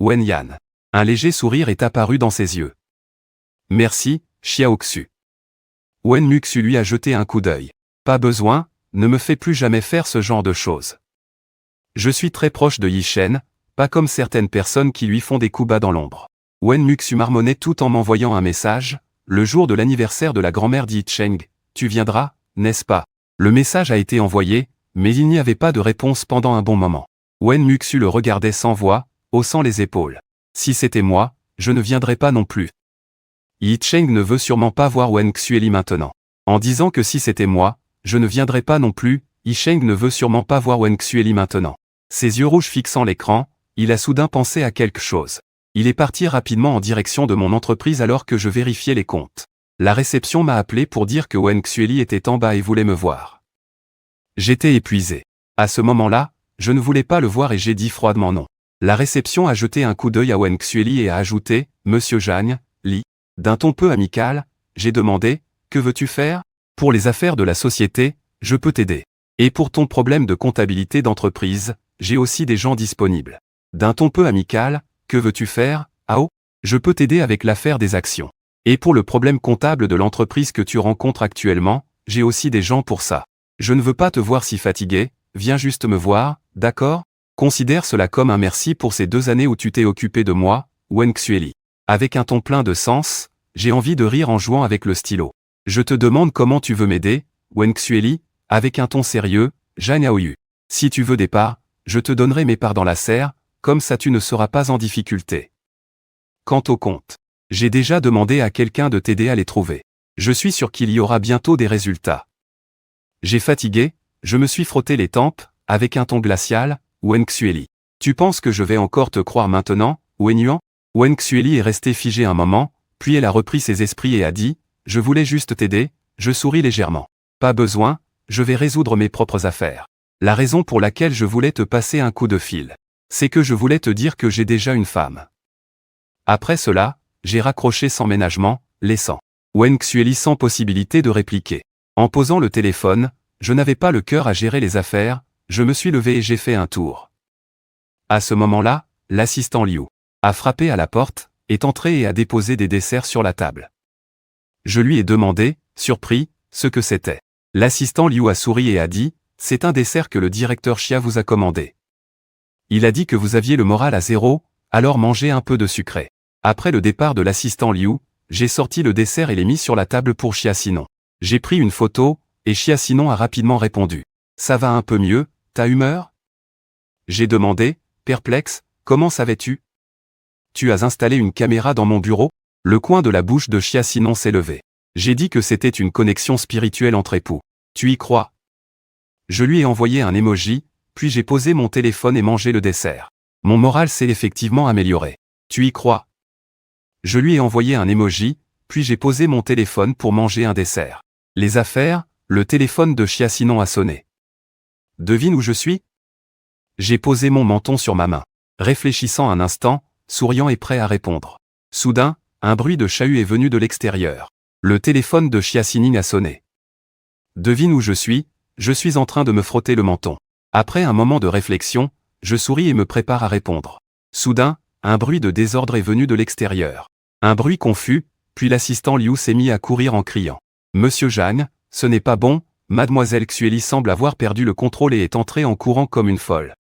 Wen Yan. Un léger sourire est apparu dans ses yeux. Merci, Xiaoxu. Wen Muxu lui a jeté un coup d'œil. Pas besoin, ne me fais plus jamais faire ce genre de choses. Je suis très proche de Yishen, pas comme certaines personnes qui lui font des coups bas dans l'ombre. Wen Muxu marmonnait tout en m'envoyant un message, le jour de l'anniversaire de la grand-mère d'Yi Cheng, tu viendras, n'est-ce pas? Le message a été envoyé, mais il n'y avait pas de réponse pendant un bon moment. Wen Muxu le regardait sans voix, haussant les épaules. Si c'était moi, je ne viendrais pas non plus. Yi Cheng ne veut sûrement pas voir Wen Xueli maintenant. En disant que si c'était moi, je ne viendrais pas non plus, Yi Cheng ne veut sûrement pas voir Wen Xueli maintenant. Ses yeux rouges fixant l'écran, il a soudain pensé à quelque chose. Il est parti rapidement en direction de mon entreprise alors que je vérifiais les comptes. La réception m'a appelé pour dire que Wen Xueli était en bas et voulait me voir. J'étais épuisé. À ce moment-là, je ne voulais pas le voir et j'ai dit froidement non. La réception a jeté un coup d'œil à Wen Xueli et a ajouté, Monsieur Zhang Li. D'un ton peu amical, j'ai demandé, que veux-tu faire? Pour les affaires de la société, je peux t'aider. Et pour ton problème de comptabilité d'entreprise, j'ai aussi des gens disponibles. D'un ton peu amical, que veux-tu faire, Ao? Je peux t'aider avec l'affaire des actions. Et pour le problème comptable de l'entreprise que tu rencontres actuellement, j'ai aussi des gens pour ça. Je ne veux pas te voir si fatigué, viens juste me voir, d'accord? Considère cela comme un merci pour ces 2 années où tu t'es occupé de moi, Wen Xueli. Avec un ton plein de sens, j'ai envie de rire en jouant avec le stylo. Je te demande comment tu veux m'aider, Wen Xueli, avec un ton sérieux, Zhang Aoyu. Si tu veux des parts, je te donnerai mes parts dans la serre, comme ça tu ne seras pas en difficulté. Quant au compte, j'ai déjà demandé à quelqu'un de t'aider à les trouver. Je suis sûr qu'il y aura bientôt des résultats. J'ai fatigué, je me suis frotté les tempes, avec un ton glacial, Wen Xueli. Tu penses que je vais encore te croire maintenant, Wen Yuan? Wen Xueli est restée figée un moment, puis elle a repris ses esprits et a dit, « Je voulais juste t'aider », je souris légèrement. « Pas besoin, je vais résoudre mes propres affaires. La raison pour laquelle je voulais te passer un coup de fil, c'est que je voulais te dire que j'ai déjà une femme. » Après cela, j'ai raccroché sans ménagement, laissant Wen Xueli sans possibilité de répliquer. En posant le téléphone, je n'avais pas le cœur à gérer les affaires, je me suis levé et j'ai fait un tour. À ce moment-là, l'assistant Liu a frappé à la porte, est entré et a déposé des desserts sur la table. Je lui ai demandé, surpris, ce que c'était. L'assistant Liu a souri et a dit, « C'est un dessert que le directeur Xia vous a commandé. Il a dit que vous aviez le moral à zéro, alors mangez un peu de sucré. » Après le départ de l'assistant Liu, j'ai sorti le dessert et l'ai mis sur la table pour Xia Sinon. J'ai pris une photo, et Xia Sinon a rapidement répondu. « Ça va un peu mieux, ta humeur ?» J'ai demandé, perplexe, « Comment savais-tu ? Tu as installé une caméra dans mon bureau ?» Le coin de la bouche de Xia Sinon s'est levé. J'ai dit que c'était une connexion spirituelle entre époux. Tu y crois ? Je lui ai envoyé un emoji, puis j'ai posé mon téléphone et mangé le dessert. Mon moral s'est effectivement amélioré. Tu y crois ? Je lui ai envoyé un emoji, puis j'ai posé mon téléphone pour manger un dessert. Les affaires, le téléphone de Xia Sinon a sonné. Devine où je suis ? J'ai posé mon menton sur ma main, réfléchissant un instant, souriant et prêt à répondre. Soudain, un bruit de chahut est venu de l'extérieur. Le téléphone de Xia Sining a sonné. Devine où je suis en train de me frotter le menton. Après un moment de réflexion, je souris et me prépare à répondre. Soudain, un bruit de désordre est venu de l'extérieur. Un bruit confus, puis l'assistant Liu s'est mis à courir en criant. « Monsieur Zhang, ce n'est pas bon, mademoiselle Xueli semble avoir perdu le contrôle et est entrée en courant comme une folle. »